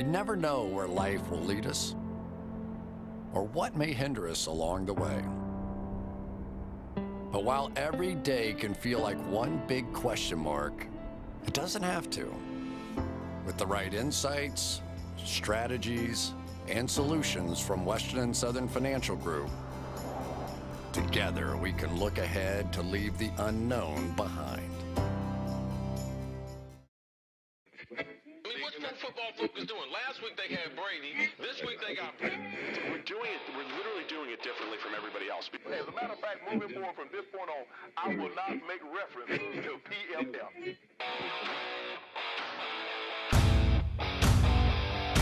We never know where life will lead us or what may hinder us along the way. But while every day can feel like one big question mark, it doesn't have to. With the right insights, strategies, and solutions from Western and Southern Financial Group, together we can look ahead to leave the unknown behind. What's Pro Football Focus doing? Last week they had Brady. This week they got Brady. We're literally doing it differently from everybody else. As a matter of fact, moving forward from this point on, I will not make reference to PFF.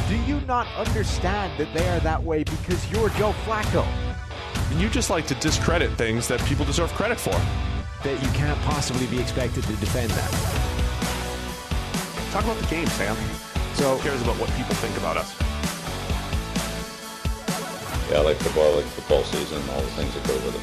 Do you not understand that they are that way because you're Joe Flacco? And you just like to discredit things that people deserve credit for. That you can't possibly be expected to defend that. Talk about the game, Sam. So who cares about what people think about us? Yeah, I like football season, all the things that go with it.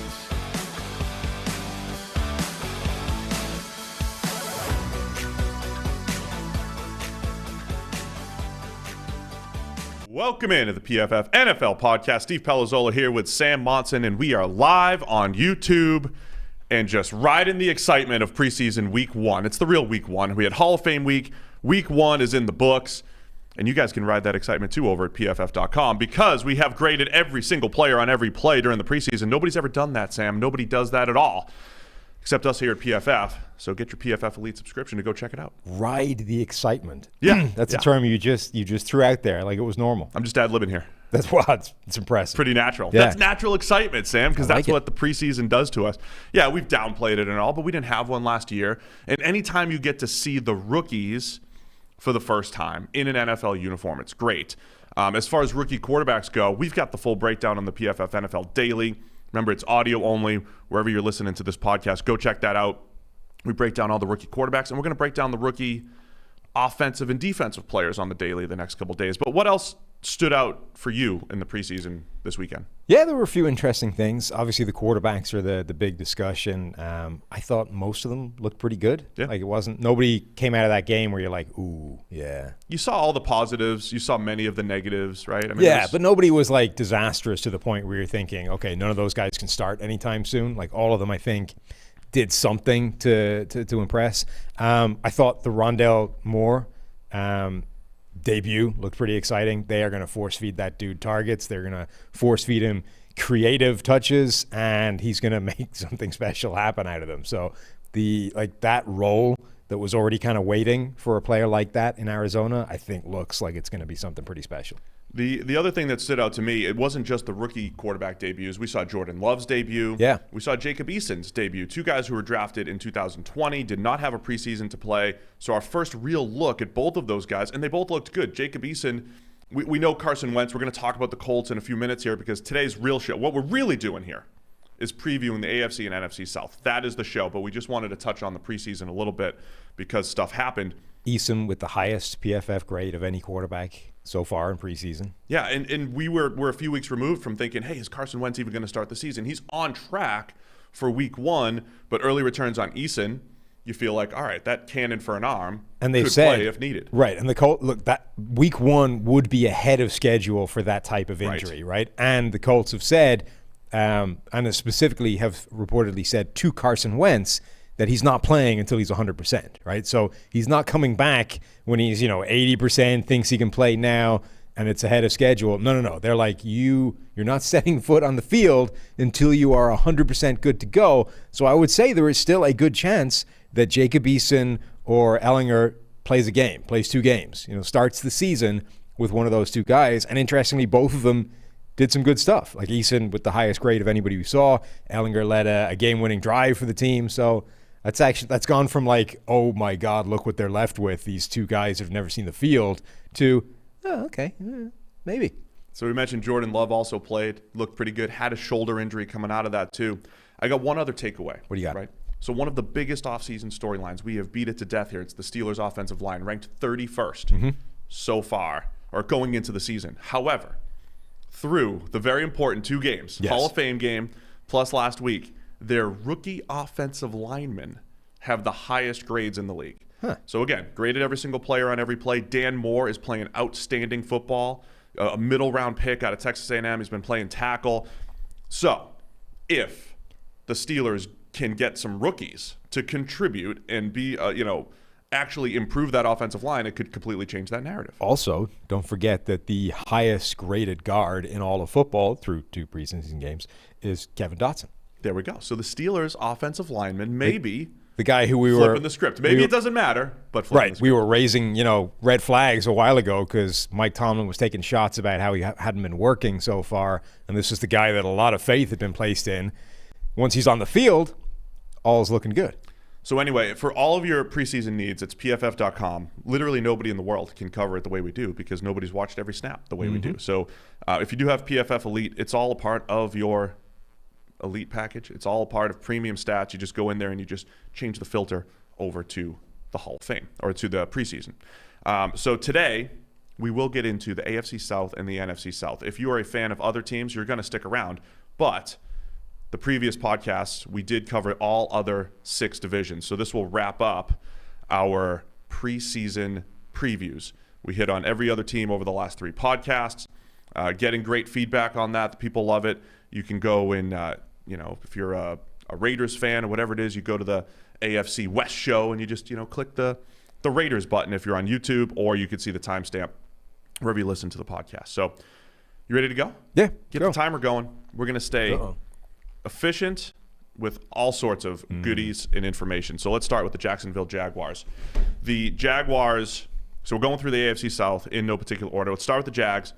Welcome into the PFF NFL podcast. Steve Palazzolo here with Sam Monson, and we are live on YouTube and just riding the excitement of preseason week one. It's the real week one. We had Hall of Fame week. Week one is in the books, and you guys can ride that excitement too over at PFF.com because we have graded every single player on every play during the preseason. Nobody's ever done that, Sam. Nobody does that at all, except us here at PFF. So get your PFF Elite subscription to go check it out. Ride the excitement. Yeah. That's a term you just threw out there like it was normal. I'm just ad-libbing here. That's wild. It's impressive. Pretty natural. Yeah. That's natural excitement, Sam, because that's what the preseason does to us. Yeah, we've downplayed it and all, but we didn't have one last year. And anytime you get to see the rookies for the first time in an NFL uniform, it's great. As far as rookie quarterbacks go, we've got the full breakdown on the PFF NFL Daily. Remember, it's audio only. Wherever you're listening to this podcast, go check that out. We break down all the rookie quarterbacks, and we're going to break down the rookie offensive and defensive players on the Daily the next couple days. But what else stood out for you in the preseason this weekend? Yeah, there were a few interesting things. Obviously, the quarterbacks are the big discussion. I thought most of them looked pretty good. Yeah. Like nobody came out of that game where you're like, ooh, yeah. You saw all the positives. You saw many of the negatives, right? I mean, but nobody was like disastrous to the point where you're thinking, okay, none of those guys can start anytime soon. Like all of them, I think, did something to impress. I thought the Rondale Moore debut looked pretty exciting. They are going to force feed that dude targets. They're going to force feed him creative touches, and he's going to make something special happen out of them. So that role that was already kind of waiting for a player like that in Arizona, I think looks like it's going to be something pretty special. The other thing that stood out to me, it wasn't just the rookie quarterback debuts. We saw Jordan Love's debut. Yeah. We saw Jacob Eason's debut. Two guys who were drafted in 2020, did not have a preseason to play. So our first real look at both of those guys, and they both looked good. Jacob Eason, we know Carson Wentz. We're going to talk about the Colts in a few minutes here because today's real show, what we're really doing here is previewing the AFC and NFC South. That is the show, but we just wanted to touch on the preseason a little bit because stuff happened. Eason with the highest PFF grade of any quarterback so far in preseason. Yeah, and we're a few weeks removed from thinking, hey, is Carson Wentz even going to start the season? He's on track for week one, but early returns on Eason, you feel like, all right, that cannon for an arm and they've could said, play if needed. Right, and the Colts, look, that week one would be ahead of schedule for that type of injury, right? And the Colts have said, and specifically have reportedly said to Carson Wentz, that he's not playing until he's 100%, right? So he's not coming back when he's, 80%, thinks he can play now, and it's ahead of schedule. No. They're like, you're not setting foot on the field until you are 100% good to go. So I would say there is still a good chance that Jacob Eason or Ellinger plays two games, starts the season with one of those two guys. And interestingly, both of them did some good stuff. Like Eason with the highest grade of anybody we saw. Ellinger led a game-winning drive for the team. So that's gone from like, oh my God, look what they're left with. These two guys have never seen the field to, oh, okay, maybe. So we mentioned Jordan Love also played, looked pretty good, had a shoulder injury coming out of that too. I got one other takeaway. What do you got? Right. So one of the biggest offseason storylines, we have beat it to death here. It's the Steelers' offensive line, ranked 31st so far, or going into the season. However, through the very important two games, Hall of Fame game plus last week, their rookie offensive linemen have the highest grades in the league. So again, graded every single player on every play. Dan Moore is playing outstanding football, a middle round pick out of Texas A&M. He's been playing tackle. So if the Steelers can get some rookies to contribute and be, actually improve that offensive line, it could completely change that narrative. Also, don't forget that the highest graded guard in all of football through 2 preseason games is Kevin Dotson. There we go. So the Steelers' offensive lineman, maybe the guy who we were flipping the script. Maybe it doesn't matter, but flipping the script. We were raising, red flags a while ago because Mike Tomlin was taking shots about how he hadn't been working so far, and this is the guy that a lot of faith had been placed in. Once he's on the field, all is looking good. So anyway, for all of your preseason needs, it's pff.com. Literally nobody in the world can cover it the way we do because nobody's watched every snap the way we do. So if you do have PFF Elite, it's all a part of your Elite package. It's all a part of premium stats. You just go in there and you just change the filter over to the Hall of Fame or to the preseason. So today, we will get into the AFC South and the NFC South. If you are a fan of other teams, you're going to stick around. But the previous podcasts, we did cover all other 6 divisions. So this will wrap up our preseason previews. We hit on every other team over the last 3 podcasts, getting great feedback on that. The people love it. You can go and, if you're a Raiders fan or whatever it is, you go to the AFC West show and you just, click the Raiders button if you're on YouTube, or you could see the timestamp wherever you listen to the podcast. So you ready to go? Yeah. Get the timer going. We're going to stay efficient with all sorts of goodies and information. So let's start with the Jacksonville Jaguars. The Jaguars, so we're going through the AFC South in no particular order. Let's start with the Jags.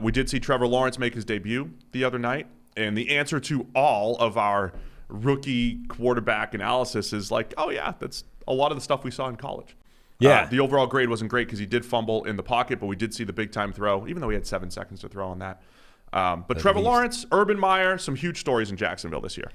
We did see Trevor Lawrence make his debut the other night, and the answer to all of our rookie quarterback analysis is like, oh yeah, that's a lot of the stuff we saw in college. Yeah. The overall grade wasn't great because he did fumble in the pocket, but we did see the big-time throw, even though he had 7 seconds to throw on that. But Trevor Lawrence, Urban Meyer, some huge stories in Jacksonville this year.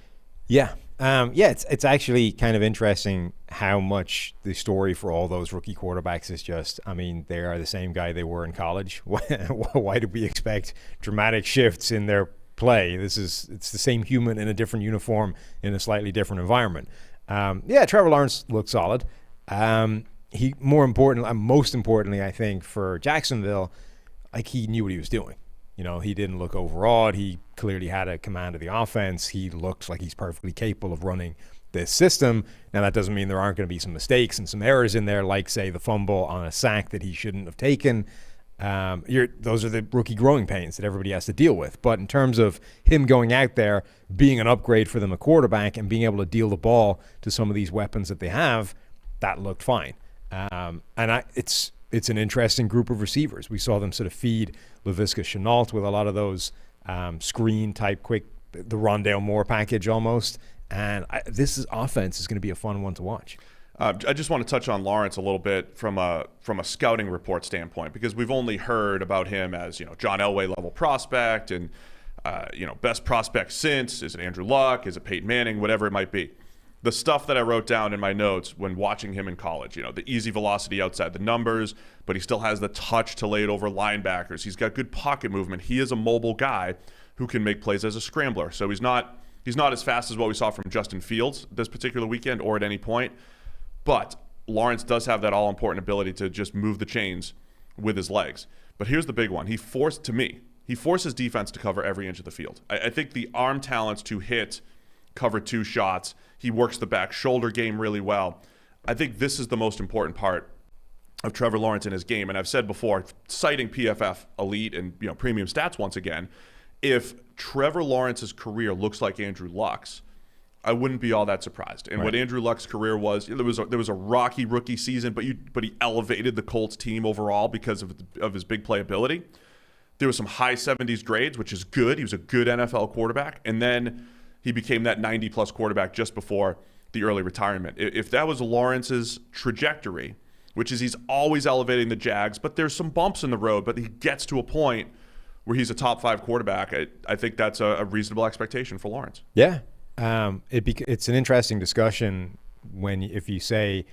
Yeah. It's actually kind of interesting how much the story for all those rookie quarterbacks is just, they are the same guy they were in college. Why did we expect dramatic shifts in their play? It's the same human in a different uniform in a slightly different environment. Trevor Lawrence looked solid. Most importantly, I think, for Jacksonville, he knew what he was doing. He didn't look overawed. He clearly had a command of the offense. He looks like he's perfectly capable of running this system. Now, that doesn't mean there aren't going to be some mistakes and some errors in there, like, say, the fumble on a sack that he shouldn't have taken. Those are the rookie growing pains that everybody has to deal with. But in terms of him going out there, being an upgrade for them, a quarterback, and being able to deal the ball to some of these weapons that they have, that looked fine. It's an interesting group of receivers. We saw them sort of feed Laviska Shenault with a lot of those screen-type quick, the Rondale Moore package almost. And this offense is going to be a fun one to watch. I just want to touch on Lawrence a little bit from a scouting report standpoint, because we've only heard about him as, John Elway level prospect and, best prospect since. Is it Andrew Luck? Is it Peyton Manning? Whatever it might be. The stuff that I wrote down in my notes when watching him in college, the easy velocity outside the numbers, but he still has the touch to lay it over linebackers. He's got good pocket movement. He is a mobile guy who can make plays as a scrambler. So he's not as fast as what we saw from Justin Fields this particular weekend or at any point. But Lawrence does have that all-important ability to just move the chains with his legs. But here's the big one. He forces defense to cover every inch of the field. I think the arm talents to hit cover 2 shots. He works the back shoulder game really well. I think this is the most important part of Trevor Lawrence in his game. And I've said before, citing PFF Elite and premium stats once again, if Trevor Lawrence's career looks like Andrew Luck's, I wouldn't be all that surprised. And what Andrew Luck's career was, there was a rocky rookie season, but he elevated the Colts team overall because of his big playability. There was some high 70s grades, which is good. He was a good NFL quarterback. And then he became that 90-plus quarterback just before the early retirement. If that was Lawrence's trajectory, which is he's always elevating the Jags, but there's some bumps in the road, but he gets to a point where he's a top 5 quarterback, I think that's a reasonable expectation for Lawrence. Yeah. It's an interesting discussion if you say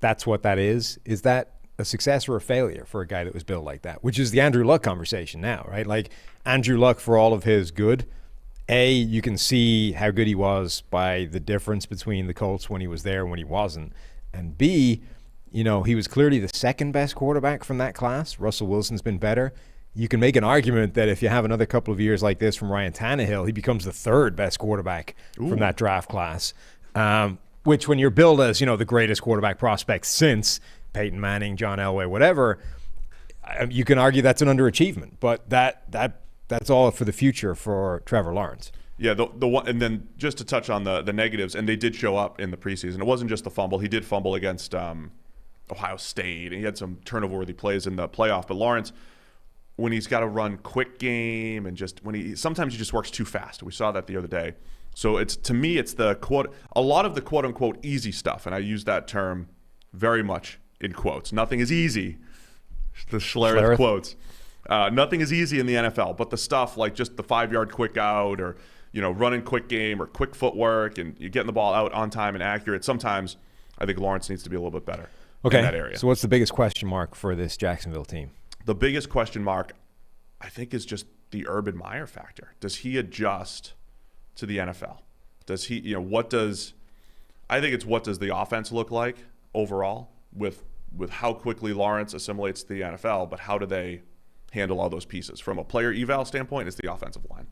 that's what that is that a success or a failure for a guy that was built like that, which is the Andrew Luck conversation now, right? Like Andrew Luck, for all of his good, you can see how good he was by the difference between the Colts when he was there and when he wasn't. And B, he was clearly the second best quarterback from that class. Russell Wilson's been better. You can make an argument that if you have another couple of years like this from Ryan Tannehill, he becomes the third best quarterback from that draft class. which when you're billed as, the greatest quarterback prospect since Peyton Manning, John Elway, whatever, you can argue that's an underachievement. But that's all for the future for Trevor Lawrence. Yeah, the one, and then just to touch on the negatives, and they did show up in the preseason. It wasn't just the fumble. He did fumble against Ohio State, and he had some turnover-worthy plays in the playoff. But Lawrence, when he's got to run quick game and sometimes he just works too fast. We saw that the other day. So to me, it's a lot of the quote-unquote easy stuff, and I use that term very much in quotes. Nothing is easy. The Schlereth quotes. Nothing is easy in the NFL, but the stuff like just the 5-yard quick out or running quick game or quick footwork and you getting the ball out on time and accurate. Sometimes I think Lawrence needs to be a little bit better in that area. So what's the biggest question mark for this Jacksonville team? The biggest question mark, I think, is just the Urban Meyer factor. Does he adjust to the NFL? Does he, what does the offense look like overall with how quickly Lawrence assimilates to the NFL, but how do they handle all those pieces? From a player eval standpoint, it's the offensive line.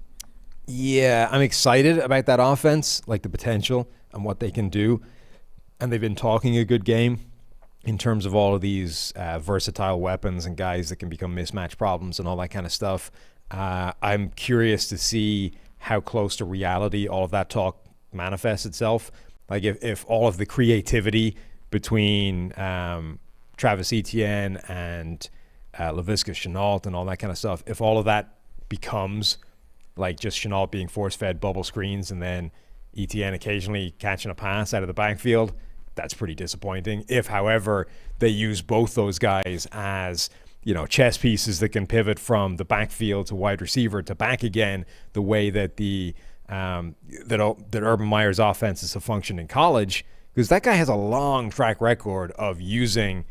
Yeah, I'm excited about that offense, like the potential and what they can do. And they've been talking a good game in terms of all of these versatile weapons and guys that can become mismatch problems and all that kind of stuff. I'm curious to see how close to reality all of that talk manifests itself. Like if all of the creativity between Travis Etienne and Laviska Shenault and all that kind of stuff, if all of that becomes like just Shenault being force-fed bubble screens and then Etienne occasionally catching a pass out of the backfield, that's pretty disappointing. If, however, they use both those guys as, chess pieces that can pivot from the backfield to wide receiver to back again, the way that that Urban Meyer's offense is a function in college, because that guy has a long track record of using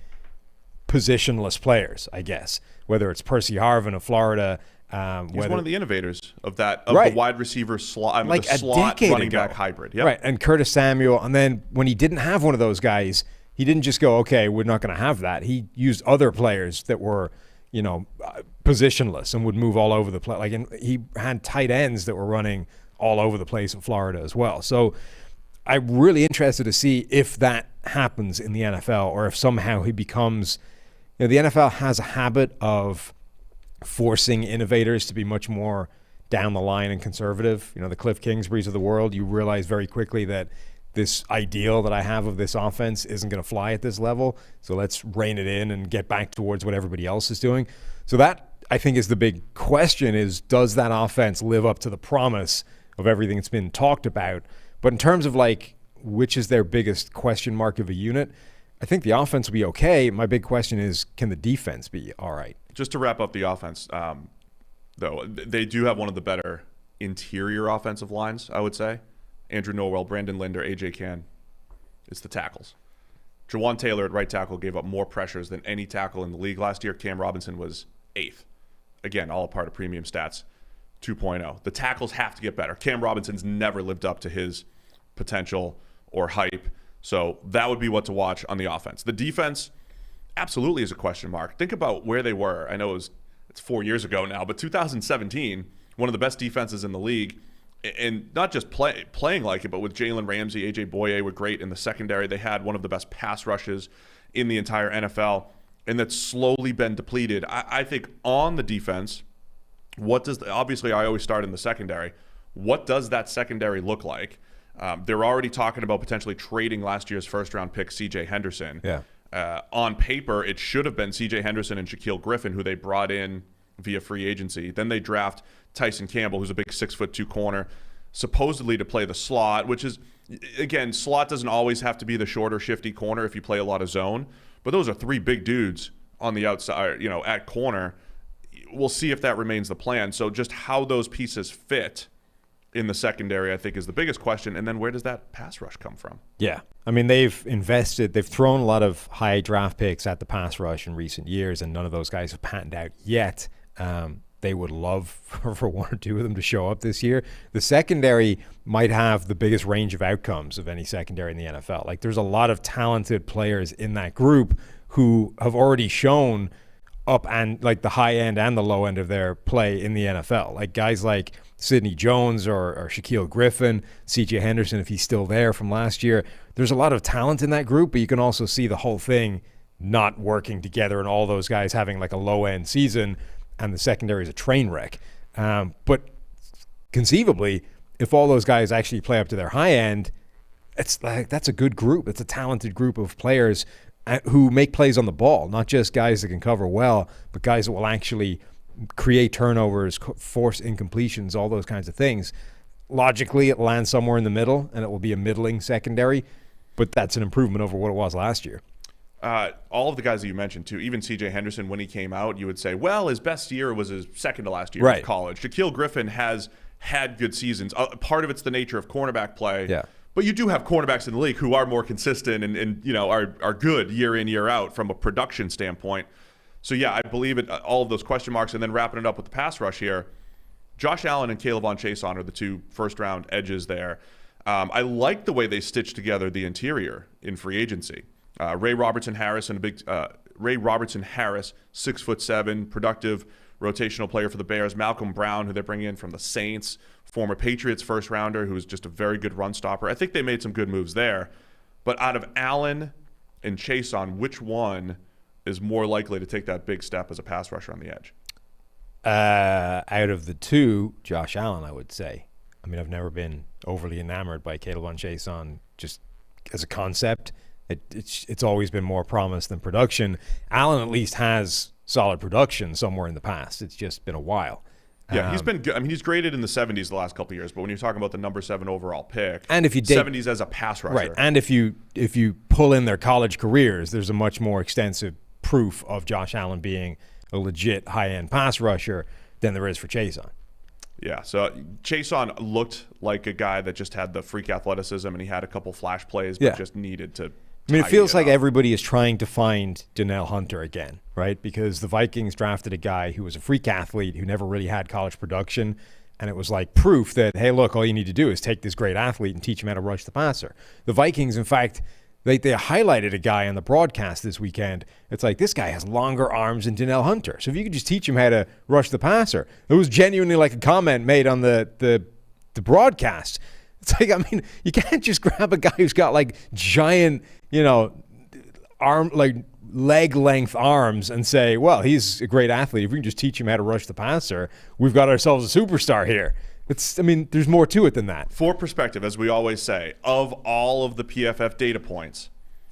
positionless players, I guess, whether it's Percy Harvin of Florida. He's one of the innovators of that, the wide receiver slot, like the slot running back hybrid. Yep. Right, and Curtis Samuel. And then when he didn't have one of those guys, he didn't just go, okay, we're not going to have that. He used other players that were, positionless and would move all over the place. And he had tight ends that were running all over the place in Florida as well. So I'm really interested to see if that happens in the NFL or if somehow he becomes, the NFL has a habit of forcing innovators to be much more down the line and conservative. The Cliff Kingsburys of the world, you realize very quickly that this ideal that I have of this offense isn't going to fly at this level. So let's rein it in and get back towards what everybody else is doing. So that, I think, is the big question is, does that offense live up to the promise of everything that's been talked about? But in terms of which is their biggest question mark of a unit, I think the offense will be okay. My big question is, can the defense be all right? Just to wrap up the offense, though, they do have one of the better interior offensive lines, I would say. Andrew Norwell, Brandon Linder, A.J. Cann. It's the tackles. Jawan Taylor at right tackle gave up more pressures than any tackle in the league last year. Cam Robinson was 8th. Again, all a part of Premium Stats 2.0. The tackles have to get better. Cam Robinson's never lived up to his potential or hype. So that would be what to watch on the offense. The defense absolutely is a question mark. Think about where they were. I know it's 4 years ago now, but 2017, one of the best defenses in the league, and not just playing like it, but with Jalen Ramsey, A.J. Boye were great in the secondary. They had one of the best pass rushes in the entire NFL, and that's slowly been depleted. I think on the defense, obviously I always start in the secondary. What does that secondary look like? They're already talking about potentially trading last year's first-round pick, C.J. Henderson. Yeah. On paper, it should have been C.J. Henderson and Shaquille Griffin, who they brought in via free agency. Then they draft Tyson Campbell, who's a big 6'2" corner, supposedly to play the slot, which is, again, slot doesn't always have to be the shorter, shifty corner if you play a lot of zone. But those are 3 big dudes on the outside, at corner. We'll see if that remains the plan. So just how those pieces fit in the secondary, I think, is the biggest question. And then where does that pass rush come from? Yeah. I mean, they've thrown a lot of high draft picks at the pass rush in recent years, and none of those guys have panned out yet. They would love for 1 or 2 of them to show up this year. The secondary might have the biggest range of outcomes of any secondary in the NFL. There's a lot of talented players in that group who have already shown up and like the high end and the low end of their play in the NFL. Like guys like Sidney Jones or Shaquille Griffin, CJ Henderson, if he's still there from last year. There's a lot of talent in that group, but you can also see the whole thing not working together and all those guys having like a low end season and the secondary is a train wreck. But conceivably, if all those guys actually play up to their high end, it's like that's a good group. It's a talented group of players who make plays on the ball, not just guys that can cover well, but guys that will actually create turnovers, force incompletions, all those kinds of things. Logically, it lands somewhere in the middle, and it will be a middling secondary, but that's an improvement over what it was last year. All of the guys that you mentioned, too, even C.J. Henderson, when he came out, you would say, well, his best year was his second to last year in college. Shaquille Griffin has had good seasons. Part of it's the nature of cornerback play. Yeah. But you do have cornerbacks in the league who are more consistent and you know, are good year in, year out from a production standpoint. So, yeah, I believe it. All of those question marks, and then wrapping it up with the pass rush here. Josh Allen and Kayvon Chason are the two first-round edges there. I like the way they stitched together the interior in free agency. Ray Robertson Harris, 6'7", productive rotational player for the Bears. Malcolm Brown, who they're bringing in from the Saints, former Patriots first rounder, who is just a very good run stopper. I think they made some good moves there. But out of Allen and Chason, which one is more likely to take that big step as a pass rusher on the edge? Out of the two, Josh Allen, I would say. I mean, I've never been overly enamored by Kayvon Chason just as a concept. It's always been more promise than production. Allen at least has solid production somewhere in the past. It's just been a while. Yeah, he's been good. I mean, he's graded in the 70s the last couple of years, but when you're talking about the number 7 overall pick, and if you 70s as a pass rusher. Right, and if you pull in their college careers, there's a much more extensive proof of Josh Allen being a legit high-end pass rusher than there is for Chason. Yeah, so Chason looked like a guy that just had the freak athleticism, and he had a couple flash plays, but just needed to. I mean, it feels like everybody is trying to find Danielle Hunter again, right? Because the Vikings drafted a guy who was a freak athlete who never really had college production, and it was like proof that, hey, look, all you need to do is take this great athlete and teach him how to rush the passer. The Vikings, in fact, they highlighted a guy on the broadcast this weekend. It's like, this guy has longer arms than Danielle Hunter. So if you could just teach him how to rush the passer. It was genuinely like a comment made on the broadcast. It's like, I mean, you can't just grab a guy who's got like giant, leg length arms and say, well, he's a great athlete. If we can just teach him how to rush the passer, we've got ourselves a superstar here. There's more to it than that. For perspective, as we always say, of all of the PFF data points,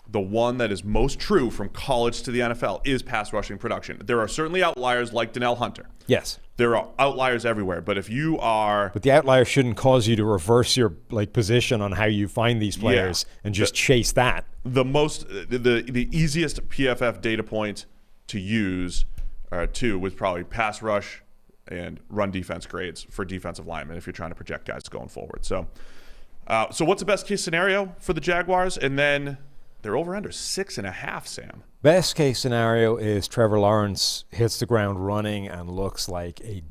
the one that is most true from college to the NFL is pass rushing production. There are certainly outliers like Danielle Hunter. Yes. There are outliers everywhere, but if you are... But the outlier shouldn't cause you to reverse your position on how you find these players and just chase that. The easiest PFF data point to use, was probably pass rush and run defense grades for defensive linemen if you're trying to project guys going forward. So what's the best case scenario for the Jaguars? And then they're over under 6.5, Sam. Best case scenario is Trevor Lawrence hits the ground running and looks like a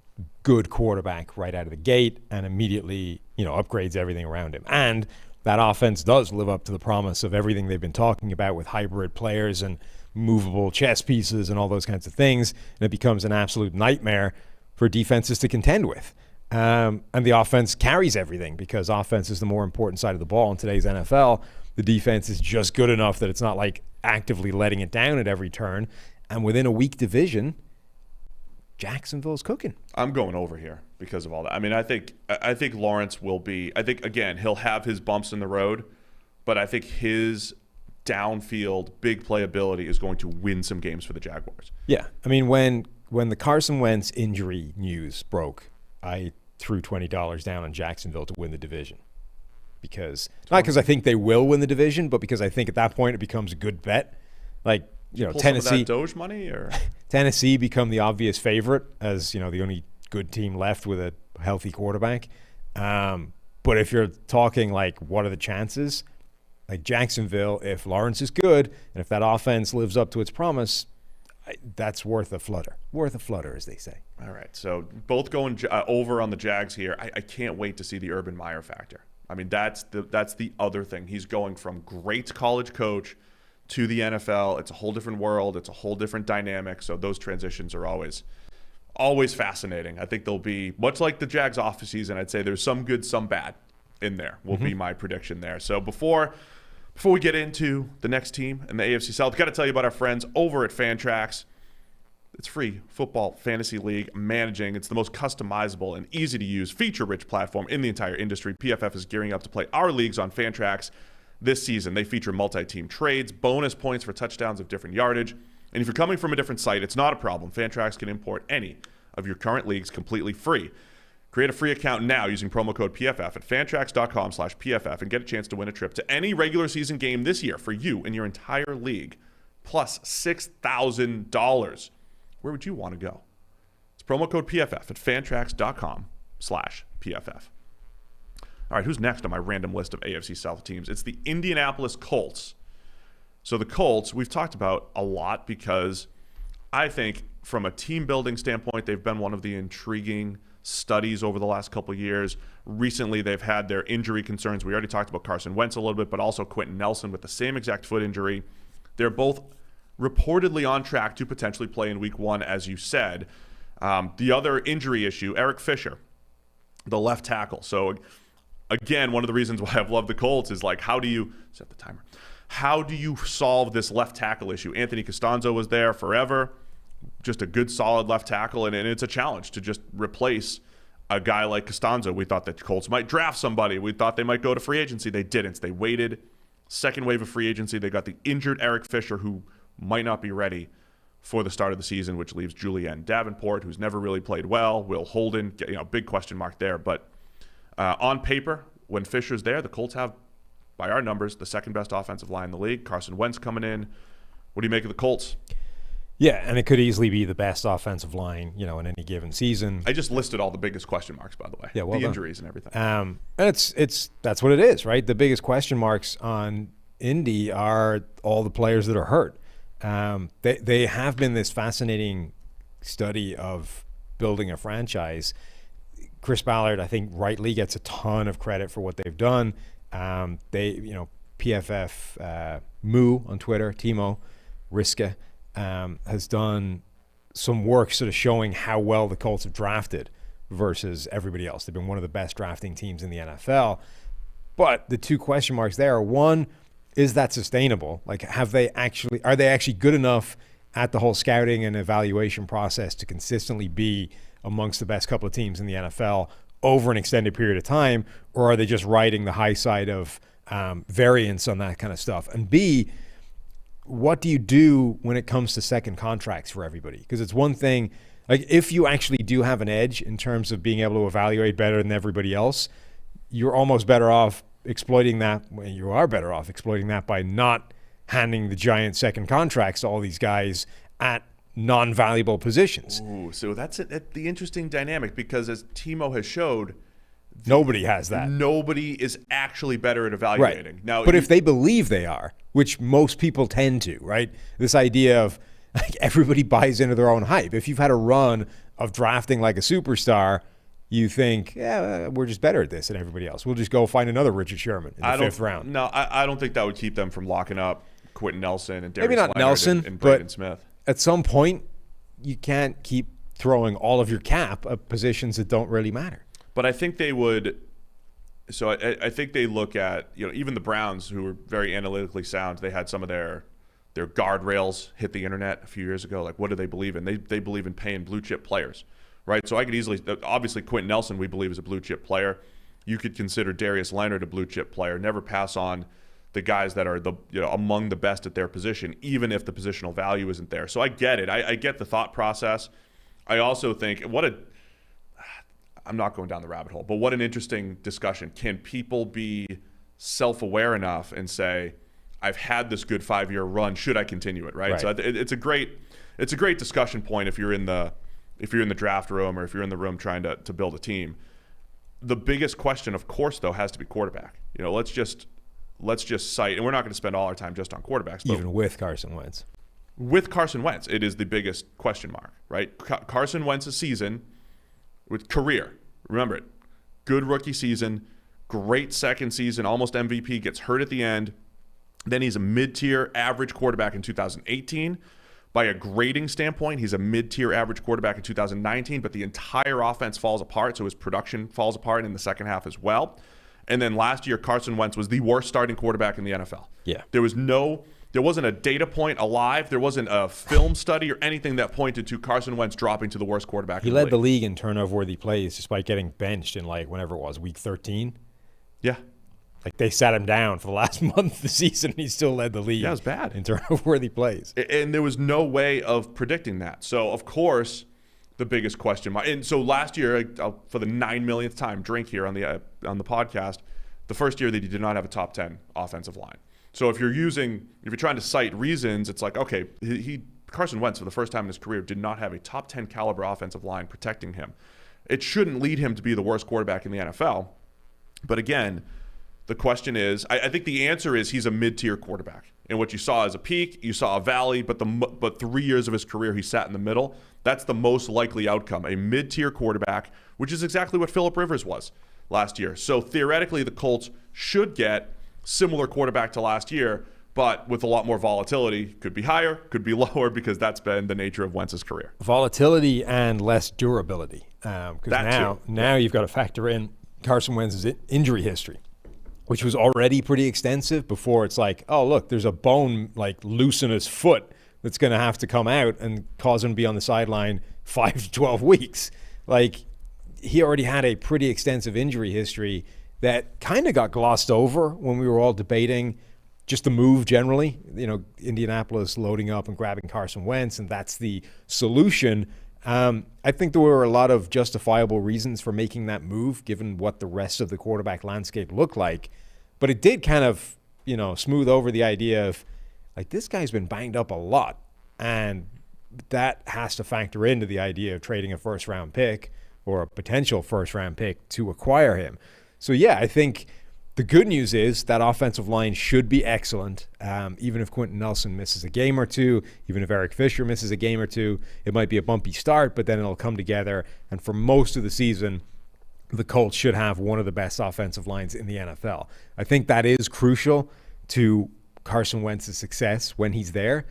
good quarterback right out of the gate and immediately, upgrades everything around him. And that offense does live up to the promise of everything they've been talking about with hybrid players and movable chess pieces and all those kinds of things. And it becomes an absolute nightmare for defenses to contend with. And the offense carries everything because offense is the more important side of the ball in today's NFL. The defense is just good enough that it's not like actively letting it down at every turn. And within a weak division, Jacksonville's cooking. I'm going over here because of all that. I mean, I think Lawrence will be, again, he'll have his bumps in the road, but I think his downfield big playability is going to win some games for the Jaguars. Yeah. I mean, when the Carson Wentz injury news broke, I threw $20 down on Jacksonville to win the division. Not because I think they will win the division, but because I think at that point it becomes a good bet. Like, Tennessee, some of that Doge money, or Tennessee become the obvious favorite as the only good team left with a healthy quarterback. But if you're talking like what are the chances, like Jacksonville, if Lawrence is good and if that offense lives up to its promise, that's worth a flutter. Worth a flutter, as they say. All right, so both going over on the Jags here. I can't wait to see the Urban Meyer factor. I mean, that's the other thing. He's going from great college coach to the NFL. It's a whole different world. It's a whole different dynamic. So those transitions are always fascinating. I think they'll be much like the Jags offseason. I'd say there's some good, some bad in there will be my prediction there. So before we get into the next team in the AFC South, got to tell you about our friends over at Fantrax. It's free football fantasy league managing. It's the most customizable and easy to use, feature-rich platform in the entire industry. PFF is gearing up to play our leagues on Fantrax this season. They feature multi-team trades, bonus points for touchdowns of different yardage. And if you're coming from a different site, it's not a problem. Fantrax can import any of your current leagues completely free. Create a free account now using promo code PFF at fantrax.com/PFF and get a chance to win a trip to any regular season game this year for you and your entire league, plus $6,000. Where would you want to go? It's promo code PFF at fantrax.com/PFF. All right, who's next on my random list of AFC South teams? It's the Indianapolis Colts. So the Colts, we've talked about a lot because I think from a team building standpoint, they've been one of the intriguing studies over the last couple of years. Recently, they've had their injury concerns. We already talked about Carson Wentz a little bit, but also Quentin Nelson with the same exact foot injury. They're both reportedly on track to potentially play in week 1, as you said. The other injury issue, Eric Fisher, the left tackle. So again, one of the reasons why I've loved the Colts is like, how do you set the timer? How do you solve this left tackle issue? Anthony Costanzo was there forever, just a good, solid left tackle, and it's a challenge to just replace a guy like Costanzo. We thought that the Colts might draft somebody. We thought they might go to free agency. They didn't. They waited. Second wave of free agency, they got the injured Eric Fisher, who might not be ready for the start of the season, which leaves Julian Davenport, who's never really played well. Will Holden, big question mark there. But on paper, when Fisher's there, the Colts have, by our numbers, the second best offensive line in the league. Carson Wentz coming in. What do you make of the Colts? Yeah, and it could easily be the best offensive line, in any given season. I just listed all the biggest question marks, by the way. Yeah, well the done. Injuries and everything. And that's what it is, right? The biggest question marks on Indy are all the players that are hurt. They have been this fascinating study of building a franchise. Chris Ballard, I think, rightly gets a ton of credit for what they've done. PFF Moo on Twitter, Timo Riska, has done some work sort of showing how well the Colts have drafted versus everybody else. They've been one of the best drafting teams in the NFL. But the two question marks there are, one, is that sustainable? Like, are they actually good enough at the whole scouting and evaluation process to consistently be amongst the best couple of teams in the NFL over an extended period of time? Or are they just riding the high side of variance on that kind of stuff? And B, what do you do when it comes to second contracts for everybody? Because it's one thing, like, if you actually do have an edge in terms of being able to evaluate better than everybody else, you're almost better off exploiting that. Well, you are better off exploiting that by not handing the giant second contracts to all these guys at non-valuable positions. Ooh, so that's the interesting dynamic, because as Timo has showed, nobody has that. Nobody is actually better at evaluating. Right. Now, but if they believe they are, which most people tend to, right? This idea of like everybody buys into their own hype. If you've had a run of drafting like a superstar, you think, yeah, we're just better at this than everybody else. We'll just go find another Richard Sherman in the fifth round. No, I don't think that would keep them from locking up Quentin Nelson and Darius Maybe not Leonard Nelson, and Braden but Smith. At some point, you can't keep throwing all of your cap at positions that don't really matter. But I think they would. So I think they look at, even the Browns, who were very analytically sound. They had some of their guardrails hit the internet a few years ago. Like, what do they believe in? They believe in paying blue chip players, right? So I could easily, obviously, Quentin Nelson we believe is a blue chip player. You could consider Darius Leonard a blue chip player. Never pass on the guys that are among the best at their position, even if the positional value isn't there. So I get it. I get the thought process. I also think I'm not going down the rabbit hole, but what an interesting discussion. Can people be self-aware enough and say, I've had this good 5-year run, should I continue it, right? So it's a great discussion point if you're in the draft room or if you're in the room trying to build a team. The biggest question, of course, though, has to be quarterback. Let's just cite, and we're not going to spend all our time just on quarterbacks. But even with Carson Wentz. With Carson Wentz, it is the biggest question mark, right? Carson Wentz's season with career, remember it, good rookie season, great second season, almost MVP, gets hurt at the end, Then he's a mid-tier average quarterback in 2018. By a grading standpoint, he's a mid-tier average quarterback in 2019, but the entire offense falls apart, so his production falls apart in the second half as well. And then last year, Carson Wentz was the worst starting quarterback in the NFL. Yeah. There wasn't a data point alive. There wasn't a film study or anything that pointed to Carson Wentz dropping to the worst quarterback in the league. He led the league in turnover-worthy plays despite getting benched in whenever it was, week 13. Yeah. They sat him down for the last month of the season, and he still led the league. Yeah, it was bad. In turnover-worthy plays. And there was no way of predicting that. So, of course, the biggest question mark. And so last year, for the 9 millionth time, drink here on the podcast, the first year that he did not have a top 10 offensive line. So if you're trying to cite reasons, it's like, okay, Carson Wentz for the first time in his career did not have a top 10 caliber offensive line protecting him. It shouldn't lead him to be the worst quarterback in the NFL. But again, the question is, I think the answer is he's a mid-tier quarterback. And what you saw is a peak, you saw a valley, but 3 years of his career he sat in the middle. That's the most likely outcome, a mid-tier quarterback, which is exactly what Phillip Rivers was last year. So theoretically, the Colts should get similar quarterback to last year, but with a lot more volatility. Could be higher, could be lower, because that's been the nature of Wentz's career. Volatility and less durability. Because now you've got to factor in Carson Wentz's injury history, which was already pretty extensive before. It's like, oh, look, there's a bone loose in his foot that's going to have to come out and cause him to be on the sideline 5 to 12 weeks. He already had a pretty extensive injury history that kind of got glossed over when we were all debating just the move generally. Indianapolis loading up and grabbing Carson Wentz, and that's the solution. I think there were a lot of justifiable reasons for making that move, given what the rest of the quarterback landscape looked like. But it did kind of, smooth over the idea of, this guy's been banged up a lot. And that has to factor into the idea of trading a first-round pick or a potential first-round pick to acquire him. So, yeah, I think the good news is that offensive line should be excellent. Even if Quentin Nelson misses a game or two, even if Eric Fisher misses a game or two, it might be a bumpy start, but then it'll come together. And for most of the season, the Colts should have one of the best offensive lines in the NFL. I think that is crucial to Carson Wentz's success when he's there.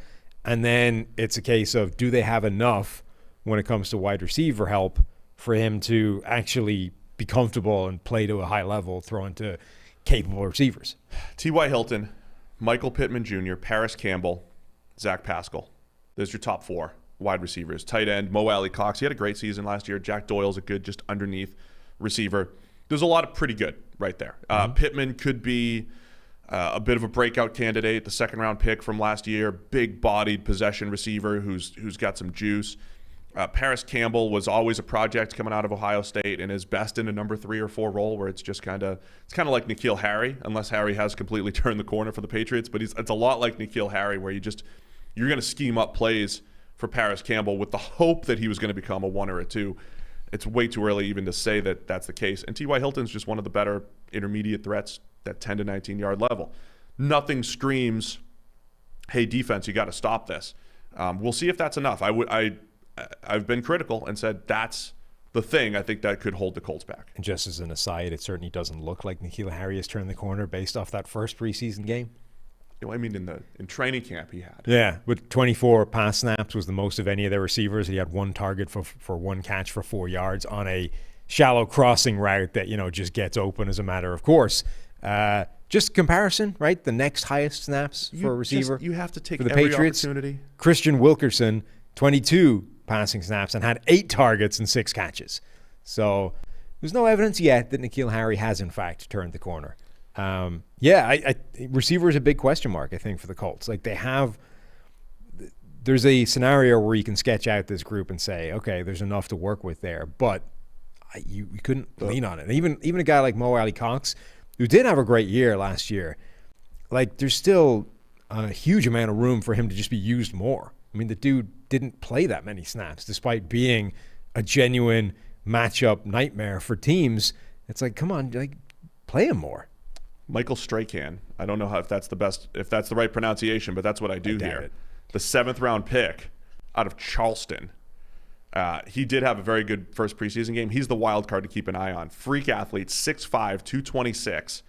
And then it's a case of, do they have enough when it comes to wide receiver help for him to actually be comfortable and play to a high level, throwing to capable receivers? T.Y. Hilton, Michael Pittman Jr., Paris Campbell, Zach Pascal. There's your top 4 wide receivers. Tight end, Mo Alley Cox. He had a great season last year. Jack Doyle's a good just underneath receiver. There's a lot of pretty good right there. Pittman could be a bit of a breakout candidate, the second-round pick from last year, big-bodied possession receiver who's got some juice. Paris Campbell was always a project coming out of Ohio State and is best in a number 3 or 4 role where it's kind of like N'Keal Harry, unless Harry has completely turned the corner for the Patriots. But it's a lot like N'Keal Harry, where you're going to scheme up plays for Paris Campbell with the hope that he was going to become a 1 or a 2. It's way too early even to say that that's the case. And T.Y. Hilton's just one of the better intermediate threats, that 10 to 19-yard level. Nothing screams, hey, defense, you got to stop this. We'll see if that's enough. I've been critical and said that's the thing I think that could hold the Colts back. And just as an aside, it certainly doesn't look like N'Keal Harry has turned the corner based off that first preseason game. I mean, in training camp he had. Yeah, with 24 pass snaps was the most of any of their receivers. He had 1 target for 1 catch for 4 yards on a shallow crossing route that, just gets open as a matter of course. Just comparison, right? The next highest snaps for a receiver. You have to take for the every Patriots. Opportunity. Christian Wilkerson, 22 passing snaps and had 8 targets and 6 catches. So there's no evidence yet that N'Keal Harry has in fact turned the corner. Receiver is a big question mark, I think, for the Colts. There's a scenario where you can sketch out this group and say, okay, there's enough to work with there, but you couldn't lean on it. And even a guy like Mo Alley Cox, who did have a great year last year, there's still a huge amount of room for him to just be used more. I mean, the dude didn't play that many snaps, despite being a genuine matchup nightmare for teams. It's come on, play him more. Michael Strahan. I don't know if that's the right pronunciation, but that's what I do here. The 7th-round pick out of Charleston. He did have a very good first preseason game. He's the wild card to keep an eye on. Freak athlete, 6'5", 226,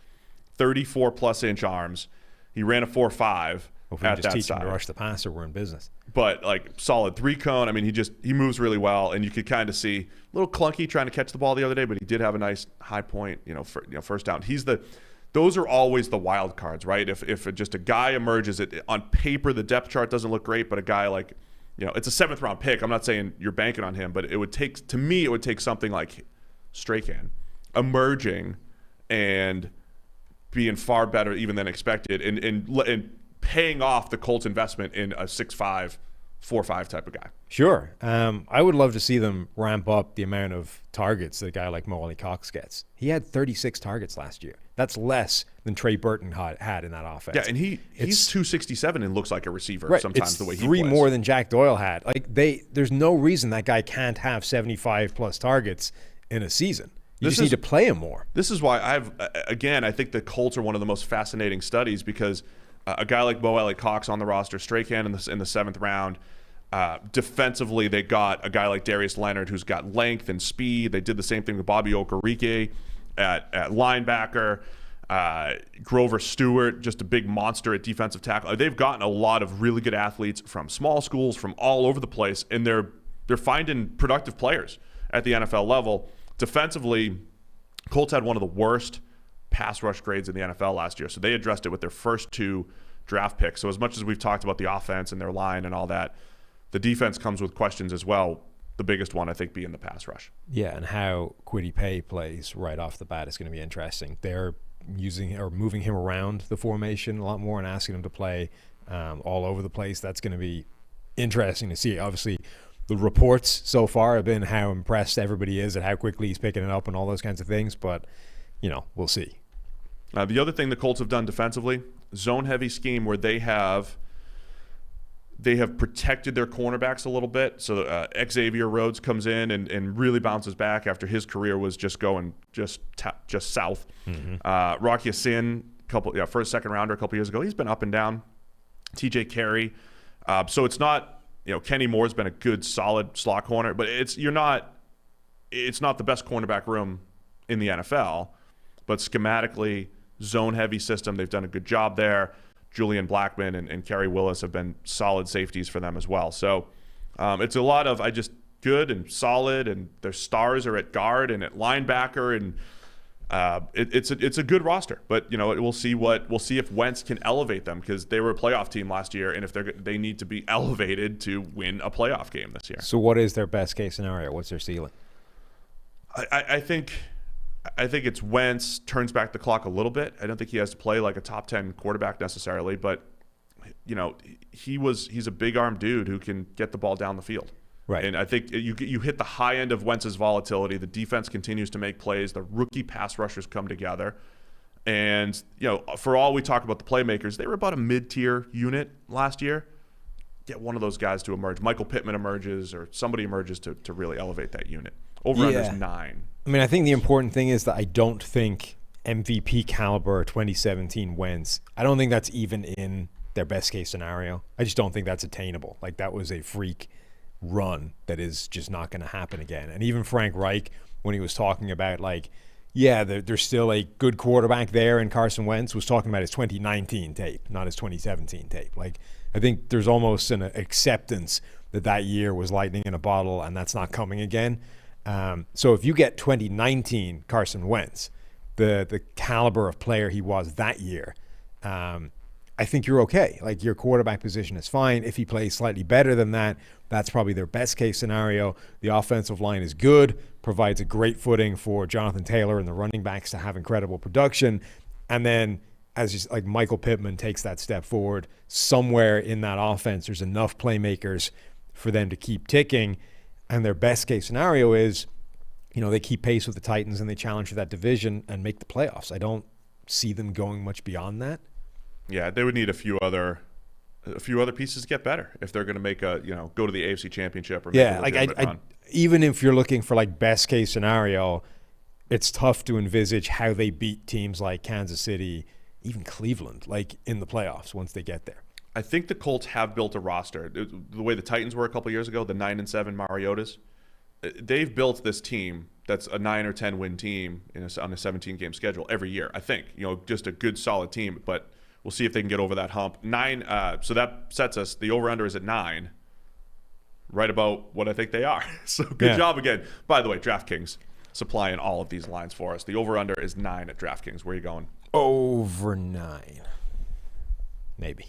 34-plus inch arms. He ran a 4.5 If we at just that teach him side. to rush the passer, we're in business. But like solid 3-cone. I mean, he moves really well, and you could kind of see a little clunky trying to catch the ball the other day, but he did have a nice high point, first down. Those are always the wild cards, right? If just a guy emerges, on paper the depth chart doesn't look great, but a guy like, it's a 7th round pick. I'm not saying you're banking on him, but it would take something like Strahan emerging and being far better even than expected, and paying off the Colts investment in a 6'5", 4.5 type of guy. Sure. I would love to see them ramp up the amount of targets that a guy like Mo Alley-Cox gets. He had 36 targets last year. That's less than Trey Burton had in that offense. Yeah, and he's 267 and looks like a receiver sometimes it's the way he three plays. more than Jack Doyle had. There's no reason that guy can't have 75-plus targets in a season. You just need to play him more. This is why I think the Colts are one of the most fascinating studies, because a guy like Mo Alley-Cox on the roster, Strahan in the 7th round. Defensively, they got a guy like Darius Leonard who's got length and speed. They did the same thing with Bobby Okereke at linebacker. Grover Stewart, just a big monster at defensive tackle. They've gotten a lot of really good athletes from small schools, from all over the place, and they're finding productive players at the NFL level. Defensively, Colts had one of the worst pass rush grades in the NFL last year, so they addressed it with their first 2 draft picks. So as much as we've talked about the offense and their line and all that, the defense comes with questions as well. The biggest one, I think, being the pass rush. Yeah, and how Kwity Paye plays right off the bat is going to be interesting. They're moving him around the formation a lot more and asking him to play all over the place. That's going to be interesting to see. Obviously, the reports so far have been how impressed everybody is at how quickly he's picking it up and all those kinds of things, but, we'll see. The other thing the Colts have done defensively, zone-heavy scheme where they have protected their cornerbacks a little bit. So Xavier Rhodes comes in and really bounces back after his career was just going just south. Mm-hmm. Rocky Sin, first, second rounder a couple years ago. He's been up and down. TJ Carey. So it's not, Kenny Moore's been a good, solid slot corner, but it's not the best cornerback room in the NFL. But schematically, zone-heavy system, they've done a good job there. Julian Blackman and Kerry Willis have been solid safeties for them as well. So it's a lot of good and solid, and their stars are at guard and at linebacker, and it's a good roster. But we'll see if Wentz can elevate them, because they were a playoff team last year, and if they need to be elevated to win a playoff game this year. So what is their best case scenario? What's their ceiling? I think it's Wentz turns back the clock a little bit. I don't think he has to play like a top 10 quarterback necessarily, but he's a big arm dude who can get the ball down the field. Right. And I think you hit the high end of Wentz's volatility. The defense continues to make plays. The rookie pass rushers come together. And, for all we talk about the playmakers, they were about a mid-tier unit last year. Get one of those guys to emerge. Michael Pittman emerges, or somebody emerges to really elevate that unit. Over-under's 9. I mean, I think the important thing is that I don't think MVP caliber 2017 Wentz, I don't think that's even in their best case scenario. I just don't think that's attainable. Like, that was a freak run that is just not going to happen again. And even Frank Reich, when he was talking about, there's still a good quarterback there in Carson Wentz, was talking about his 2019 tape, not his 2017 tape. I think there's almost an acceptance that year was lightning in a bottle, and that's not coming again. So if you get 2019 Carson Wentz, the caliber of player he was that year, I think you're okay. Your quarterback position is fine. If he plays slightly better than that, that's probably their best case scenario. The offensive line is good, provides a great footing for Jonathan Taylor and the running backs to have incredible production. And then Michael Pittman takes that step forward, somewhere in that offense, there's enough playmakers for them to keep ticking. And their best case scenario is, they keep pace with the Titans and they challenge for that division and make the playoffs. I don't see them going much beyond that. Yeah, they would need a few other pieces to get better if they're going to make go to the AFC Championship or make a legitimate run. Even if you're looking for best case scenario, it's tough to envisage how they beat teams like Kansas City, even Cleveland, in the playoffs once they get there. I think the Colts have built a roster. The way the Titans were a couple years ago, the 9-7 Mariotas, they've built this team that's a 9 or 10 win team on a 17-game schedule every year. I think just a good solid team. But We'll see if they can get over that hump. 9. So that sets us. The over/under is at 9. Right about what I think they are. So good job again. By the way, DraftKings supplying all of these lines for us. The over/under is 9 at DraftKings. Where are you going? Over 9. Maybe.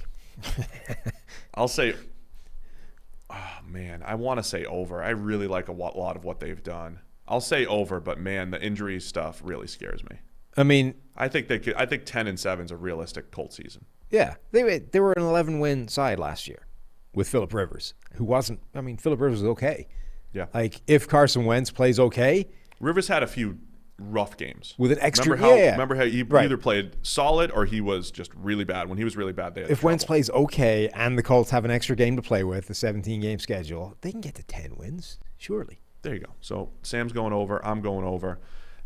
I'll say. Oh man, I want to say over. I really like a lot of what they've done. I'll say over, but man, the injury stuff really scares me. I mean, I think 10-7 is a realistic Colts season. Yeah, they were an 11-win side last year with Phillip Rivers, who wasn't. I mean, Phillip Rivers was okay. Yeah. Like if Carson Wentz plays okay, Rivers had a few rough games with an extra. Remember how he either played solid or he was just really bad. When he was really bad, they had if trouble. Wentz plays okay and the Colts have an extra game to play with, the 17-game schedule, they can get to 10 wins, surely. There you go. So Sam's going over, I'm going over,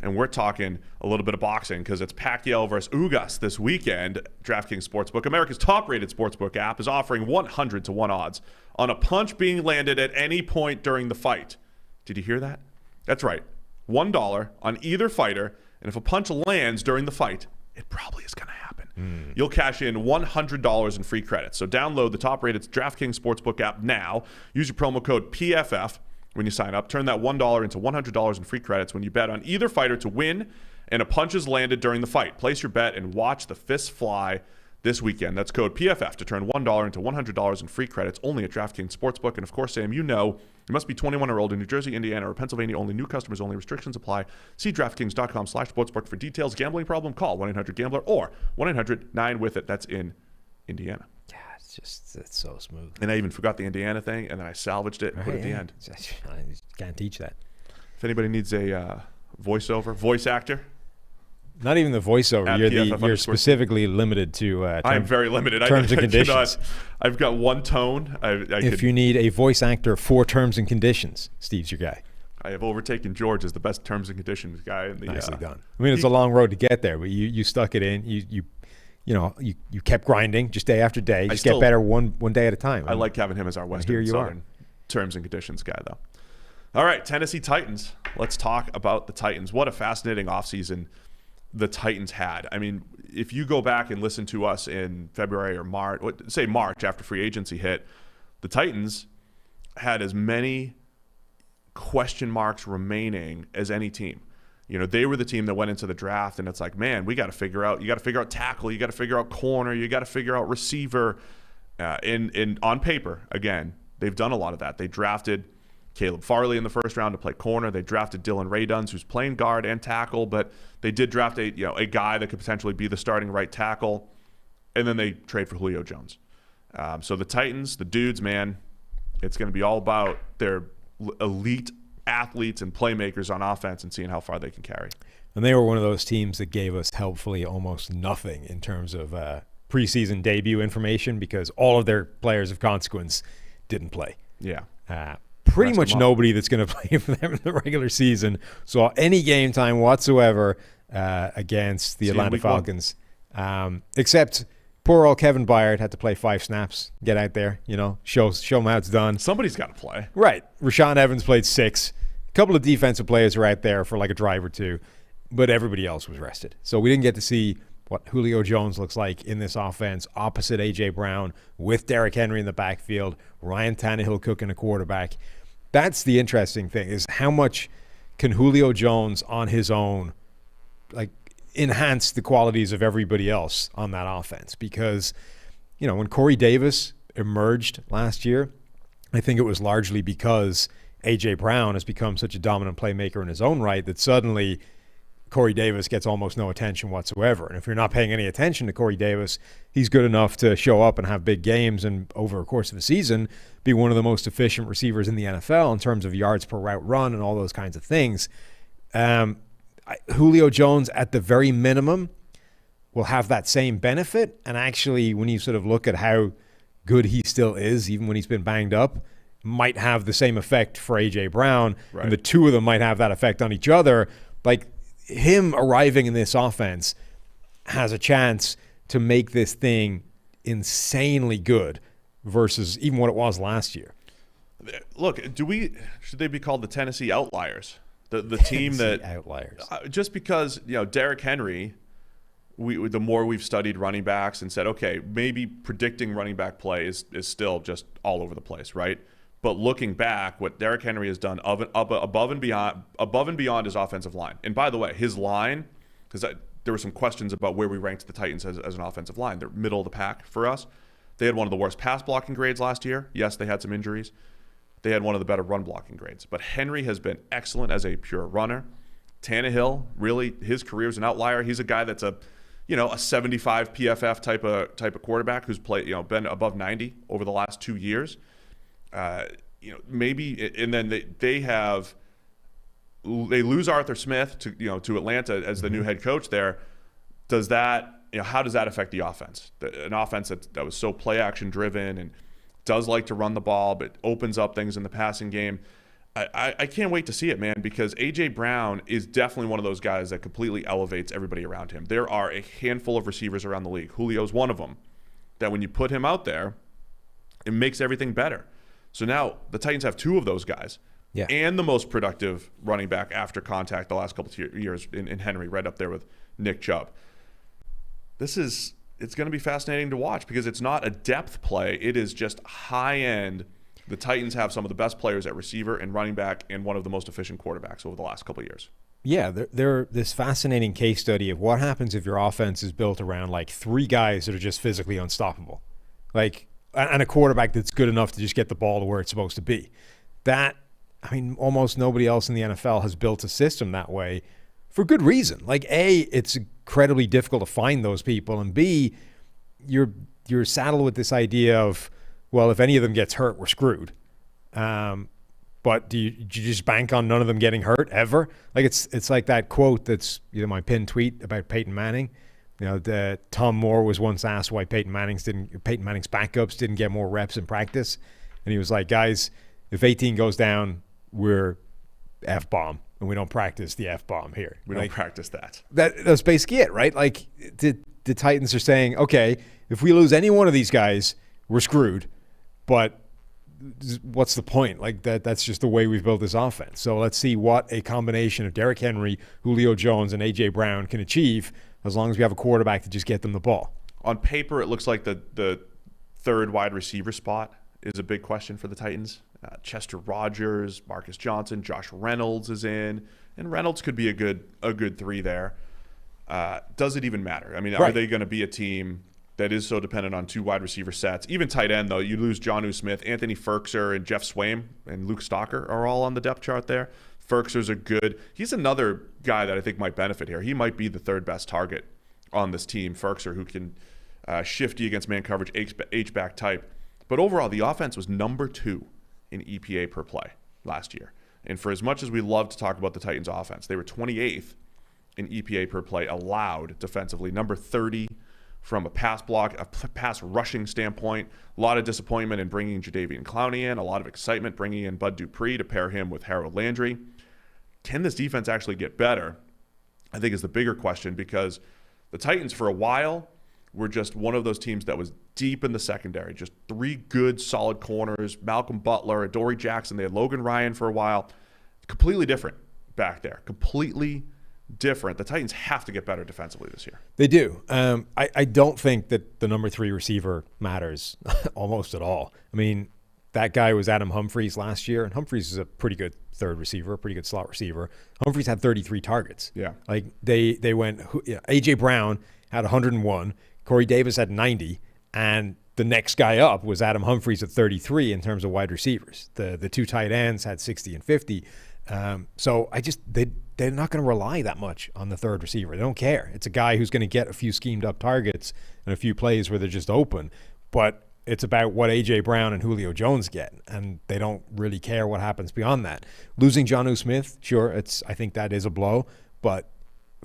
and we're talking a little bit of boxing because it's Pacquiao versus Ugas this weekend. DraftKings Sportsbook, America's top-rated sportsbook app, is offering 100-1 odds on a punch being landed at any point during the fight. Did you hear that? That's right. $1 on either fighter, and if a punch lands during the fight, it probably is going to happen. You'll cash in $100 in free credits. So download the top-rated DraftKings Sportsbook app now. Use your promo code PFF when you sign up. Turn that $1 into $100 in free credits when you bet on either fighter to win and a punch is landed during the fight. Place your bet and watch the fists fly this weekend. That's code PFF to turn $1 into $100 in free credits only at DraftKings Sportsbook. And of course, Sam, you know you must be 21 or older in New Jersey, Indiana, or Pennsylvania. Only new customers only. Restrictions apply. See DraftKings.com/sportsbook for details. Gambling problem? Call 1-800-GAMBLER or 1-800-9-WITH-IT. That's in Indiana. Yeah, it's so smooth. And I even forgot the Indiana thing, and then I salvaged it and put it at the end. I can't teach that. If anybody needs a voice actor. Not even the voiceover. You're specifically limited to I'm very limited. Terms and conditions. I've got one tone. If you need a voice actor for terms and conditions, Steve's your guy. I have overtaken George as the best terms and conditions guy in the Nicely done. I mean, it's a long road to get there, but you stuck it in. You kept grinding just day after day. Just get better one day at a time. I like having him as our Western Southern terms and conditions guy, though. All right, Tennessee Titans. Let's talk about the Titans. What a fascinating offseason the Titans had. I mean, if you go back and listen to us in February or March after free agency hit, the Titans had as many question marks remaining as any team. You know, they were the team that went into the draft, and it's like, man, you got to figure out tackle, you got to figure out corner, you got to figure out receiver. On paper, again, they've done a lot of that. They drafted Caleb Farley in the first round to play corner. They drafted Dylan Raduns, who's playing guard and tackle, but they did draft a guy that could potentially be the starting right tackle, and then they trade for Julio Jones. So the Titans, the dudes, man, it's going to be all about their elite athletes and playmakers on offense and seeing how far they can carry. And they were one of those teams that gave us helpfully almost nothing in terms of preseason debut information because all of their players of consequence didn't play. Yeah. Pretty much nobody that's going to play for them in the regular season saw any game time whatsoever against the Atlanta Falcons, except poor old Kevin Byard had to play 5 snaps, get out there, show him how it's done. Somebody's got to play. Right. Rashaan Evans played 6. A couple of defensive players were out there for like a drive or two, but everybody else was rested. So we didn't get to see what Julio Jones looks like in this offense opposite A.J. Brown with Derrick Henry in the backfield, Ryan Tannehill cooking a quarterback. That's the interesting thing is how much can Julio Jones on his own enhance the qualities of everybody else on that offense? Because, when Corey Davis emerged last year, I think it was largely because A.J. Brown has become such a dominant playmaker in his own right that suddenly Corey Davis gets almost no attention whatsoever. And if you're not paying any attention to Corey Davis, he's good enough to show up and have big games and over a course of a season be one of the most efficient receivers in the NFL in terms of yards per route run and all those kinds of things. Julio Jones, at the very minimum, will have that same benefit. And actually, when you sort of look at how good he still is, even when he's been banged up, might have the same effect for A.J. Brown. Right. And the two of them might have that effect on each other. Like, him arriving in this offense has a chance to make this thing insanely good versus even what it was last year. Look, should they be called the Tennessee Outliers? The team that outliers. Just because Derrick Henry the more we've studied running backs and said, okay, maybe predicting running back play is still just all over the place, right? But looking back, what Derrick Henry has done above and beyond his offensive line. And by the way, his line, because there were some questions about where we ranked the Titans as an offensive line. They're middle of the pack for us. They had one of the worst pass blocking grades last year. Yes, they had some injuries. They had one of the better run blocking grades. But Henry has been excellent as a pure runner. Tannehill, really, his career is an outlier. He's a guy that's a 75 PFF type of quarterback who's been above 90 over the last 2 years. Maybe, and then they lose Arthur Smith to Atlanta as the new head coach there. Does that, how does that affect the offense? An offense that was so play action driven and does like to run the ball, but opens up things in the passing game. I can't wait to see it, man, because A.J. Brown is definitely one of those guys that completely elevates everybody around him. There are a handful of receivers around the league. Julio's one of them, that when you put him out there, it makes everything better. So now the Titans have two of those guys. Yeah. And the most productive running back after contact the last couple of years in Henry, right up there with Nick Chubb. It's going to be fascinating to watch because it's not a depth play. It is just high end. The Titans have some of the best players at receiver and running back and one of the most efficient quarterbacks over the last couple of years. Yeah, they're this fascinating case study of what happens if your offense is built around like three guys that are just physically unstoppable. And a quarterback that's good enough to just get the ball to where it's supposed to be. Almost nobody else in the NFL has built a system that way for good reason. A, it's incredibly difficult to find those people, and B, you're saddled with this idea of, well, if any of them gets hurt, we're screwed. But do you just bank on none of them getting hurt ever? It's like that quote that's my pinned tweet about Peyton Manning. Tom Moore was once asked why Peyton Manning's backups didn't get more reps in practice, and he was like, guys, if 18 goes down, we're F-bomb, and we don't practice the F-bomb here. We don't practice that. That's basically it, right? The Titans are saying, okay, if we lose any one of these guys, we're screwed. But what's the point? That's just the way we've built this offense. So let's see what a combination of Derrick Henry, Julio Jones, and A.J. Brown can achieve as long as we have a quarterback to just get them the ball. On paper, it looks like the third wide receiver spot is a big question for the Titans. Chester Rogers, Marcus Johnson, Josh Reynolds is in, and Reynolds could be a good three there. Does it even matter? Are they going to be a team that is so dependent on two wide receiver sets? Even tight end, though, you lose Jonnu Smith, Anthony Ferkser, and Jeff Swaim, and Luke Stalker are all on the depth chart there. Ferkser's he's another guy that I think might benefit here. He might be the third best target on this team, Ferkser, who can shift you against man coverage, H-back type. But overall, the offense was number 2 in EPA per play last year. And for as much as we love to talk about the Titans offense, they were 28th in EPA per play allowed defensively, number 30 from a pass rushing standpoint. A lot of disappointment in bringing Jadeveon Clowney in, a lot of excitement bringing in Bud Dupree to pair him with Harold Landry. Can this defense actually get better? I think is the bigger question, because the Titans for a while were just one of those teams that was deep in the secondary. Just 3 good, solid corners, Malcolm Butler, Adoree Jackson. They had Logan Ryan for a while. Completely different back there. Completely different. The Titans have to get better defensively this year. They do. I don't think that the number 3 receiver matters almost at all. That guy was Adam Humphries last year, and Humphries is a pretty good third receiver, a pretty good slot receiver. Humphries had 33 targets. Yeah. They went, A.J. Brown had 101, Corey Davis had 90, and the next guy up was Adam Humphries at 33 in terms of wide receivers. The 2 tight ends had 60 and 50. So they're not going to rely that much on the third receiver. They don't care. It's a guy who's going to get a few schemed up targets and a few plays where they're just open. But it's about what A.J. Brown and Julio Jones get, and they don't really care what happens beyond that. Losing Jonnu Smith, sure, I think that is a blow, but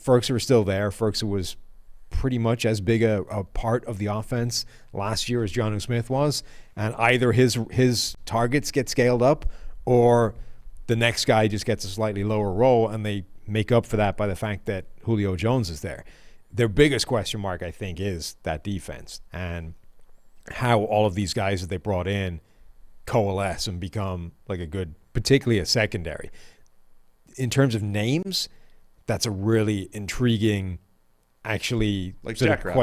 Ferkser is still there. Ferkser was pretty much as big a part of the offense last year as Jonnu Smith was, and either his targets get scaled up or the next guy just gets a slightly lower role, and they make up for that by the fact that Julio Jones is there. Their biggest question mark, I think, is that defense and how all of these guys that they brought in coalesce and become like a good, particularly a secondary. In terms of names, that's a really intriguing actually like sort Jack of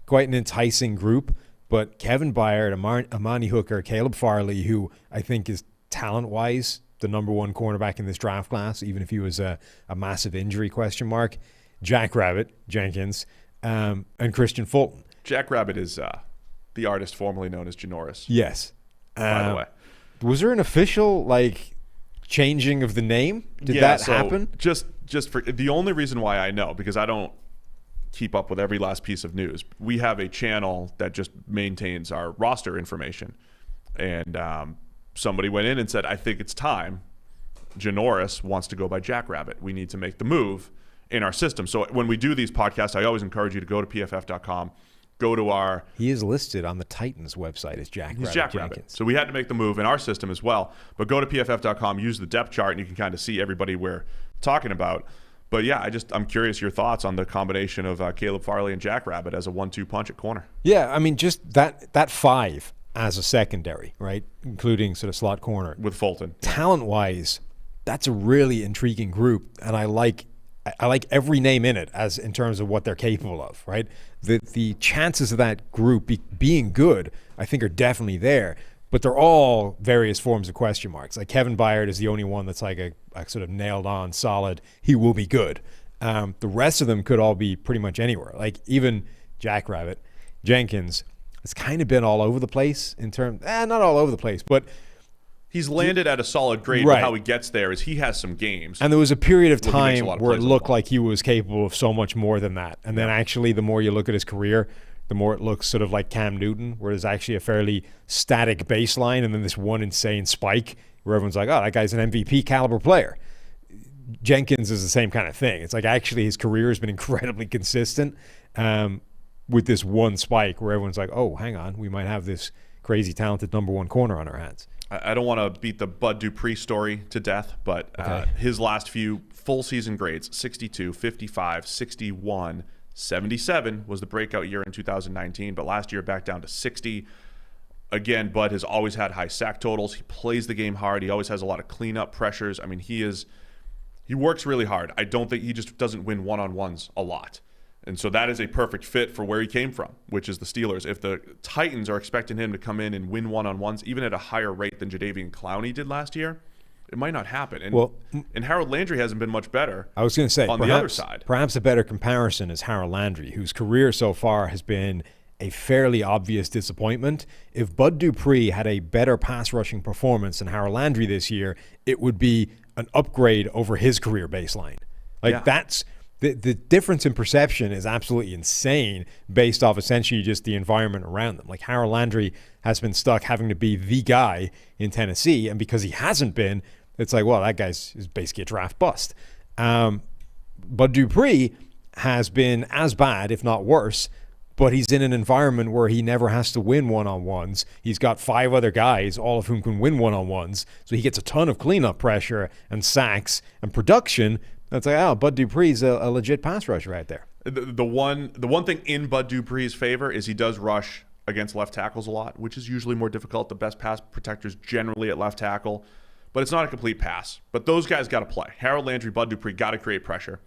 quite an enticing group. But Kevin Byard, Amani Hooker, Caleb Farley, who I think is talent-wise the number one cornerback in this draft class, even if he was a massive injury question mark, Jack Rabbit, Jenkins, and Christian Fulton. Jack Rabbit is the artist formerly known as Janoris. Yes. By the way. Was there an official, changing of the name? Did that happen? Just for the only reason why I know, because I don't keep up with every last piece of news. We have a channel that just maintains our roster information. And somebody went in and said, I think it's time. Janoris wants to go by Jack Rabbit. We need to make the move in our system. So when we do these podcasts, I always encourage you to go to pff.com, go to our... He is listed on the Titans website as Jack Rabbit. Jack Rabbit. So we had to make the move in our system as well. But go to pff.com, use the depth chart, and you can kind of see everybody we're talking about. But yeah, I'm curious your thoughts on the combination of Caleb Farley and Jack Rabbit as a 1-2 punch at corner. Yeah, I mean, just that five as a secondary, right, including sort of slot corner. With Fulton. Talent-wise, that's a really intriguing group, and I like every name in it as in terms of what they're capable of, right? The chances of that group being good, I think, are definitely there. But they're all various forms of question marks. Like Kevin Byard is the only one that's like a sort of nailed on, solid, he will be good. The rest of them could all be pretty much anywhere. Like even Jack Rabbit, Jenkins, has kind of been all over the place in terms, not all over the place, but he's landed at a solid grade, right. But how he gets there is he has some games. And there was a period of time where it looked like he was capable of so much more than that. And then actually the more you look at his career, the more it looks sort of like Cam Newton, where there's actually a fairly static baseline and then this one insane spike where everyone's like, oh, that guy's an MVP caliber player. Jenkins is the same kind of thing. It's like actually his career has been incredibly consistent with this one spike where everyone's like, oh, hang on, we might have this crazy talented number one corner on our hands. I don't want to beat the Bud Dupree story to death, but his last few full season grades, 62, 55, 61, 77 was the breakout year in 2019, but last year back down to 60. Again, Bud has always had high sack totals. He plays the game hard. He always has a lot of cleanup pressures. I mean, he works really hard. I don't think he just doesn't win one-on-ones a lot. And so that is a perfect fit for where he came from, which is the Steelers. If the Titans are expecting him to come in and win one-on-ones, even at a higher rate than Jadeveon Clowney did last year, it might not happen. And Harold Landry hasn't been much better. I was going to say, on the other side. Perhaps a better comparison is Harold Landry, whose career so far has been a fairly obvious disappointment. If Bud Dupree had a better pass rushing performance than Harold Landry this year, it would be an upgrade over his career baseline. That's the difference in perception is absolutely insane based off essentially just the environment around them. Like Harold Landry has been stuck having to be the guy in Tennessee, and because he hasn't been, it's like, well, that guy's is basically a draft bust. But Dupree has been as bad, if not worse, but he's in an environment where he never has to win one-on-ones. He's got 5 other guys, all of whom can win one-on-ones, so he gets a ton of cleanup pressure and sacks and production. That's like, oh, Bud Dupree's a legit pass rusher right there. The one thing in Bud Dupree's favor is he does rush against left tackles a lot, which is usually more difficult. The best pass protectors generally at left tackle. But it's not a complete pass. But those guys got to play. Harold Landry, Bud Dupree got to create pressure.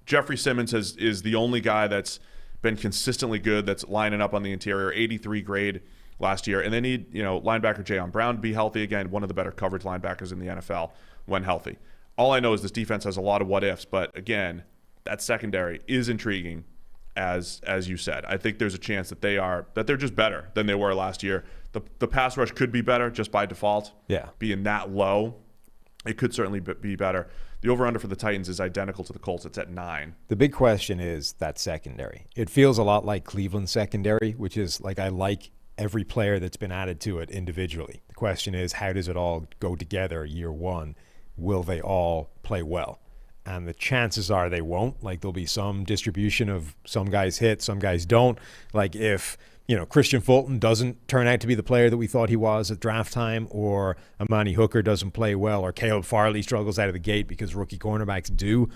Jeffrey Simmons is the only guy that's been consistently good that's lining up on the interior, 83 grade last year. And they need, linebacker Jayon Brown to be healthy again, one of the better coverage linebackers in the NFL when healthy. All I know is this defense has a lot of what ifs, but again, that secondary is intriguing, as you said. I think there's a chance that they're just better than they were last year. The pass rush could be better just by default. Yeah. Being that low, it could certainly be better. The over-under for the Titans is identical to the Colts. It's at 9. The big question is that secondary. It feels a lot like Cleveland's secondary, which is like I like every player that's been added to it individually. The question is, how does it all go together year one? Will they all play well? And the chances are they won't. Like there'll be some distribution of some guys hit, some guys don't. Like if Christian Fulton doesn't turn out to be the player that we thought he was at draft time, or Amani Hooker doesn't play well, or Caleb Farley struggles out of the gate because rookie cornerbacks do,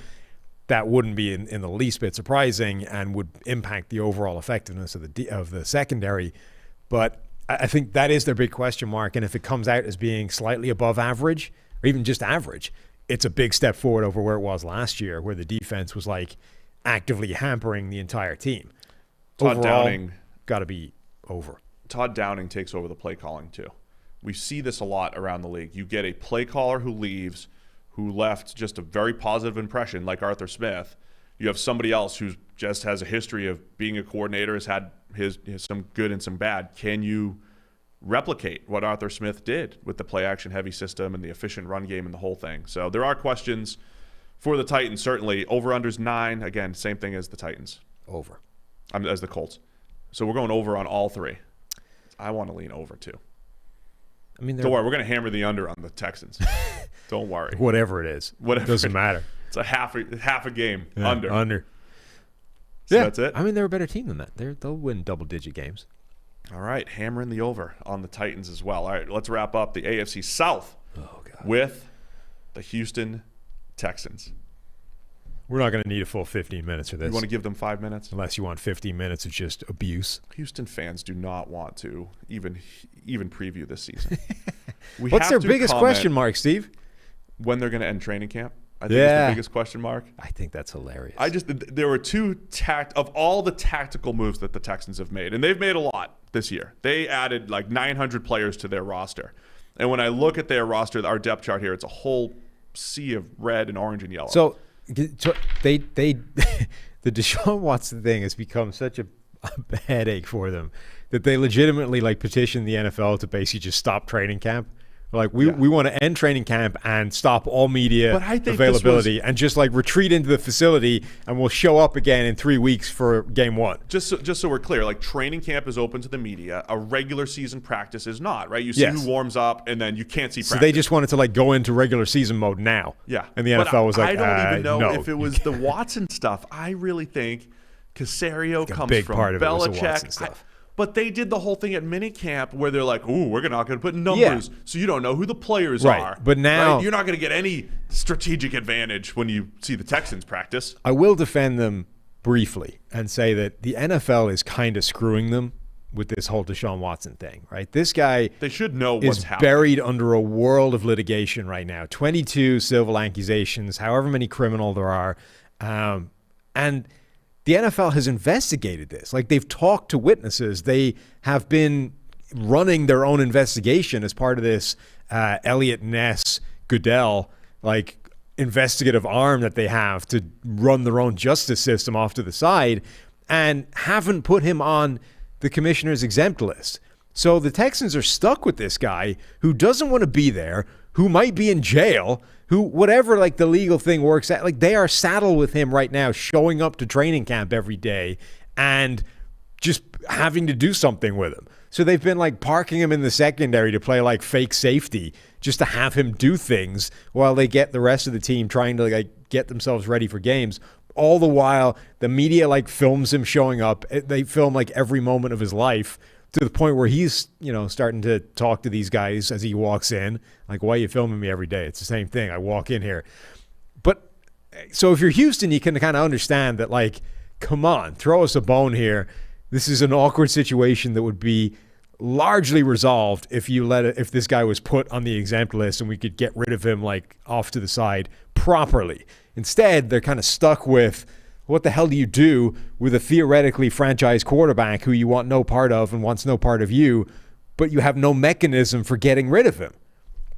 that wouldn't be in the least bit surprising and would impact the overall effectiveness of the secondary. But I think that is their big question mark. And if it comes out as being slightly above average, or even just average, it's a big step forward over where it was last year, where the defense was like actively hampering the entire team. Todd Overall, Downing got to be over. Todd Downing takes over the play calling too. We see this a lot around the league. You get a play caller who leaves, who left just a very positive impression, like Arthur Smith. You have somebody else who just has a history of being a coordinator, has had his some good and some bad. Can you replicate what Arthur Smith did with the play action heavy system and the efficient run game and the whole thing? So there are questions for the Titans, certainly. Over-under's 9. Again, same thing as the Titans. Over. As the Colts. So we're going over on all 3. I want to lean over too. I mean, don't worry, we're going to hammer the under on the Texans. Don't worry. Whatever it is. Whatever. Doesn't matter. It's a half a game Under. So yeah, that's it. I mean, they're a better team than that. They'll win double-digit games. All right, hammering the over on the Titans as well. All right, let's wrap up the AFC South with the Houston Texans. We're not going to need a full 15 minutes for this. You want to give them 5 minutes? Unless you want 15 minutes of just abuse. Houston fans do not want to even preview this season. What's their biggest question mark, Steve? When they're going to end training camp. I think it's the biggest question mark. I think that's hilarious. There were of all the tactical moves that the Texans have made, and they've made a lot this year. They added like 900 players to their roster. And when I look at their roster, our depth chart here, it's a whole sea of red and orange and yellow. So they the Deshaun Watson thing has become such a headache for them that they legitimately petitioned the NFL to basically just stop training camp. Like we want to end training camp and stop all media availability and just retreat into the facility, and we'll show up again in 3 weeks for game 1. Just so we're clear, training camp is open to the media. A regular season practice is not, right? You see who warms up, and then you can't see practice. So they just wanted to go into regular season mode now. Yeah. And the NFL was I don't even know if it was the Watson stuff. I really think Caserio comes from Belichick. But they did the whole thing at minicamp where they're like, ooh, we're not going to put numbers, so you don't know who the players are. But now you're not going to get any strategic advantage when you see the Texans practice. I will defend them briefly and say that the NFL is kind of screwing them with this whole Deshaun Watson thing, right? This guy they should know what's happening. Buried under a world of litigation right now. 22 civil accusations, however many criminal there are. And the NFL has investigated this. They've talked to witnesses. They have been running their own investigation as part of this Elliot Ness Goodell investigative arm that they have to run their own justice system off to the side, and haven't put him on the commissioner's exempt list. So the Texans are stuck with this guy who doesn't want to be there, who might be in jail, who, whatever the legal thing works out, they are saddled with him right now, showing up to training camp every day and just having to do something with him. So they've been parking him in the secondary to play fake safety just to have him do things while they get the rest of the team trying to get themselves ready for games. All the while, the media films him showing up. They film every moment of his life, to the point where he's, starting to talk to these guys as he walks in. Why are you filming me every day? It's the same thing. I walk in here. But so if you're Houston, you can kind of understand that, come on, throw us a bone here. This is an awkward situation that would be largely resolved if if this guy was put on the exempt list and we could get rid of him off to the side properly. Instead, they're kind of stuck with, what the hell do you do with a theoretically franchise quarterback who you want no part of and wants no part of you, but you have no mechanism for getting rid of him?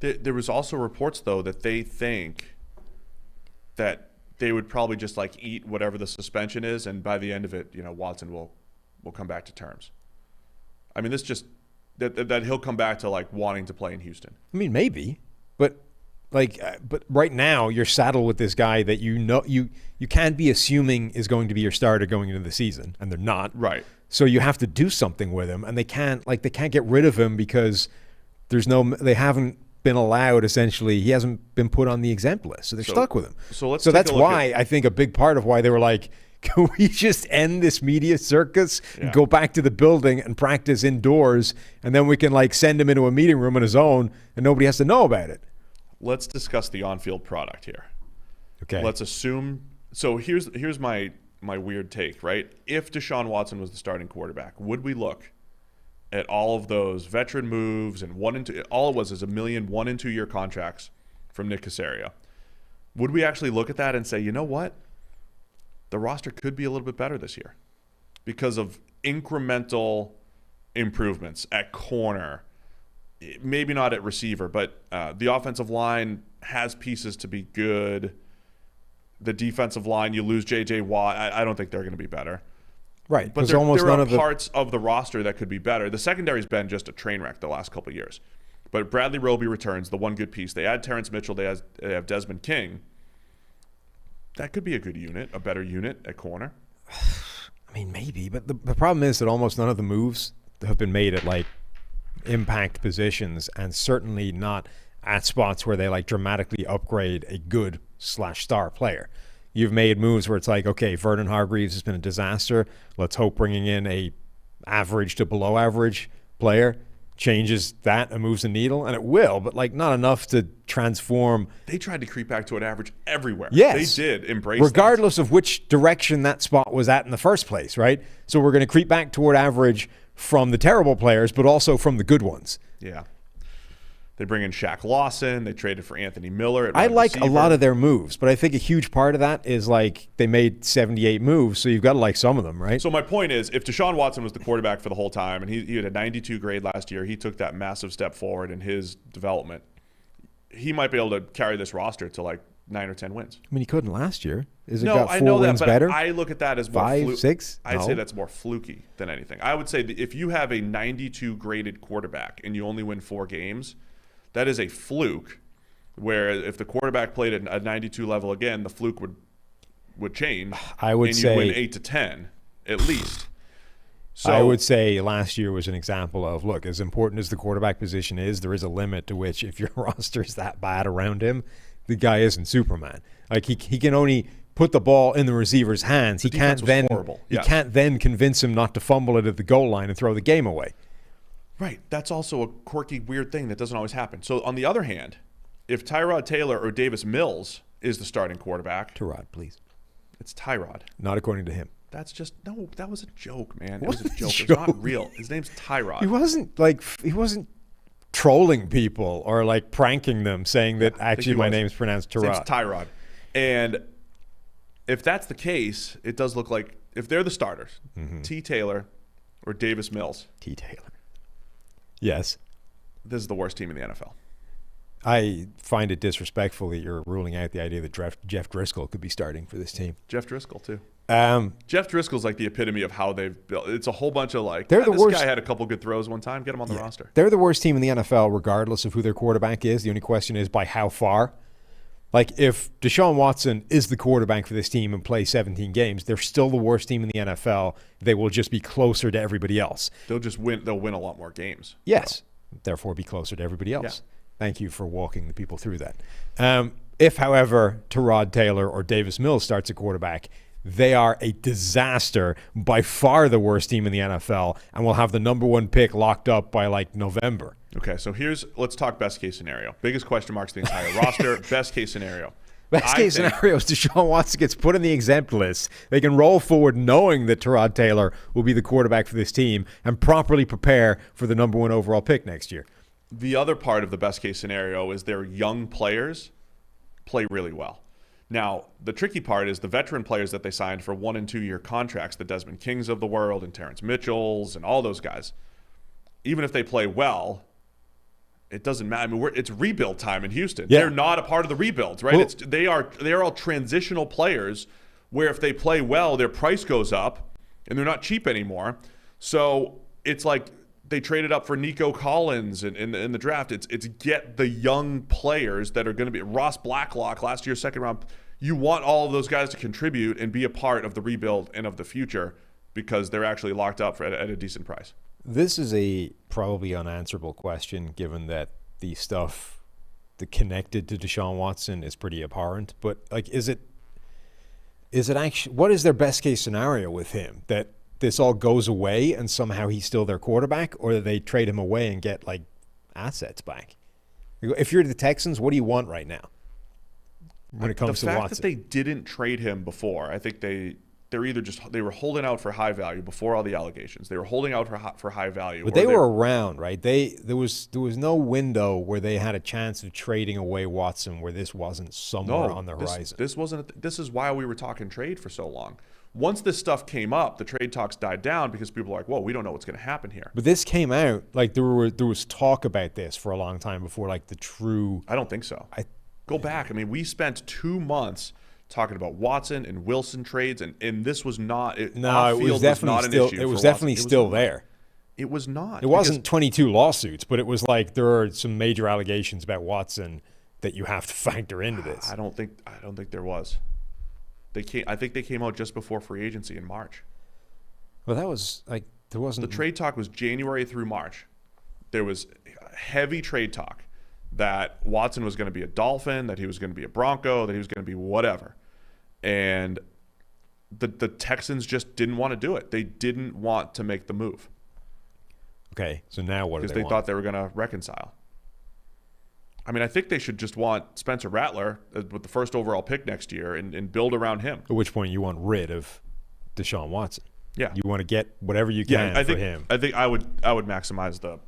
There was also reports, though, that they think that they would probably just eat whatever the suspension is, and by the end of it, Watson will come back to terms. I mean, this just that he'll come back to wanting to play in Houston. I mean, maybe, but but right now you're saddled with this guy that you can't be assuming is going to be your starter going into the season, and they're not. Right. So you have to do something with him, and they can't get rid of him because they haven't been allowed, essentially. He hasn't been put on the exempt list, so they're stuck with him. So that's why I think a big part of why they were can we just end this media circus and go back to the building and practice indoors, and then we can send him into a meeting room on his own and nobody has to know about it. Let's discuss the on-field product here. Okay. Let's assume. So here's my weird take, right? If Deshaun Watson was the starting quarterback, would we look at all of those veteran moves and all it was is $1 million 1 and 2 year contracts from Nick Caserio? Would we actually look at that and say, you know what? the roster could be a little bit better this year because of incremental improvements at corner. Maybe not at receiver, but the offensive line has pieces to be good. The defensive line, you lose J.J. Watt. I don't think they're going to be better. Right. But there are parts of the roster that could be better. The secondary's been just a train wreck the last couple of years. But Bradley Roby returns, the one good piece. They add Terrence Mitchell. They have Desmond King. That could be a good unit, a better unit at corner. I mean, maybe. But the problem is that almost none of the moves have been made at, like, impact positions, and certainly not at spots where they, like, dramatically upgrade a good /star player. You've made moves where it's like, okay, Vernon Hargreaves has been a disaster. Let's hope bringing in a average to below average player changes that and moves the needle, and it will, but like not enough to transform. They tried to creep back to an average everywhere. Yes. They did embrace regardless of which direction that spot was at in the first place, right? So we're going to creep back toward average from the terrible players, but also from the good ones. Yeah. They bring in Shaq Lawson. They traded for Anthony Miller. I like a lot of their moves, but I think a huge part of that is like they made 78 moves, so you've got to like some of them, right? So my point is, if Deshaun Watson was the quarterback for the whole time, and he had a 92 grade last year, he took that massive step forward in his development, he might be able to carry this roster to like 9 or 10 wins. I mean, he couldn't last year. Is it No, got I 4 know wins that, but better? I look at that as more 5, 6? I'd say that's more fluky than anything. I would say that if you have a 92 graded quarterback and you only win 4 games, that is a fluke, where if the quarterback played at a 92 level again, the fluke would change. I would say you'd win 8 to 10 at least. So I would say last year was an example of, look, as important as the quarterback position is, there is a limit to which if your roster is that bad around him, the guy isn't Superman. Like he can only put the ball in the receiver's hands. He can't then convince him not to fumble it at the goal line and throw the game away. Right. That's also a quirky, weird thing that doesn't always happen. So on the other hand, if Tyrod Taylor or Davis Mills is the starting quarterback. Tyrod, please. It's Tyrod. Not according to him. That's just, no, that was a joke, man. It What was a joke. joke? It's not real. His name's Tyrod. He wasn't trolling people or like pranking them saying that actually my name's pronounced His name's Tyrod. Tyrod. And if that's the case, it does look like if they're the starters, T. Taylor or Davis Mills. T. Taylor. Yes. This is the worst team in the NFL. I find it disrespectful that you're ruling out the idea that Jeff Driscoll could be starting for this team. Jeff Driscoll, too. Jeff Driscoll's like the epitome of how they've built. It's a whole bunch of like, They're the this worst. guy had a couple good throws one time. Get him on the roster. They're the worst team in the NFL regardless of who their quarterback is. The only question is by how far. Like if Deshaun Watson is the quarterback for this team and plays 17 games, they're still the worst team in the NFL. They will just be closer to everybody else. They'll just win. They'll win a lot more games. Yes. Therefore, be closer to everybody else. Yeah. Thank you for walking the people through that. If, however, Tyrod Taylor or Davis Mills starts a quarterback, they are a disaster, by far the worst team in the NFL, and will have the number 1 pick locked up by like November. Okay, so let's talk best case scenario. Biggest question marks the entire roster. Best case scenario. Best case scenario is Deshaun Watson gets put in the exempt list. They can roll forward knowing that Tyrod Taylor will be the quarterback for this team and properly prepare for the number 1 overall pick next year. The other part of the best case scenario is their young players play really well. Now, the tricky part is the veteran players that they signed for 1 and 2 year contracts, the Desmond Kings of the world and Terrence Mitchells and all those guys. Even if they play well, it doesn't matter. I mean, it's rebuild time in Houston. Yeah. They're not a part of the rebuilds, right? Well, they are all transitional players where if they play well, their price goes up and they're not cheap anymore. So it's like they traded up for Nico Collins in the draft. It's get the young players that are going to be Ross Blacklock last year's second round. You want all of those guys to contribute and be a part of the rebuild and of the future because they're actually locked up at a decent price. This is a probably unanswerable question, given that the stuff that connected to Deshaun Watson is pretty abhorrent. But like, is it actually, what is their best case scenario with him? That this all goes away and somehow he's still their quarterback, or that they trade him away and get like assets back? If you're the Texans, what do you want right now when it comes to Watson? The fact that they didn't trade him before, I think they they were holding out for high value before all the allegations. They were holding out for high value. But they were around, right? There was no window where they had a chance of trading away Watson where this wasn't somewhere on the horizon. This is why we were talking trade for so long. Once this stuff came up, the trade talks died down because people were like, whoa, we don't know what's going to happen here. But this came out, like there was talk about this for a long time before like the true... I don't think so. Go back. I mean, we spent 2 months talking about Watson and Wilson trades, and this was not... It was definitely still there. It was not. It wasn't 22 lawsuits, but it was like there are some major allegations about Watson that you have to factor into this. I don't think there was. I think they came out just before free agency in March. Well, that was like there wasn't. The trade talk was January through March. There was heavy trade talk that Watson was going to be a Dolphin, that he was going to be a Bronco, that he was going to be whatever, and the Texans just didn't want to do it. They didn't want to make the move. Okay, so now what? Because they thought they were going to reconcile. I mean, I think they should just want Spencer Rattler with the first overall pick next year and build around him. At which point you want rid of Deshaun Watson. Yeah. You want to get whatever you can for him. I think I would maximize the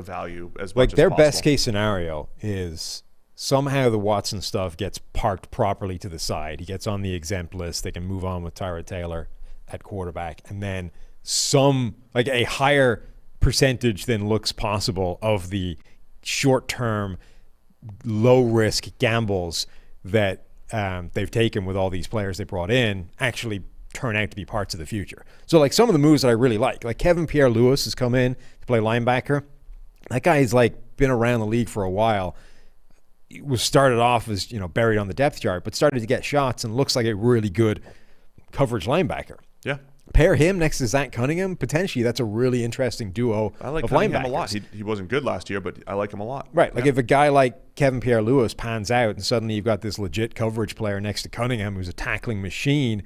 value as much as possible. Like their best case scenario is somehow the Watson stuff gets parked properly to the side. He gets on the exempt list. They can move on with Tyrod Taylor at quarterback. And then a higher percentage than looks possible of the short-term low-risk gambles that they've taken with all these players they brought in actually turn out to be parts of the future. So, like, some of the moves that I really like Kevin Pierre-Louis has come in to play linebacker. That guy's, like, been around the league for a while. He was started off as, buried on the depth chart, but started to get shots and looks like a really good coverage linebacker. Yeah. Pair him next to Zach Cunningham, potentially that's a really interesting duo I like of Cunningham linebackers. a lot. He wasn't good last year, but I like him a lot. Right. Like if a guy like Kevin Pierre-Louis pans out and suddenly you've got this legit coverage player next to Cunningham who's a tackling machine,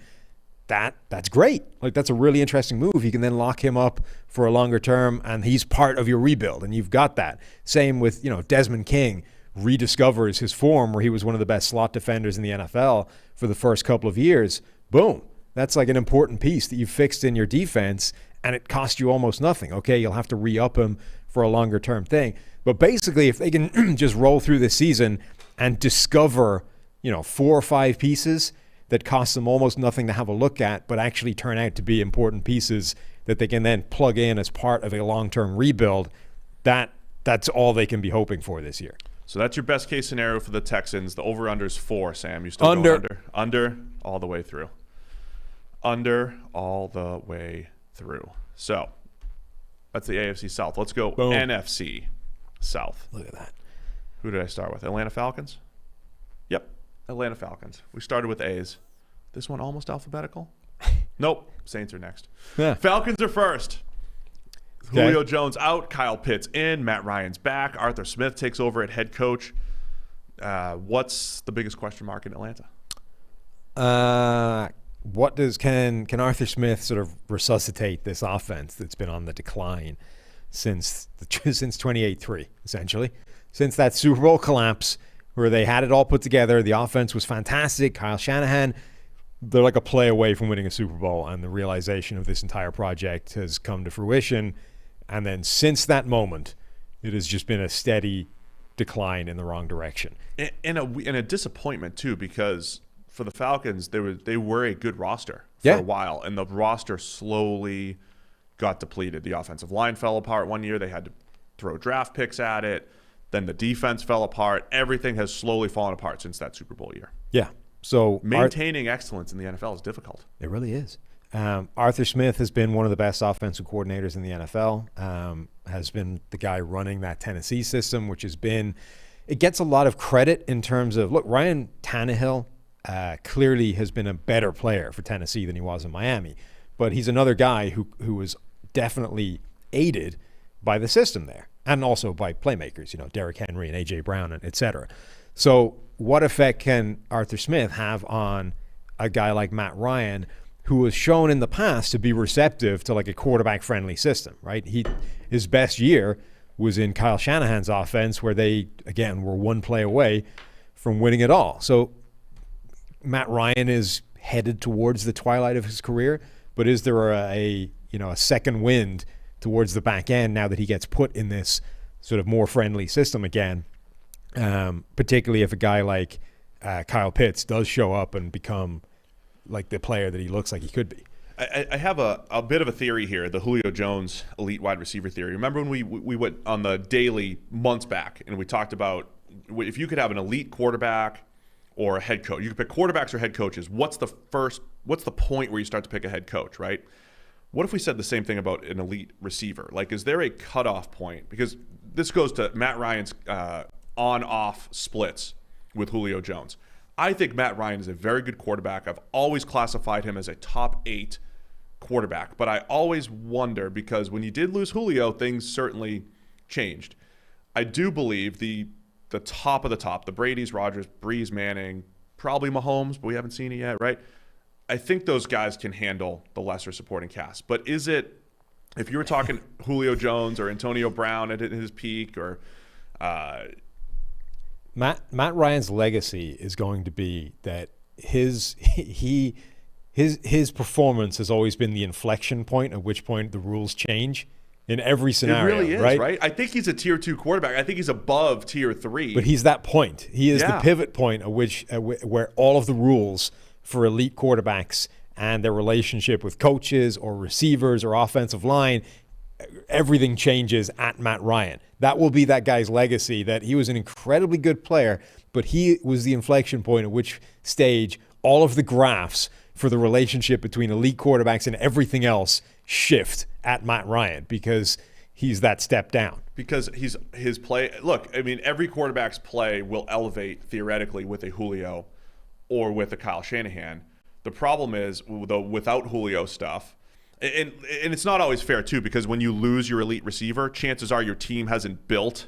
that's great. Like that's a really interesting move. You can then lock him up for a longer term and he's part of your rebuild and you've got that. Same with, Desmond King rediscovers his form where he was one of the best slot defenders in the NFL for the first couple of years. Boom. That's like an important piece that you've fixed in your defense, and it cost you almost nothing. Okay, you'll have to re-up him for a longer-term thing. But basically, if they can just roll through this season and discover, 4 or 5 pieces that cost them almost nothing to have a look at, but actually turn out to be important pieces that they can then plug in as part of a long-term rebuild, that's all they can be hoping for this year. So that's your best-case scenario for the Texans. The over-under is 4, Sam. You still going under? Under all the way through. Under all the way through. So that's the AFC South. Let's go NFC South. Look at that. Who did I start with? Atlanta Falcons? Yep, Atlanta Falcons. We started with A's. This one almost alphabetical? Nope. Saints are next. Yeah. Falcons are first. Okay. Julio Jones out. Kyle Pitts in. Matt Ryan's back. Arthur Smith takes over at head coach. What's the biggest question mark in Atlanta? Can Arthur Smith sort of resuscitate this offense that's been on the decline since 28-3, essentially? Since that Super Bowl collapse where they had it all put together, the offense was fantastic. Kyle Shanahan, they're like a play away from winning a Super Bowl, and the realization of this entire project has come to fruition. And then since that moment, it has just been a steady decline in the wrong direction. And a disappointment, too, because for the Falcons, they were a good roster for a while, and the roster slowly got depleted. The offensive line fell apart one year. They had to throw draft picks at it. Then the defense fell apart. Everything has slowly fallen apart since that Super Bowl year. Yeah. So maintaining excellence in the NFL is difficult. It really is. Arthur Smith has been one of the best offensive coordinators in the NFL, has been the guy running that Tennessee system, which has been – it gets a lot of credit in terms of – look, Ryan Tannehill – clearly has been a better player for Tennessee than he was in Miami. But he's another guy who was definitely aided by the system there and also by playmakers, Derrick Henry and A.J. Brown, and et cetera. So what effect can Arthur Smith have on a guy like Matt Ryan who was shown in the past to be receptive to like a quarterback-friendly system, right? His best year was in Kyle Shanahan's offense where they, again, were one play away from winning it all. So Matt Ryan is headed towards the twilight of his career, but is there a second wind towards the back end now that he gets put in this sort of more friendly system again, particularly if a guy like Kyle Pitts does show up and become like the player that he looks like he could be. I have a bit of a theory here, the Julio Jones elite wide receiver theory. Remember when we went on the daily months back and we talked about if you could have an elite quarterback or a head coach, you could pick quarterbacks or head coaches. What's the point where you start to pick a head coach, right? What if we said the same thing about an elite receiver? Like, is there a cutoff point? Because this goes to Matt Ryan's on-off splits with Julio Jones. I think Matt Ryan is a very good quarterback. I've always classified him as a top 8 quarterback. But I always wonder, because when you did lose Julio, things certainly changed. I do believe the top of the top, the Brady's, Rodgers, Breeze, Manning, probably Mahomes, but we haven't seen it yet, right? I think those guys can handle the lesser supporting cast. But is it, if you were talking Julio Jones or Antonio Brown at his peak, or Matt Ryan's legacy is going to be that his performance has always been the inflection point at which point the rules change in every scenario. It really is, right? I think he's a tier 2 quarterback. I think he's above tier 3. But he's that point. He is the pivot point at which where all of the rules for elite quarterbacks and their relationship with coaches or receivers or offensive line, everything changes at Matt Ryan. That will be that guy's legacy, that he was an incredibly good player, but he was the inflection point at which stage all of the graphs for the relationship between elite quarterbacks and everything else shift at Matt Ryan, because he's that step down. Because his play, look, I mean, every quarterback's play will elevate theoretically with a Julio or with a Kyle Shanahan. The problem is, though, without Julio stuff, and it's not always fair too, because when you lose your elite receiver, chances are your team hasn't built,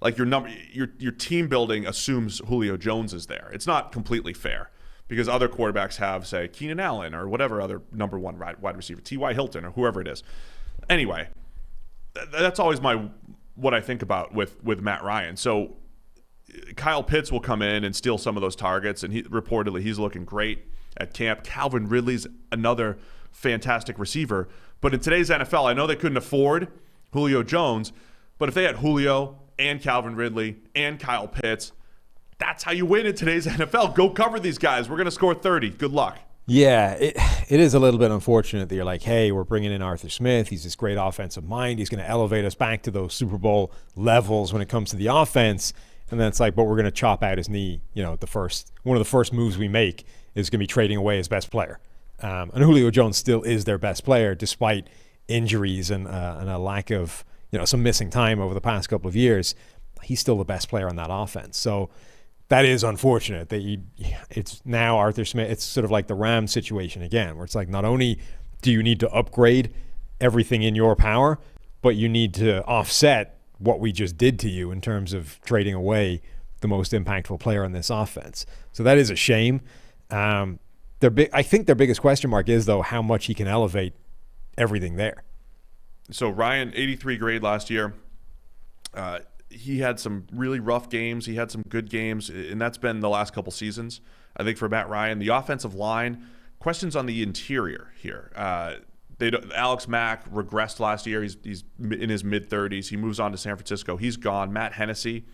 like your team building assumes Julio Jones is there. It's not completely fair, because other quarterbacks have, say, Keenan Allen or whatever other number 1 wide receiver, T.Y. Hilton or whoever it is. Anyway, that's always what I think about with Matt Ryan. So Kyle Pitts will come in and steal some of those targets, and reportedly he's looking great at camp. Calvin Ridley's another fantastic receiver. But in today's NFL, I know they couldn't afford Julio Jones, but if they had Julio and Calvin Ridley and Kyle Pitts, that's how you win in today's NFL. Go cover these guys. We're going to score 30. Good luck. Yeah, it is a little bit unfortunate that you're like, hey, we're bringing in Arthur Smith. He's this great offensive mind. He's going to elevate us back to those Super Bowl levels when it comes to the offense. And then it's like, but we're going to chop out his knee. One of the first moves we make is going to be trading away his best player. And Julio Jones still is their best player, despite injuries and a lack of, some missing time over the past couple of years. He's still the best player on that offense. So that is unfortunate that it's now Arthur Smith. It's sort of like the Rams situation again, where it's like, not only do you need to upgrade everything in your power, but you need to offset what we just did to you in terms of trading away the most impactful player on this offense. So that is a shame. I think their biggest question mark is, though, how much he can elevate everything there. So Ryan, 83 grade last year. He had some really rough games. He had some good games, and that's been the last couple seasons, I think, for Matt Ryan. The offensive line, questions on the interior here. Alex Mack regressed last year. He's in his mid-30s. He moves on to San Francisco. He's gone. Matt Hennessy,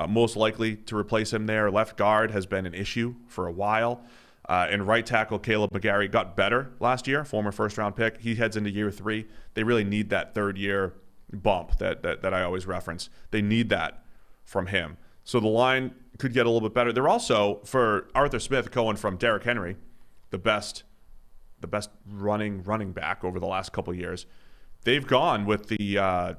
most likely to replace him there. Left guard has been an issue for a while. And right tackle Caleb McGarry got better last year, former first-round pick. He heads into year 3. They really need that third-year bump that I always reference. They need that from him. So the line could get a little bit better. They're also, for Arthur Smith going from Derrick Henry, the best running back over the last couple of years, they've gone with the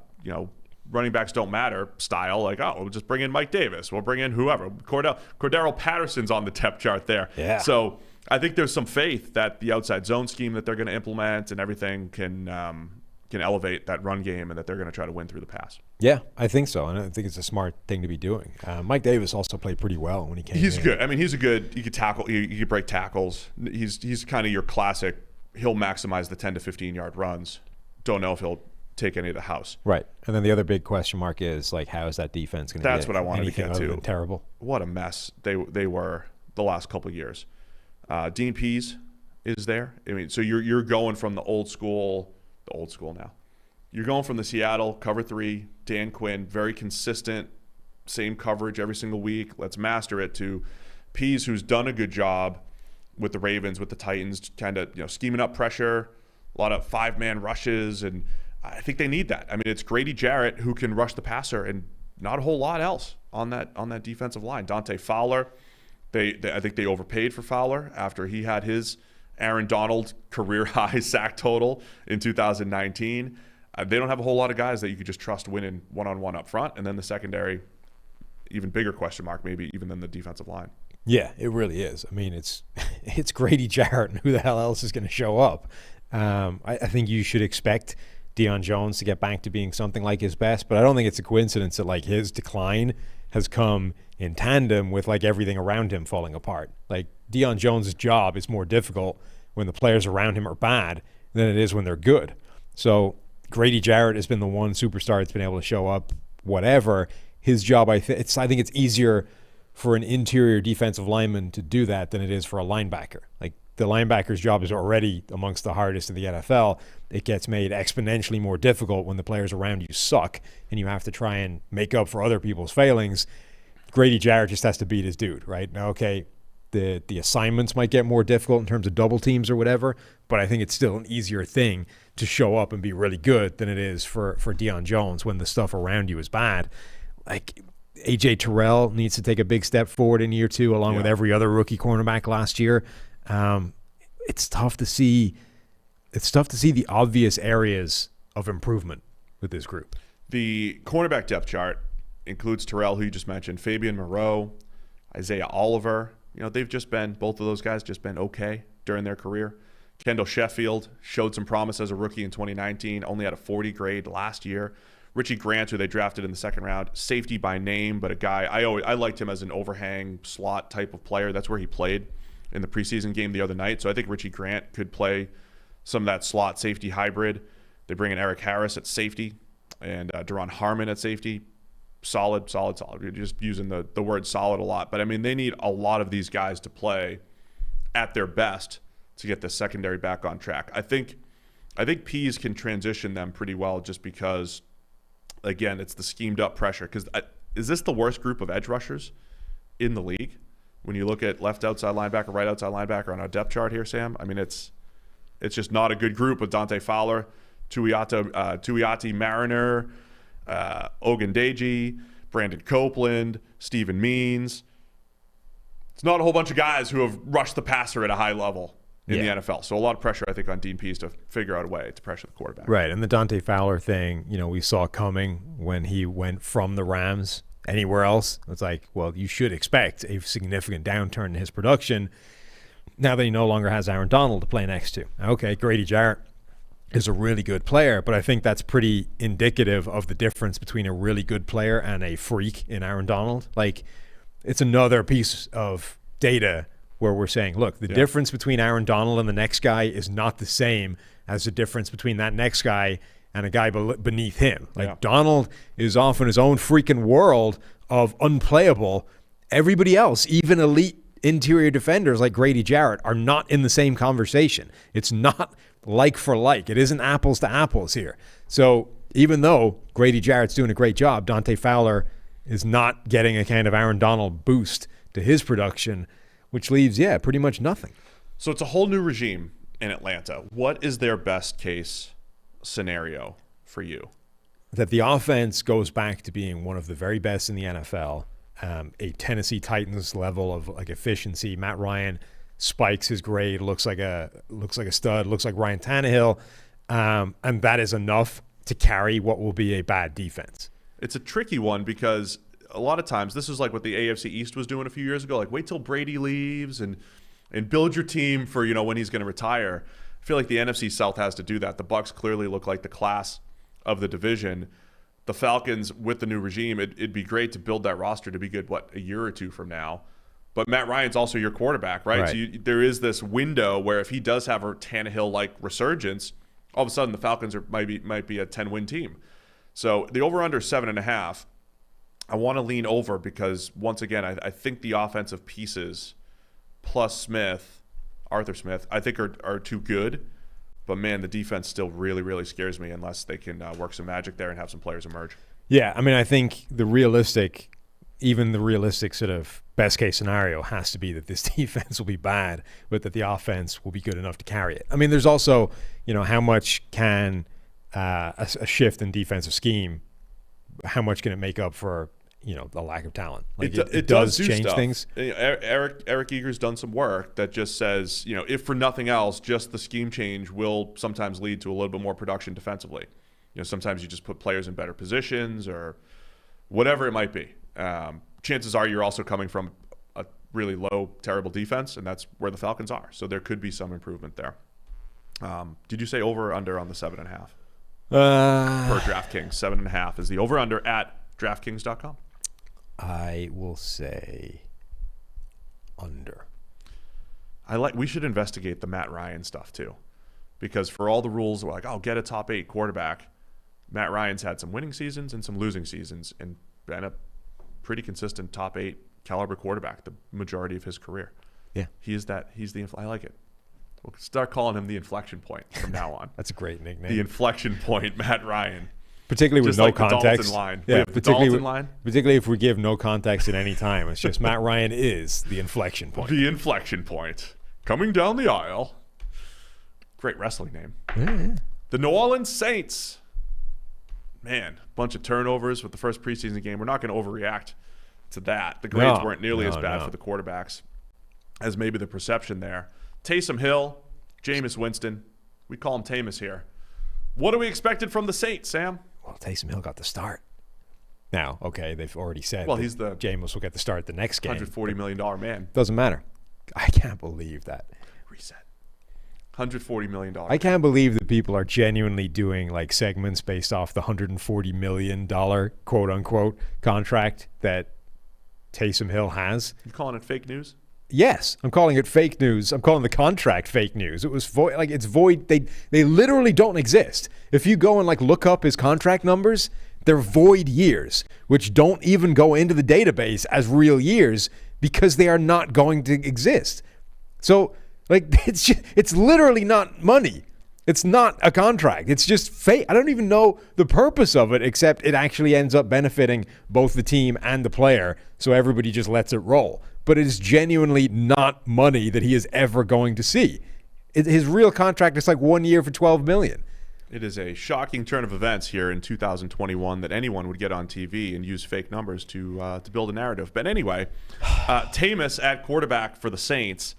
running backs don't matter style. Like, we'll just bring in Mike Davis. We'll bring in whoever. Cordero Patterson's on the depth chart there. Yeah. So I think there's some faith that the outside zone scheme that they're going to implement and everything can elevate that run game, and that they're going to try to win through the pass. Yeah, I think so, and I think it's a smart thing to be doing. Mike Davis also played pretty well when he came in. He's good. I mean, he's a good – he could tackle – he could break tackles. He's kind of your classic – he'll maximize the 10 to 15-yard runs. Don't know if he'll take any of the house. Right. And then the other big question mark is, like, how is that defense going to That's what I wanted to get to. Terrible. What a mess they were the last couple of years. Dean Pease is there. I mean, so you're going from the old school now. You're going from the Seattle cover 3, Dan Quinn, very consistent, same coverage every single week. Let's master it, to Pease, who's done a good job with the Ravens, with the Titans, kind of scheming up pressure, a lot of 5-man rushes, and I think they need that. I mean, it's Grady Jarrett who can rush the passer, and not a whole lot else on that defensive line. Dante Fowler, I think they overpaid for Fowler after he had his Aaron Donald career-high sack total in 2019. They don't have a whole lot of guys that you could just trust winning one-on-one up front, and then the secondary, even bigger question mark maybe even than the defensive line. Yeah, it really is. I mean, it's Grady Jarrett, and who the hell else is going to show up? I think you should expect Deion Jones to get back to being something like his best, but I don't think it's a coincidence that like his decline has come in tandem with like everything around him falling apart. Like Deion Jones' job is more difficult when the players around him are bad than it is when they're good. So Grady Jarrett has been the one superstar that's been able to show up, whatever. His job, I think it's easier for an interior defensive lineman to do that than it is for a linebacker. Like the linebacker's job is already amongst the hardest in the NFL. It gets made exponentially more difficult when the players around you suck and you have to try and make up for other people's failings. Grady Jarrett just has to beat his dude, right? Now, okay, the assignments might get more difficult in terms of double teams or whatever, but I think it's still an easier thing to show up and be really good than it is for Deion Jones when the stuff around you is bad. Like AJ Terrell needs to take a big step forward in year 2, along with every other rookie cornerback last year. It's tough to see. It's tough to see the obvious areas of improvement with this group. The cornerback depth chart includes Terrell, who you just mentioned, Fabian Moreau, Isaiah Oliver. Both of those guys just been okay during their career. Kendall Sheffield showed some promise as a rookie in 2019, only had a 40 grade last year. Richie Grant, who they drafted in the second round, safety by name, but a guy I liked him as an overhang slot type of player. That's where he played in the preseason game the other night. So I think Richie Grant could play some of that slot safety hybrid. They bring in Eric Harris at safety and Deron Harmon at safety. Solid. You're just using the word solid a lot. But, I mean, they need a lot of these guys to play at their best to get the secondary back on track. I think Pease can transition them pretty well just because, again, it's the schemed up pressure. Because is this the worst group of edge rushers in the league? When you look at left outside linebacker, right outside linebacker on our depth chart here, Sam, I mean, it's just not a good group with Dante Fowler, Tuiati Mariner, Ogundeji, Brandon Copeland, Steven Means. It's not a whole bunch of guys who have rushed the passer at a high level in the NFL. So a lot of pressure, I think, on Dean Pease to figure out a way to pressure the quarterback. Right, and the Dante Fowler thing, we saw coming when he went from the Rams anywhere else. It's like, well, you should expect a significant downturn in his production now that he no longer has Aaron Donald to play next to. Okay, Grady Jarrett is a really good player, but I think that's pretty indicative of the difference between a really good player and a freak in Aaron Donald. Like, it's another piece of data where we're saying, look, the difference between Aaron Donald and the next guy is not the same as the difference between that next guy and a guy beneath him. Like, Donald is off in his own freaking world of unplayable. Everybody else, even elite interior defenders like Grady Jarrett, are not in the same conversation. It's not like for like. It isn't apples to apples here. So even though Grady Jarrett's doing a great job, Dante Fowler is not getting a kind of Aaron Donald boost to his production, which leaves, pretty much nothing. So it's a whole new regime in Atlanta. What is their best case scenario for you? That the offense goes back to being one of the very best in the NFL, a Tennessee Titans level of like efficiency. Matt Ryan spikes his grade, looks like a stud, looks like Ryan Tannehill, and that is enough to carry what will be a bad defense. It's a tricky one because a lot of times this is like what the AFC East was doing a few years ago. Like, wait till Brady leaves and build your team for when he's going to retire. I feel like the NFC South has to do that. The Bucs clearly look like the class of the division. The Falcons, with the new regime, it'd be great to build that roster to be good, a year or two from now. But Matt Ryan's also your quarterback, right? So there is this window where if he does have a Tannehill-like resurgence, all of a sudden the Falcons might be a 10-win team. So the over-under 7.5, I want to lean over because, once again, I think the offensive pieces plus Smith Arthur Smith, I think are too good. But, man, the defense still really, really scares me unless they can work some magic there and have some players emerge. Yeah, I mean, I think the realistic sort of best-case scenario has to be that this defense will be bad, but that the offense will be good enough to carry it. I mean, there's also, how much can a shift in defensive scheme, how much can it make up for, the lack of talent? Like it does change stuff. things. Eric Eager's done some work that just says, if for nothing else, just the scheme change will sometimes lead to a little bit more production defensively. Sometimes you just put players in better positions or whatever it might be. Chances are you're also coming from a really low, terrible defense, and that's where the Falcons are. So there could be some improvement there. Did you say over or under on the 7.5? Per DraftKings, 7.5 is the over under at DraftKings.com. I will say under. We should investigate the Matt Ryan stuff too, because for all the rules, we're like, get a top 8 quarterback. Matt Ryan's had some winning seasons and some losing seasons, and been a pretty consistent top 8 caliber quarterback the majority of his career. Yeah, I like it. We'll start calling him the inflection point from now on. That's a great nickname. The inflection point, Matt Ryan. Particularly with just no like context. The Dalton line. Yeah, particularly if we give no context at any time. It's just Matt Ryan is the inflection point. The inflection point. Coming down the aisle. Great wrestling name. Yeah. The New Orleans Saints. Man, bunch of turnovers with the first preseason game. We're not going to overreact to that. The grades weren't nearly as bad for the quarterbacks as maybe the perception there. Taysom Hill, Jameis Winston. We call him Tamus here. What are we expected from the Saints, Sam? Well, Taysom Hill got the start. Now, okay, they've already said Jameis will get the start the next game. $140 million man. Doesn't matter. I can't believe that. Reset. $140 million. I can't believe that people are genuinely doing like segments based off the $140 million quote-unquote contract that Taysom Hill has. You calling it fake news? Yes, I'm calling it fake news. I'm calling the contract fake news. It was void. Like, it's void. They literally don't exist. If you go and like look up his contract numbers, they're void years, which don't even go into the database as real years because they are not going to exist. So like it's literally not money. It's not a contract. It's just fake. I don't even know the purpose of it, except it actually ends up benefiting both the team and the player. So everybody just lets it roll. But it is genuinely not money that he is ever going to see. His real contract is like 1 year for $12 million. It is a shocking turn of events here in 2021 that anyone would get on TV and use fake numbers to build a narrative. But anyway, Tamus at quarterback for the Saints.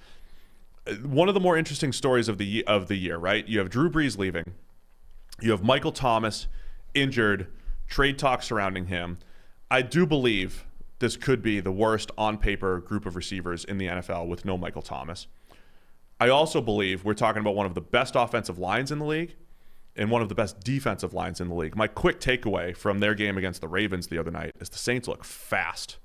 One of the more interesting stories of the year, right? You have Drew Brees leaving. You have Michael Thomas injured, trade talk surrounding him. I do believe this could be the worst on-paper group of receivers in the NFL with no Michael Thomas. I also believe we're talking about one of the best offensive lines in the league and one of the best defensive lines in the league. My quick takeaway from their game against the Ravens the other night is the Saints look fast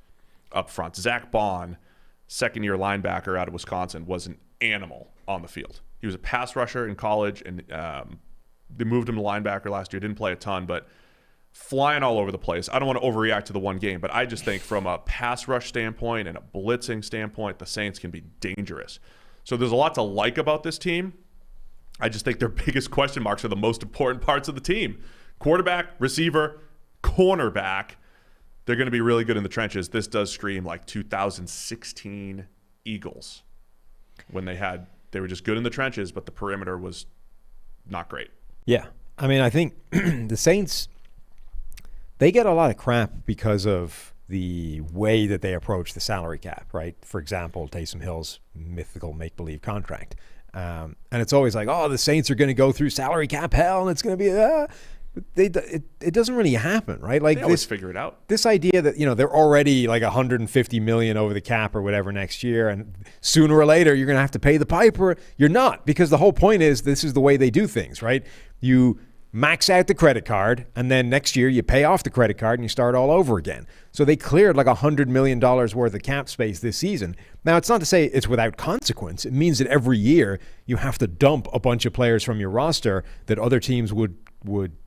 up front. Zach Bond, second-year linebacker out of Wisconsin, was an animal on the field. He was a pass rusher in college, and they moved him to linebacker last year. Didn't play a ton, but flying all over the place. I don't want to overreact to the one game, but I just think from a pass rush standpoint and a blitzing standpoint, the Saints can be dangerous. So there's a lot to like about this team. I just think their biggest question marks are the most important parts of the team. Quarterback, receiver, cornerback. They're going to be really good in the trenches. This does scream like 2016 Eagles when they were just good in the trenches, but the perimeter was not great. Yeah. I mean, I think the Saints, they get a lot of crap because of the way that they approach the salary cap, right? For example, Taysom Hill's mythical make-believe contract. And it's always like, the Saints are going to go through salary cap hell, and it's going to be it doesn't really happen, right? Like they always figure it out. This idea that they're already like $150 million over the cap or whatever next year, and sooner or later you're going to have to pay the piper. You're not, because the whole point is this is the way they do things, right? You max out the credit card, and then next year you pay off the credit card and you start all over again. So they cleared like $100 million worth of cap space this season. Now, it's not to say it's without consequence. It means that every year you have to dump a bunch of players from your roster that other teams would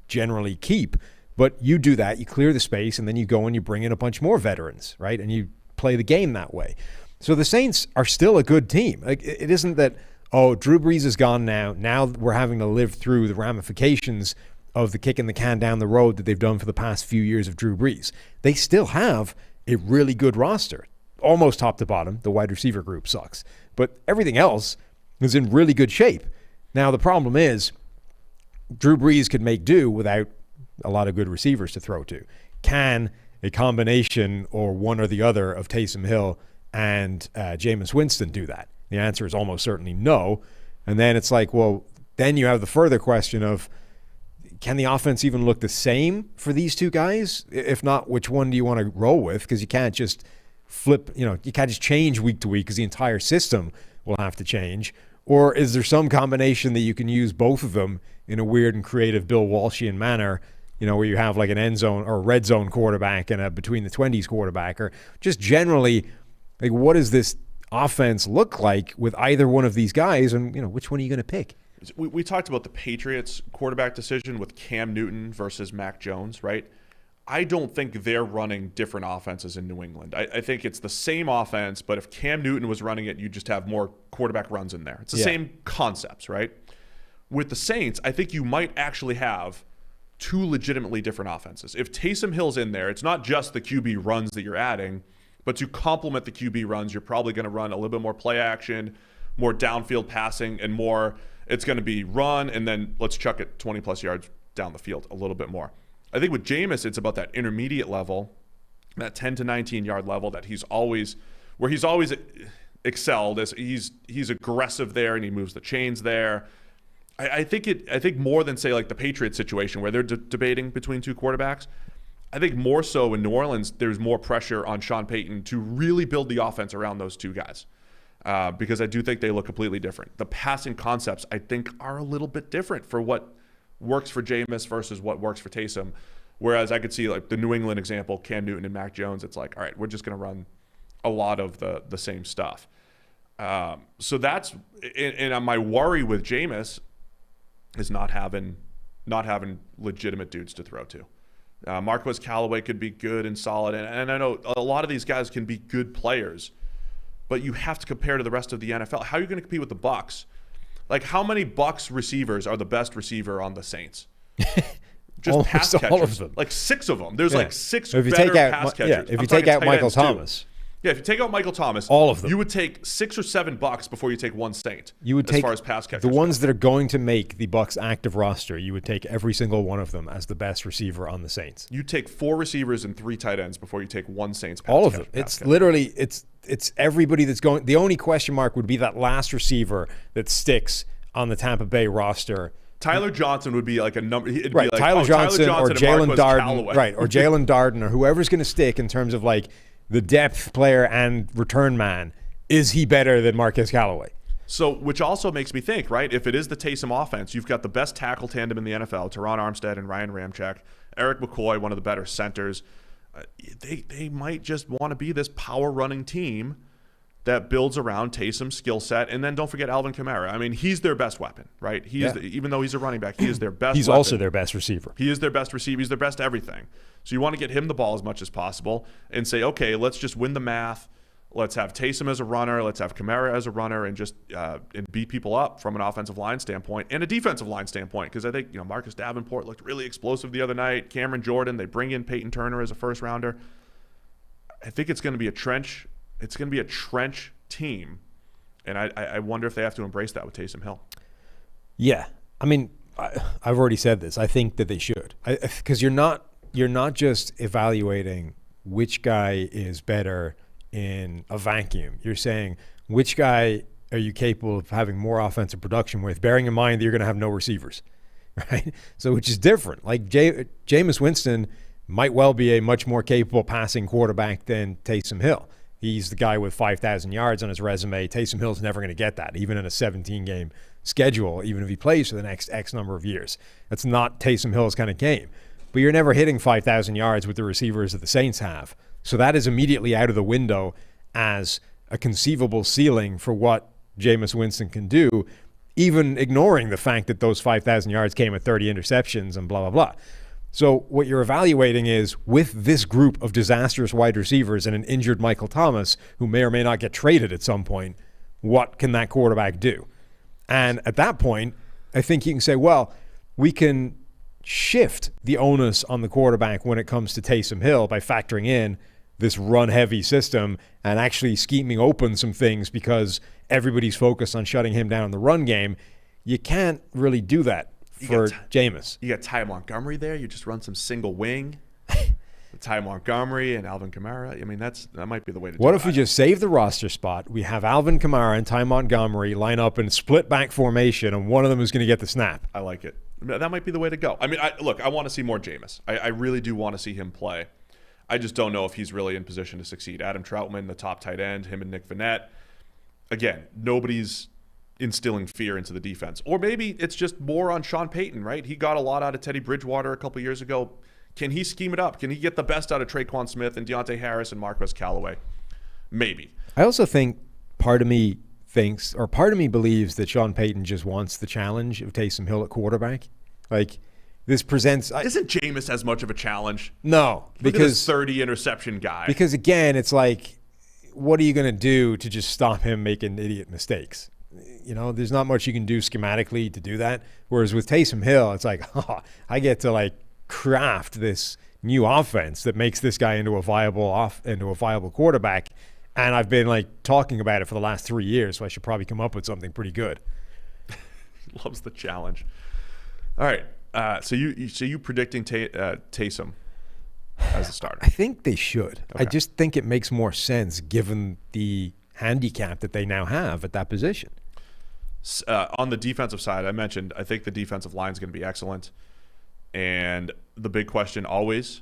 generally keep. But you do that, you clear the space, and then you go and you bring in a bunch more veterans, right? And you play the game that way. So the Saints are still a good team. Like, it isn't that oh, Drew Brees is gone now. Now we're having to live through the ramifications of the kicking the can down the road that they've done for the past few years of Drew Brees. They still have a really good roster, almost top to bottom. The wide receiver group sucks, but everything else is in really good shape. Now, the problem is Drew Brees could make do without a lot of good receivers to throw to. Can a combination or one or the other of Taysom Hill and Jameis Winston do that? The answer is almost certainly no. And then it's like, well, then you have the further question of, can the offense even look the same for these two guys? If not, which one do you want to roll with? Because you can't just flip, you can't just change week to week because the entire system will have to change. Or is there some combination that you can use both of them in a weird and creative Bill Walshian manner, where you have like an end zone or a red zone quarterback and a between the 20s quarterback, or just generally, like, what does this offense look like with either one of these guys, and which one are you going to pick? We talked about the Patriots quarterback decision with Cam Newton versus Mac Jones, right? I don't think they're running different offenses in New England. I think it's the same offense, but if Cam Newton was running it, you just have more quarterback runs in there. It's the same concepts, right? With the Saints, I think you might actually have two legitimately different offenses. If Taysom Hill's in there, it's not just the QB runs that you're adding, but to complement the QB runs, you're probably going to run a little bit more play action, more downfield passing, and more – it's going to be run, and then let's chuck it 20-plus yards down the field a little bit more. I think with Jameis, it's about that intermediate level, that 10 to 19-yard level that he's always excelled. As he's aggressive there, and he moves the chains there. I think more than, say, like the Patriots situation where they're debating between two quarterbacks, I think more so in New Orleans, there's more pressure on Sean Payton to really build the offense around those two guys. Because I do think they look completely different. The passing concepts, I think, are a little bit different for what works for Jameis versus what works for Taysom. Whereas I could see, like, the New England example, Cam Newton and Mac Jones, it's like, all right, we're just going to run a lot of the same stuff. So that's – and my worry with Jameis is not having legitimate dudes to throw to. Marquez Callaway could be good and solid, and I know a lot of these guys can be good players, but you have to compare to the rest of the NFL. How are you going to compete with the Bucs? Like, how many Bucs receivers are the best receiver on the Saints? Just almost pass catchers. All of them. Like 6 of them. There's like 6 if you better take out, pass catchers. If you take out Michael Thomas. Yeah, if you take out Michael Thomas, all of them. You would take 6 or 7 Bucs before you take one Saint. You would as take far as pass catchers the ones that are going to make the Bucs active roster. You would take every single one of them as the best receiver on the Saints. You take 4 receivers and 3 tight ends before you take one Saints pass all of catcher, them. It's literally it's everybody that's going. The only question mark would be that last receiver that sticks on the Tampa Bay roster. Tyler Johnson would be like a number. It'd right, be like, Tyler Johnson or Jalen Darden, Callaway. right, or Jalen Darden, or whoever's going to stick in terms of like the depth player and return man. Is he better than Marquez Callaway? So, which also makes me think, right? If it is the Taysom offense, you've got the best tackle tandem in the NFL, Teron Armstead and Ryan Ramczyk, Eric McCoy, one of the better centers. They might just want to be this power running team that builds around Taysom's skill set. And then don't forget Alvin Kamara. I mean, he's their best weapon, right? He is even though he's a running back, he is their best He's weapon. also their best receiver. He is their best receiver. He's their best everything. So you want to get him the ball as much as possible and say, okay, let's just win the math. Let's have Taysom as a runner. Let's have Kamara as a runner, and just and beat people up from an offensive line standpoint and a defensive line standpoint. Because I think Marcus Davenport looked really explosive the other night. Cameron Jordan. They bring in Peyton Turner as a first rounder. I think it's going to be a trench. It's going to be a trench team, and I wonder if they have to embrace that with Taysom Hill. Yeah, I mean, I've already said this. I think that they should, because you're not just evaluating which guy is better in a vacuum. You're saying which guy are you capable of having more offensive production with, bearing in mind that you're going to have no receivers, right? So which is different. Like Jameis Winston might well be a much more capable passing quarterback than Taysom Hill. He's the guy with 5,000 yards on his resume. Taysom Hill's never going to get that, even in a 17-game schedule, even if he plays for the next X number of years. That's not Taysom Hill's kind of game. But you're never hitting 5,000 yards with the receivers that the Saints have. So that is immediately out of the window as a conceivable ceiling for what Jameis Winston can do, even ignoring the fact that those 5,000 yards came with 30 interceptions and blah, blah, blah. So what you're evaluating is, with this group of disastrous wide receivers and an injured Michael Thomas, who may or may not get traded at some point, what can that quarterback do? And at that point, I think you can say, well, we can shift the onus on the quarterback when it comes to Taysom Hill by factoring in this run-heavy system and actually scheming open some things because everybody's focused on shutting him down in the run game. You can't really do that for Jameis. You got Ty Montgomery there. You just run some single wing. Ty Montgomery and Alvin Kamara. I mean, that might be the way to do it. What if we just save the roster spot? We have Alvin Kamara and Ty Montgomery line up in split back formation, and one of them is going to get the snap. I like it. That might be the way to go. I mean, I want to see more Jameis. I really do want to see him play. I just don't know if he's really in position to succeed. Adam Troutman, the top tight end, him and Nick Vannett. Again, nobody's instilling fear into the defense. Or maybe it's just more on Sean Payton, right? He got a lot out of Teddy Bridgewater a couple years ago. Can he scheme it up? Can he get the best out of Traquan Smith and Deontay Harris and Marquez Callaway? Maybe. I also think part of me believes that Sean Payton just wants the challenge of Taysom Hill at quarterback. Like, this presents... Isn't Jameis as much of a challenge? No. Look at this 30 interception guy. Because, again, it's like, what are you going to do to just stop him making idiot mistakes? You know, there's not much you can do schematically to do that. Whereas with Taysom Hill, it's like, I get to, like, craft this new offense that makes this guy into a viable quarterback. And I've been, like, talking about it for the last 3 years, so I should probably come up with something pretty good. Loves the challenge. All right. So you predicting Taysom as a starter? I think they should. Okay. I just think it makes more sense given the handicap that they now have at that position. On the defensive side, I mentioned I think the defensive line is going to be excellent. And the big question always,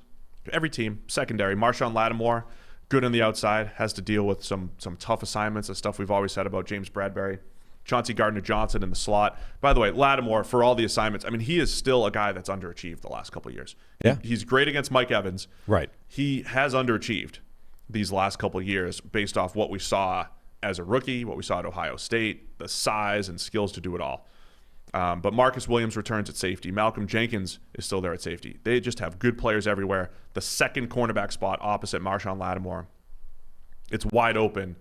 every team, secondary, Marshawn Lattimore, good on the outside, has to deal with some tough assignments, the stuff we've always said about James Bradbury. Chauncey Gardner-Johnson in the slot. By the way, Lattimore, for all the assignments, I mean, he is still a guy that's underachieved the last couple of years. Yeah. He's great against Mike Evans. Right. He has underachieved these last couple of years based off what we saw as a rookie, what we saw at Ohio State, the size and skills to do it all. But Marcus Williams returns at safety. Malcolm Jenkins is still there at safety. They just have good players everywhere. The second cornerback spot opposite Marshawn Lattimore, it's wide open.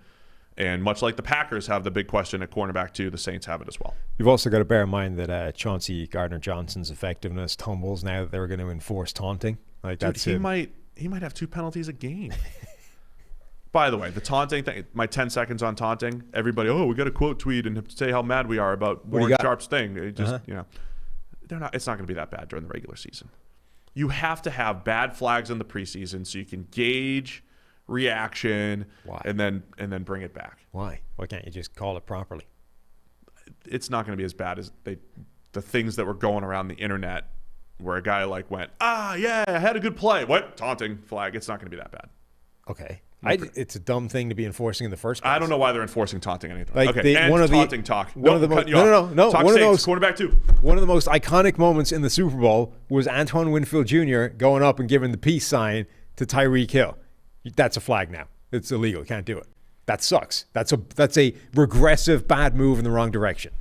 And much like the Packers have the big question at cornerback too, the Saints have it as well. You've also got to bear in mind that Chauncey Gardner-Johnson's effectiveness tumbles now that they're going to enforce taunting. Like, dude, that's he might have 2 penalties a game. By the way, the taunting thing, my 10 seconds on taunting, everybody, we got to quote tweet and say how mad we are about Warren Sharp's thing. It just, it's not going to be that bad during the regular season. You have to have bad flags in the preseason so you can gauge reaction. Why? and then bring it back. Why can't you just call it properly? It's not going to be as bad as the things that were going around the internet where a guy like went, yeah, I had a good play. What? Taunting flag. It's not going to be that bad. Okay. It's a dumb thing to be enforcing in the first place. I don't know why they're enforcing taunting anything. Like okay, taunting talk. No. Talk One of those quarterback too. One of the most iconic moments in the Super Bowl was Antoine Winfield Jr. going up and giving the peace sign to Tyreek Hill. That's a flag now. It's illegal. Can't do it. That sucks. That's a regressive bad move in the wrong direction.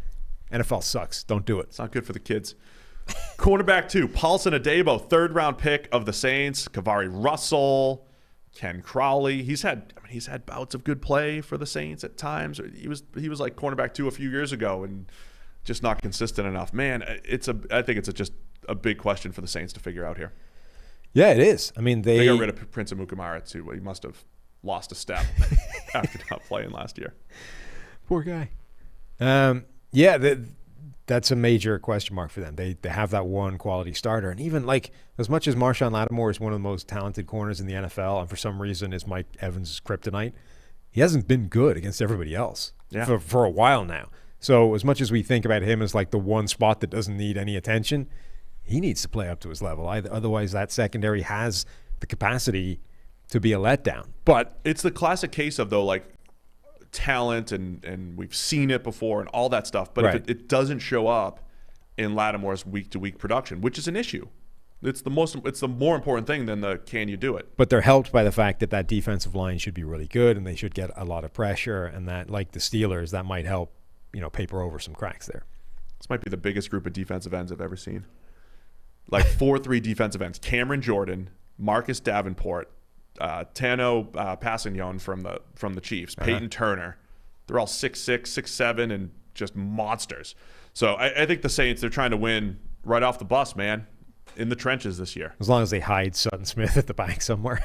NFL sucks. Don't do it. It's not good for the kids. Cornerback 2, Paulson Adebo, 3rd-round pick of the Saints. Kavari Russell, Ken Crowley. He's had bouts of good play for the Saints at times. He was like cornerback 2 a few years ago and just not consistent enough. Man, I think it's just a big question for the Saints to figure out here. Yeah, it is. I mean, they got rid of Prince Amukamara too. He must have lost a step after not playing last year. Poor guy. That's a major question mark for them. They have that one quality starter. And even like as much as Marshawn Lattimore is one of the most talented corners in the NFL and for some reason is Mike Evans' kryptonite, he hasn't been good against everybody else for a while now. So as much as we think about him as like the one spot that doesn't need any attention, he needs to play up to his level. Otherwise, that secondary has the capacity to be a letdown. But it's the classic case of, though, like talent and we've seen it before and all that stuff. But if it doesn't show up in Lattimore's week-to-week production, which is an issue. It's the more important thing than the can you do it. But they're helped by the fact that defensive line should be really good and they should get a lot of pressure, and that, like the Steelers, that might help, paper over some cracks there. This might be the biggest group of defensive ends I've ever seen. Like 4-3 defensive ends. Cameron Jordan, Marcus Davenport, Tano Passignon from the Chiefs, Peyton Turner. They're all 6'6", 6'7", and just monsters. So I think the Saints, they're trying to win right off the bus, man, in the trenches this year. As long as they hide Sutton Smith at the back somewhere.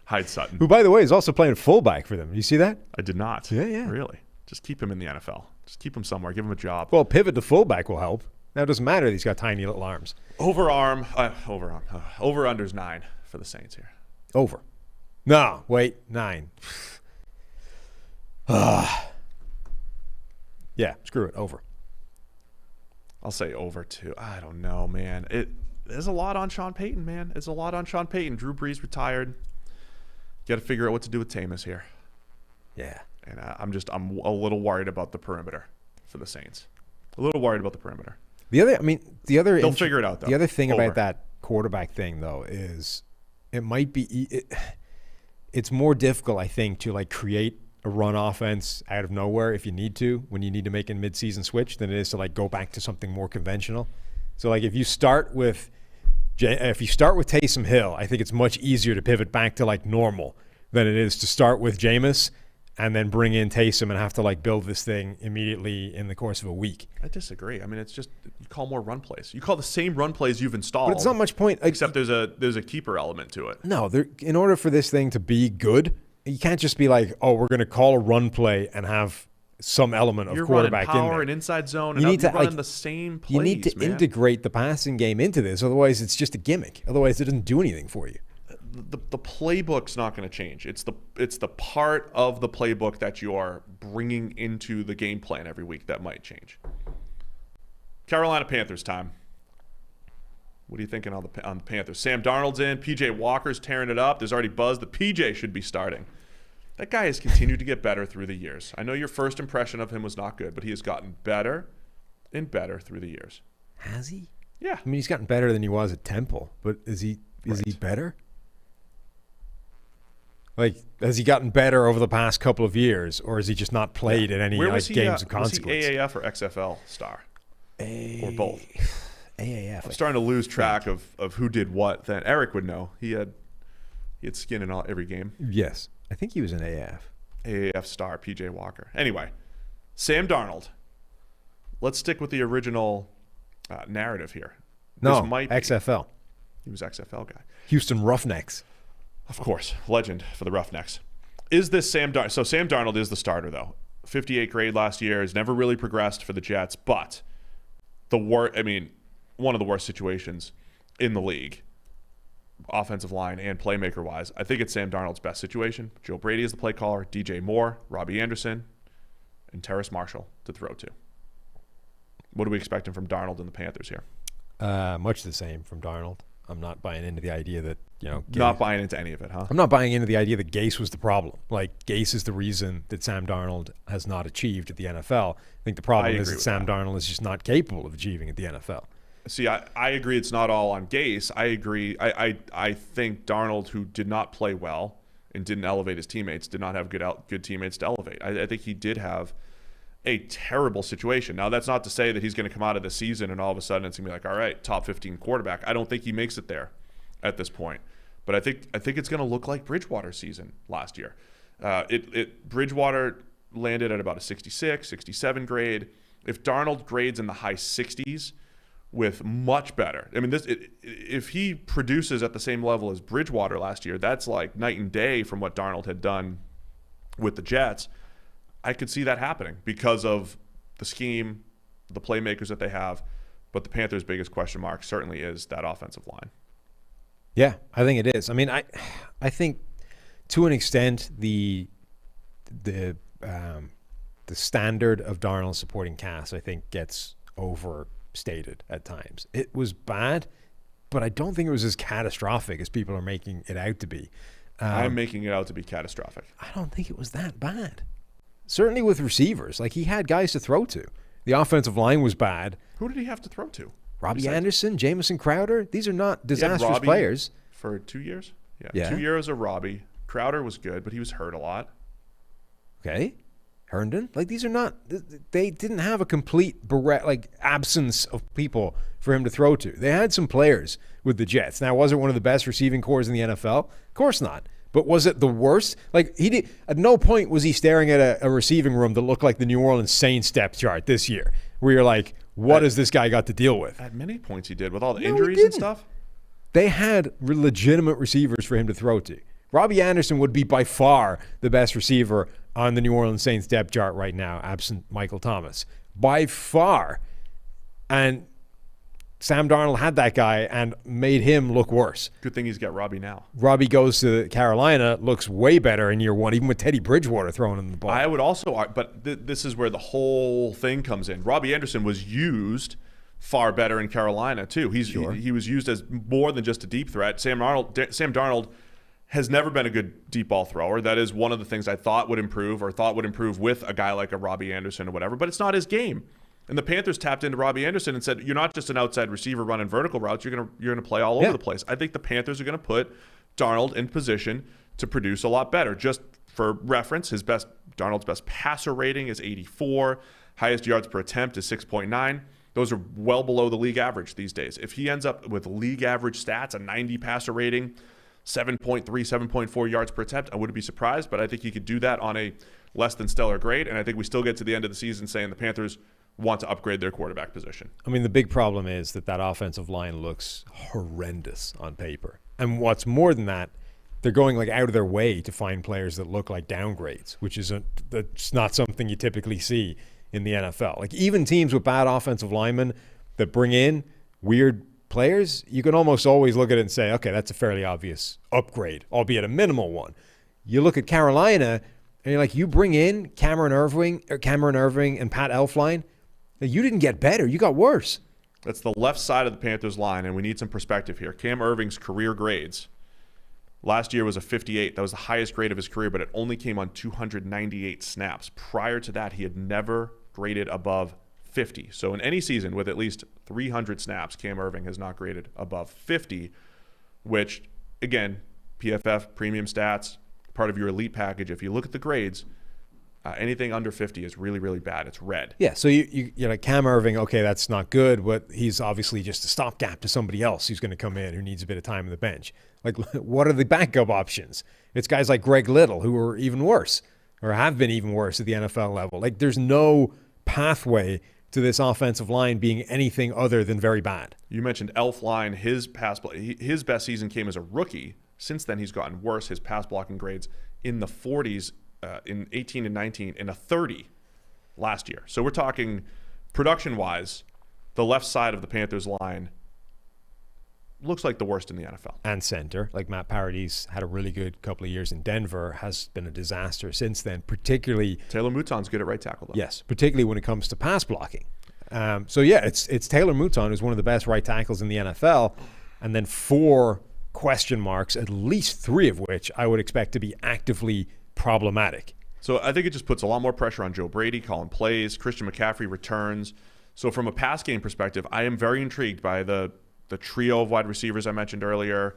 Hide Sutton. Who, by the way, is also playing fullback for them. You see that? I did not. Yeah. Really? Just keep him in the NFL. Just keep him somewhere. Give him a job. Well, pivot to fullback will help. Now, it doesn't matter that he's got tiny little arms. Over-under's 9 for the Saints here. Over. No, wait, 9. Yeah, screw it. Over. I'll say over 2. I don't know, man. There's a lot on Sean Payton, man. It's a lot on Sean Payton. Drew Brees retired. Got to figure out what to do with Tamus here. Yeah. And I'm a little worried about the perimeter for the Saints. A little worried about the perimeter. They'll figure it out, though. The other thing about that quarterback thing, though, is it might be it's more difficult, I think, to like create a run offense out of nowhere if you need to, when you need to make a midseason switch, than it is to like go back to something more conventional. So like if you start with Taysom Hill, I think it's much easier to pivot back to like normal than it is to start with Jameis and then bring in Taysom and have to like build this thing immediately in the course of a week. I disagree. I mean, it's just you call more run plays. You call the same run plays you've installed. But it's not much point. Except there's a keeper element to it. No, in order for this thing to be good, you can't just be like, oh, we're going to call a run play and have some element of quarterback in there. You're running power and inside zone, and you're running the same plays, you need to integrate the passing game into this. Otherwise, it's just a gimmick. Otherwise, it doesn't do anything for you. The playbook's not going to change. It's the part of the playbook that you are bringing into the game plan every week that might change. Carolina Panthers time. What are you thinking on the Panthers? Sam Darnold's in. P.J. Walker's tearing it up. There's already buzz that P.J. should be starting. That guy has continued to get better through the years. I know your first impression of him was not good, but he has gotten better and better through the years. Has he? Yeah. I mean, he's gotten better than he was at Temple, but is he better? Like, has he gotten better over the past couple of years, or has he just not played in any games of consequence? Was he AAF or XFL star? Or both? AAF. I'm starting to lose track of who did what. Then Eric would know. He had skin in every game. Yes. I think he was an AAF. AAF star, P.J. Walker. Anyway, Sam Darnold. Let's stick with the original narrative here. No, XFL. He was XFL guy. Houston Roughnecks. Of course, legend for the Roughnecks. Is this Sam Darnold? So Sam Darnold is the starter, though. 58 grade last year. Has never really progressed for the Jets, but one of the worst situations in the league, offensive line and playmaker-wise. I think it's Sam Darnold's best situation. Joe Brady is the play caller, DJ Moore, Robbie Anderson, and Terrace Marshall to throw to. What are we expecting from Darnold and the Panthers here? Much the same from Darnold. I'm not buying into the idea that, not buying into any of it, huh? I'm not buying into the idea that Gase was the problem. Like, Gase is the reason that Sam Darnold has not achieved at the NFL. I think the problem is that Sam Darnold is just not capable of achieving at the NFL. See, I agree it's not all on Gase. I agree. I think Darnold, who did not play well and didn't elevate his teammates, did not have good teammates to elevate. I think he did have a terrible situation. Now, that's not to say that he's going to come out of the season and all of a sudden it's going to be like, all right, top 15 quarterback. I don't think he makes it there at this point. But I think it's going to look like Bridgewater's season last year. Bridgewater landed at about a 66, 67 grade. If Darnold grades in the high 60s with much better, I mean, if he produces at the same level as Bridgewater last year, that's like night and day from what Darnold had done with the Jets. I could see that happening because of the scheme, the playmakers that they have. But the Panthers' biggest question mark certainly is that offensive line. Yeah, I think it is. I mean, I think to an extent the standard of Darnold's supporting cast, I think, gets overstated at times. It was bad, but I don't think it was as catastrophic as people are making it out to be. I'm making it out to be catastrophic. I don't think it was that bad. Certainly with receivers. Like, he had guys to throw to. The offensive line was bad. Who did he have to throw to? Robbie Anderson, Jamison Crowder. These are not disastrous players. For 2 years? Yeah. 2 years of Robbie. Crowder was good, but he was hurt a lot. Okay. Herndon. Like, these are not – they didn't have a complete absence of people for him to throw to. They had some players with the Jets. Now, was it one of the best receiving corps in the NFL? Of course not. But was it the worst? Like, he did, at no point was he staring at a receiving room that looked like the New Orleans Saints depth chart this year, where you're like, what has this guy got to deal with? At many points he did, with all the injuries and stuff. They had legitimate receivers for him to throw to. Robbie Anderson would be by far the best receiver on the New Orleans Saints depth chart right now, absent Michael Thomas. By far. And Sam Darnold had that guy and made him look worse. Good thing he's got Robbie now. Robbie goes to Carolina, looks way better in year one, even with Teddy Bridgewater throwing him the ball. I would also, but this is where the whole thing comes in. Robbie Anderson was used far better in Carolina too. He was used as more than just a deep threat. Sam Darnold has never been a good deep ball thrower. That is one of the things I thought would improve with a guy like a Robbie Anderson or whatever, but it's not his game. And the Panthers tapped into Robbie Anderson and said, you're not just an outside receiver running vertical routes, you're gonna play all over the place. I think the Panthers are going to put Darnold in position to produce a lot better. Just for reference, Darnold's best passer rating is 84, highest yards per attempt is 6.9. Those are well below the league average these days. If he ends up with league average stats, a 90 passer rating, 7.3, 7.4 yards per attempt, I wouldn't be surprised, but I think he could do that on a less than stellar grade, and I think we still get to the end of the season saying the Panthers want to upgrade their quarterback position. I mean, the big problem is that offensive line looks horrendous on paper. And what's more than that, they're going like out of their way to find players that look like downgrades, which that's not something you typically see in the NFL. Like, even teams with bad offensive linemen that bring in weird players, you can almost always look at it and say, okay, that's a fairly obvious upgrade, albeit a minimal one. You look at Carolina and you're like, you bring in Cameron Irving and Pat Elflein, you didn't get better. You got worse. That's the left side of the Panthers line, and we need some perspective here. Cam Irving's career grades last year was a 58. That was the highest grade of his career, but it only came on 298 snaps. Prior to that, he had never graded above 50. So in any season with at least 300 snaps, Cam Irving has not graded above 50, which, again, PFF, premium stats, part of your elite package. If you look at the grades, anything under 50 is really, really bad. It's red. Yeah, so you're like, Cam Irving, okay, that's not good, but he's obviously just a stopgap to somebody else who's going to come in who needs a bit of time on the bench. Like, what are the backup options? It's guys like Greg Little who are even worse or have been even worse at the NFL level. Like, there's no pathway to this offensive line being anything other than very bad. You mentioned Elflein. His best season came as a rookie. Since then, he's gotten worse. His pass blocking grades in the 40s in 18 and 19, and a 30 last year. So we're talking production-wise, the left side of the Panthers line looks like the worst in the NFL. And center, like Matt Paradis had a really good couple of years in Denver, has been a disaster since then, particularly. Taylor Mouton's good at right tackle, though. Yes, particularly when it comes to pass blocking. So yeah, it's Taylor Mouton who's one of the best right tackles in the NFL, and then 4 question marks, at least 3 of which I would expect to be actively problematic. So I think it just puts a lot more pressure on Joe Brady, calling plays. Christian McCaffrey returns. So from a pass game perspective, I am very intrigued by the trio of wide receivers I mentioned earlier,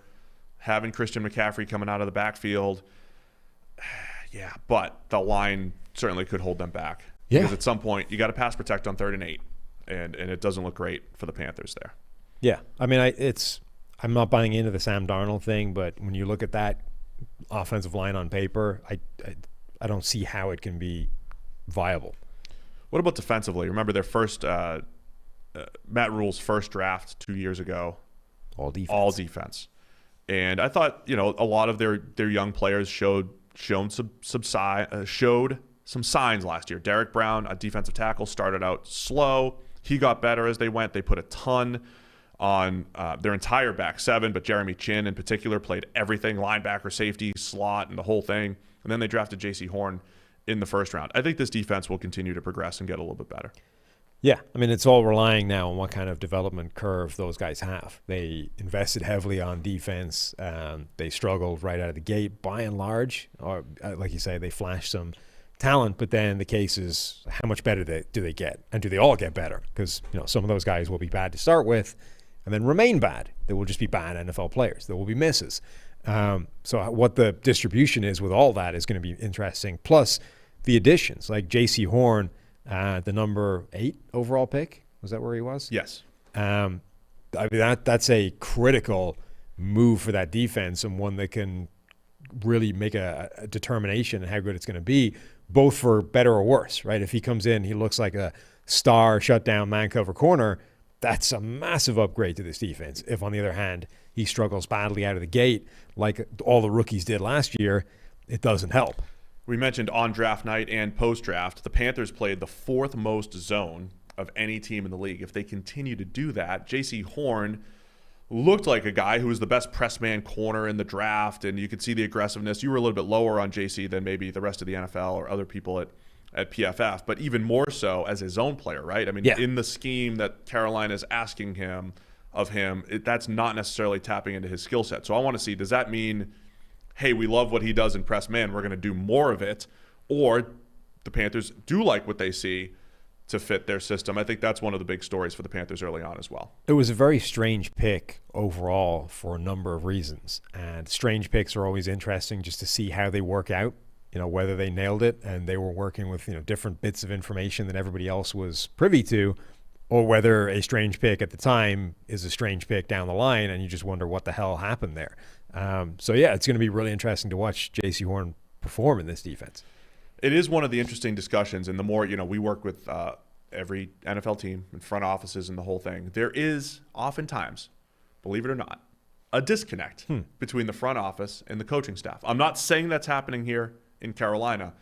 having Christian McCaffrey coming out of the backfield. Yeah, but the line certainly could hold them back. Yeah. Because at some point, you got to pass protect on 3rd and 8, and it doesn't look great for the Panthers there. Yeah, I mean, I'm not buying into the Sam Darnold thing, but when you look at that offensive line on paper, I don't see how it can be viable. What about defensively? Remember their first Matt Rule's first draft 2 years ago, all defense, and I thought a lot of their young players showed some signs last year. Derek Brown, a defensive tackle, started out slow. He got better as they went. They put a ton on their entire back 7, but Jeremy Chin in particular played everything: linebacker, safety, slot, and the whole thing. And then they drafted J.C. Horn in the first round. I think this defense will continue to progress and get a little bit better. Yeah, I mean, it's all relying now on what kind of development curve those guys have. They invested heavily on defense. They struggled right out of the gate by and large. Or, like you say, they flashed some talent, but then the case is how much better do they get? And do they all get better? Because some of those guys will be bad to start with and then remain bad. They will just be bad NFL players. There will be misses. So what the distribution is with all that is going to be interesting. Plus the additions, like J.C. Horn, the number 8 overall pick. Was that where he was? Yes. I mean, that's a critical move for that defense, and one that can really make a determination on how good it's going to be, both for better or worse, right? If he comes in, he looks like a star shutdown man cover corner, that's a massive upgrade to this defense. If, on the other hand, he struggles badly out of the gate, like all the rookies did last year, it doesn't help. We mentioned on draft night and post-draft, the Panthers played the 4th most zone of any team in the league. If they continue to do that, J.C. Horn looked like a guy who was the best press man corner in the draft, and you could see the aggressiveness. You were a little bit lower on J.C. than maybe the rest of the NFL or other people at PFF, but even more so as a zone player, right? I mean, in the scheme that Carolina is asking of him, that's not necessarily tapping into his skill set. So I want to see, does that mean, hey, we love what he does in press man, we're going to do more of it, or the Panthers do like what they see to fit their system? I think that's one of the big stories for the Panthers early on as well. It was a very strange pick overall for a number of reasons, and strange picks are always interesting just to see how they work out, whether they nailed it and they were working with different bits of information that everybody else was privy to, or whether a strange pick at the time is a strange pick down the line and you just wonder what the hell happened there. So yeah, it's going to be really interesting to watch J.C. Horn perform in this defense. It is one of the interesting discussions, and the more, we work with every NFL team and front offices and the whole thing, there is oftentimes, believe it or not, a disconnect between the front office and the coaching staff. I'm not saying that's happening here in Carolina,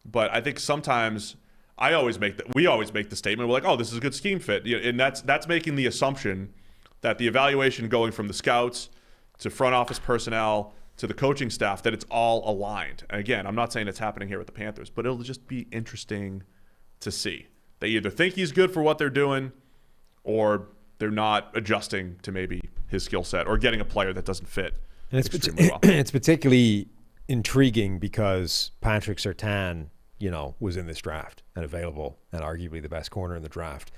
but I think sometimes we always make the statement, we're like, oh, this is a good scheme fit. And that's making the assumption that the evaluation going from the scouts to front office personnel to the coaching staff, that it's all aligned. And again, I'm not saying it's happening here with the Panthers, but it'll just be interesting to see. They either think he's good for what they're doing, or they're not adjusting to maybe his skill set, or getting a player that doesn't fit extremely well. It's particularly intriguing because Patrick Surtain, was in this draft and available and arguably the best corner in the draft.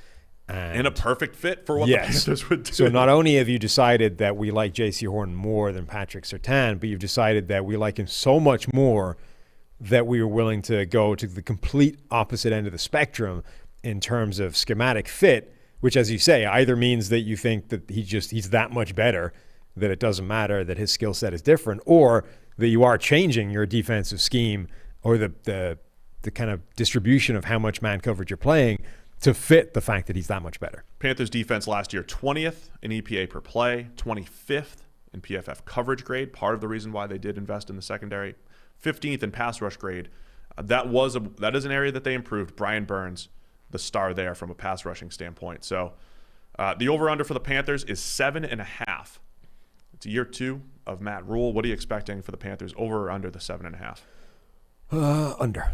And a perfect fit for what the Panthers would do. So not only have you decided that we like J.C. Horn more than Patrick Surtain, but you've decided that we like him so much more that we are willing to go to the complete opposite end of the spectrum in terms of schematic fit, which, as you say, either means that you think that he's that much better that it doesn't matter that his skill set is different, or that you are changing your defensive scheme or the kind of distribution of how much man coverage you're playing to fit the fact that he's that much better. Panthers defense last year, 20th in EPA per play, 25th in PFF coverage grade, part of the reason why they did invest in the secondary, 15th in pass rush grade. That is an area that they improved. Brian Burns, the star there from a pass rushing standpoint. So the over-under for the Panthers is 7.5. It's year 2 of Matt Rule. What are you expecting for the Panthers, over or under the 7.5? Under.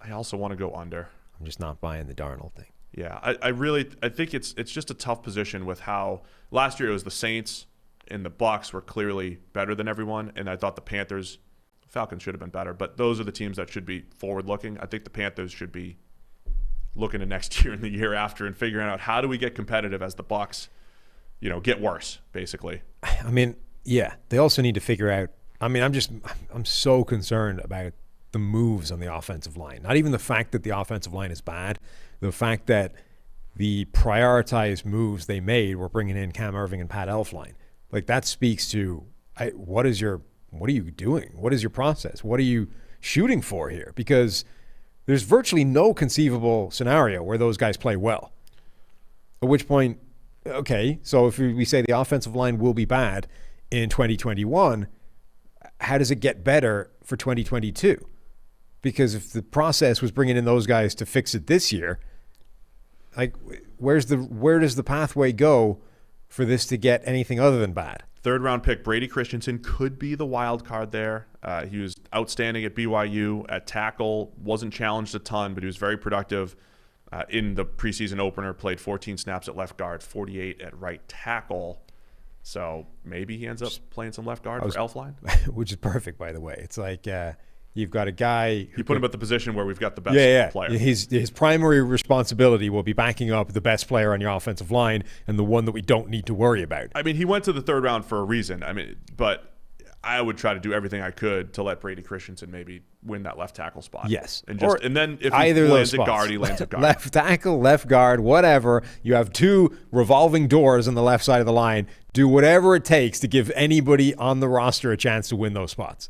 I also want to go under. I'm just not buying the Darnold thing. Yeah, I think it's just a tough position with how last year it was the Saints and the Bucs were clearly better than everyone, and I thought the Falcons should have been better, but those are the teams that should be forward-looking. I think the Panthers should be looking to next year and the year after and figuring out how do we get competitive as the Bucs, get worse, basically. I mean, yeah, they also need to figure out. I mean, I'm so concerned about the moves on the offensive line. Not even the fact that the offensive line is bad, the fact that the prioritized moves they made were bringing in Cam Irving and Pat Elflein. Like, that speaks to what are you doing? What is your process? What are you shooting for here? Because there's virtually no conceivable scenario where those guys play well. At which point, okay, so if we say the offensive line will be bad in 2021, how does it get better for 2022? Because if the process was bringing in those guys to fix it this year, like, where does the pathway go for this to get anything other than bad? 3rd-round pick Brady Christensen could be the wild card there. He was outstanding at BYU at tackle, wasn't challenged a ton, but he was very productive in the preseason opener, played 14 snaps at left guard, 48 at right tackle. So maybe he ends up playing some left guard for Elflein. Which is perfect, by the way. It's like you've got a guy. You put him at the position where we've got the best player. His primary responsibility will be backing up the best player on your offensive line and the one that we don't need to worry about. I mean, he went to the 3rd round for a reason. I mean, but I would try to do everything I could to let Brady Christensen maybe win that left tackle spot. Yes. And then if either he of lands those at spots. guard, he lands at guard. Left tackle, left guard, whatever. You have 2 revolving doors on the left side of the line. Do whatever it takes to give anybody on the roster a chance to win those spots.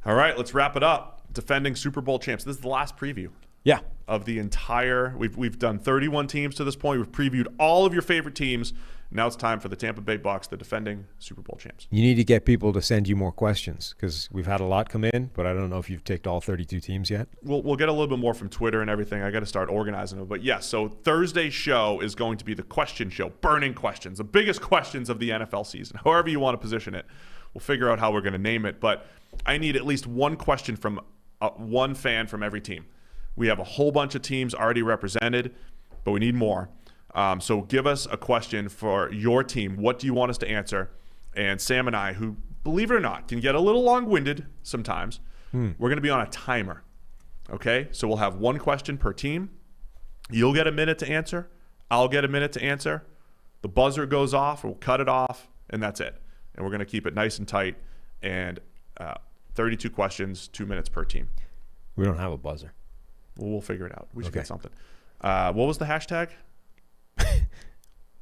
All right, let's wrap it up. Defending Super Bowl champs. This is the last preview. Yeah. Of the entire, we've done 31 teams to this point. We've previewed all of your favorite teams. Now it's time for the Tampa Bay Bucs, the defending Super Bowl champs. You need to get people to send you more questions because we've had a lot come in, but I don't know if you've ticked all 32 teams yet. We'll get a little bit more from Twitter and everything. I got to start organizing them. But yes, so Thursday's show is going to be the question show, burning questions, the biggest questions of the NFL season, however you want to position it. We'll figure out how we're going to name it. But I need at least one question from one fan from every team. We have a whole bunch of teams already represented, but we need more. So give us a question for your team. What do you want us to answer? And Sam and I, who, believe it or not, can get a little long-winded sometimes, we're going to be on a timer. Okay? So we'll have one question per team. You'll get a minute to answer. I'll get a minute to answer. The buzzer goes off. We'll cut it off, and that's it. And we're going to keep it nice and tight. And 32 questions, 2 minutes per team. We don't have a buzzer. Well, we'll figure it out. We should get something. What was the hashtag?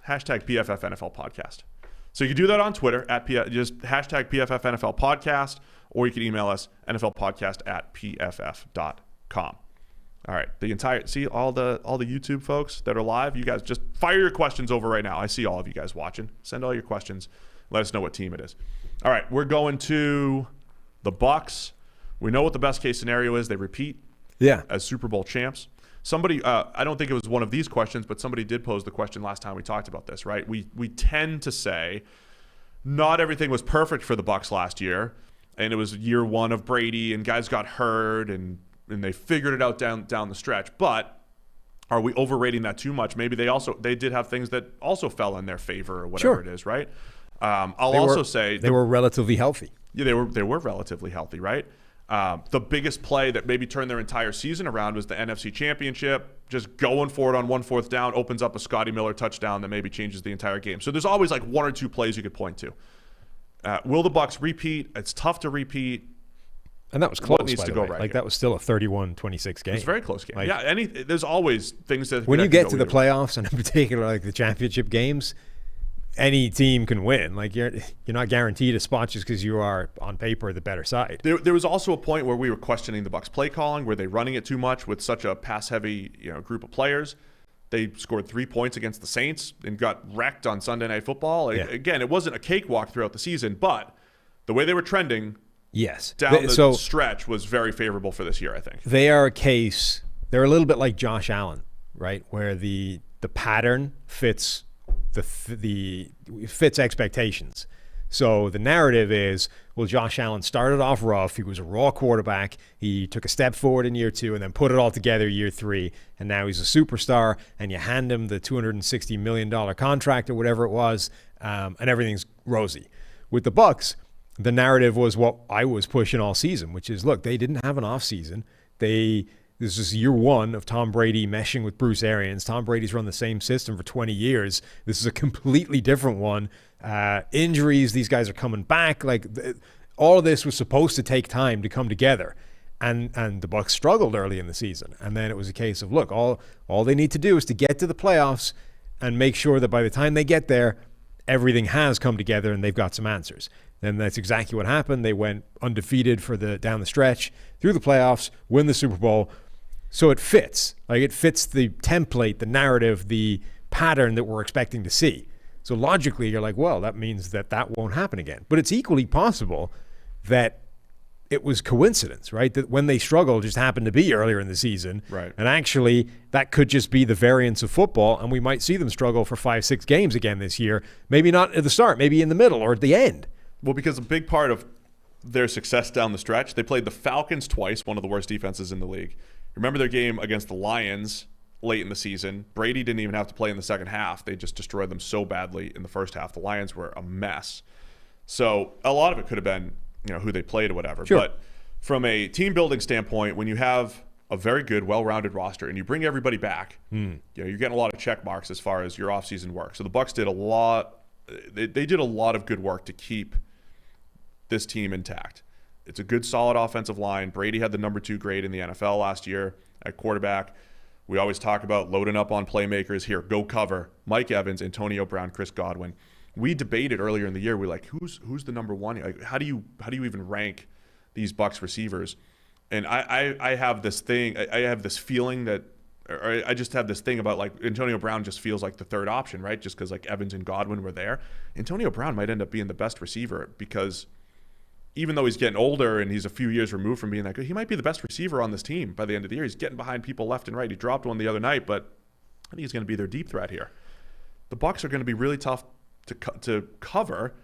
Hashtag PFF NFL Podcast. So you can do that on Twitter just hashtag PFF NFL Podcast, or you can email us nflpodcast@pff.com. All right, see all the YouTube folks that are live. You guys just fire your questions over right now. I see all of you guys watching. Send all your questions. Let us know what team it is. All right, we're going to the Bucs. We know what the best case scenario is. They repeat as Super Bowl champs. Somebody, I don't think it was one of these questions, but somebody did pose the question last time we talked about this, right? We tend to say not everything was perfect for the Bucs last year, and it was year 1 of Brady, and guys got hurt, and they figured it out down the stretch. But are we overrating that too much? Maybe they did have things that also fell in their favor or whatever it is, right? I'll say they were relatively healthy. Yeah, they were relatively healthy, right? The biggest play that maybe turned their entire season around was the NFC Championship. Just going for it on 1 4th down opens up a Scotty Miller touchdown that maybe changes the entire game. So there's always like 1 or 2 plays you could point to. Will the Bucs repeat? It's tough to repeat. And that was close. What needs to go right? Like that was still a 31-26 game. It's a very close game. There's always things that when you get to the playoffs, and in particular like the championship games, any team can win. Like you're not guaranteed a spot just because you are on paper the better side. There was also a point where we were questioning the Bucs play calling. Were they running it too much with such a pass heavy group of players? They scored 3 points against the Saints and got wrecked on Sunday Night Football. Again, it wasn't a cakewalk throughout the season, but the way they were trending down the stretch was very favorable for this year, I think. They are a case. They're a little bit like Josh Allen, right? Where the pattern fits fits expectations. So the narrative is, well, Josh Allen started off rough. He was a raw quarterback. He took a step forward in year 2 and then put it all together year 3. And now he's a superstar, and you hand him the $260 million contract or whatever it was, and everything's rosy. With the Bucs, the narrative was what I was pushing all season, which is, look, they didn't have an offseason. This is year 1 of Tom Brady meshing with Bruce Arians. Tom Brady's run the same system for 20 years. This is a completely different one. Injuries, these guys are coming back. All of this was supposed to take time to come together. And the Bucs struggled early in the season. And then it was a case of, look, all they need to do is to get to the playoffs and make sure that by the time they get there, everything has come together and they've got some answers. Then that's exactly what happened. They went undefeated down the stretch, through the playoffs, win the Super Bowl. So it fits. It fits the template, the narrative, the pattern that we're expecting to see. So logically, you're like, well, that means that won't happen again. But it's equally possible that it was coincidence, right? That when they struggled just happened to be earlier in the season. Right. And actually, that could just be the variance of football, and we might see them struggle for 5-6 games again this year. Maybe not at the start, maybe in the middle or at the end. Well, because a big part of their success down the stretch, they played the Falcons twice, one of the worst defenses in the league. Remember their game against the Lions late in the season? Brady didn't even have to play in the second half. They just destroyed them so badly in the first half. The Lions were a mess. So a lot of it could have been, who they played or whatever. Sure. But from a team building standpoint, when you have a very good, well-rounded roster and you bring everybody back, you're getting a lot of check marks as far as your offseason work. So the Bucs did a lot. They did a lot of good work to keep this team intact. It's a good, solid offensive line. Brady had the number 2 grade in the NFL last year at quarterback. We always talk about loading up on playmakers. Here, go cover. Mike Evans, Antonio Brown, Chris Godwin. We debated earlier in the year. We're like, who's the number 1? Like, how do you even rank these Bucs receivers? And I have this thing. I have this feeling that, or I just have this thing about, like, Antonio Brown just feels like the third option, right? Just because, like, Evans and Godwin were there. Antonio Brown might end up being the best receiver because even though he's getting older and he's a few years removed from being that good, he might be the best receiver on this team by the end of the year. He's getting behind people left and right. He dropped one the other night, but I think he's going to be their deep threat here. The Bucs are going to be really tough to cover,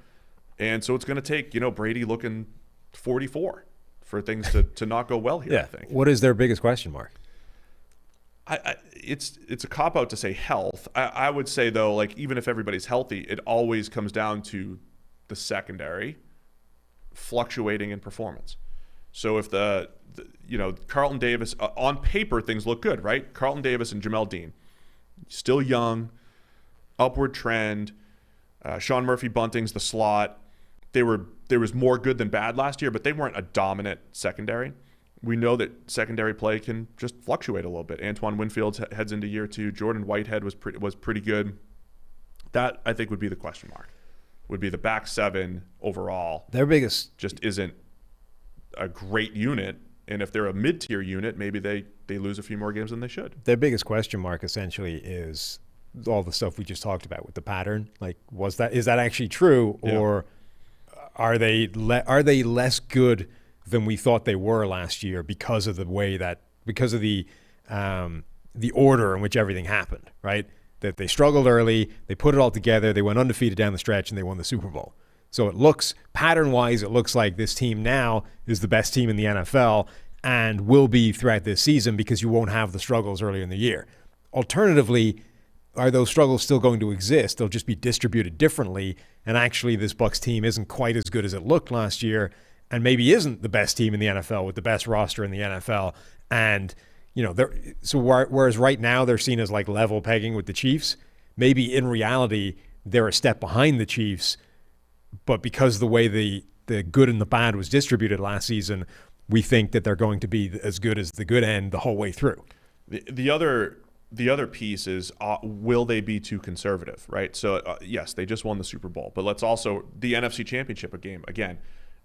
and so it's going to take, Brady looking 44 for things to not go well here, yeah. I think. What is their biggest question mark? It's a cop-out to say health. I would say, though, like, even if everybody's healthy, it always comes down to the secondary fluctuating in performance. So if Carlton Davis, on paper, things look good, right? Carlton Davis and Jamel Dean, still young, upward trend. Sean Murphy-Bunting's the slot. There was more good than bad last year, but they weren't a dominant secondary. We know that secondary play can just fluctuate a little bit. Antoine Winfield heads into year 2. Jordan Whitehead was pretty good. That, I think, would be the question mark. Would be the back 7 overall. Their biggest just isn't a great unit, and if they're a mid-tier unit, maybe they lose a few more games than they should. Their biggest question mark essentially is all the stuff we just talked about with the pattern. Like, is that actually true, or are they less good than we thought they were last year because of the order in which everything happened, right? That they struggled early, they put it all together, they went undefeated down the stretch, and they won the Super Bowl. So it looks, pattern-wise, it looks like this team now is the best team in the NFL and will be throughout this season because you won't have the struggles earlier in the year. Alternatively, are those struggles still going to exist? They'll just be distributed differently, and actually this Bucs team isn't quite as good as it looked last year and maybe isn't the best team in the NFL with the best roster in the NFL. And whereas right now they're seen as like level pegging with the Chiefs, maybe in reality they're a step behind the Chiefs, but because the way the good and the bad was distributed last season, we think that they're going to be as good as the good end the whole way through. The other piece is, will they be too conservative, right? So yes, they just won the Super Bowl, but let's also, the NFC Championship game, again,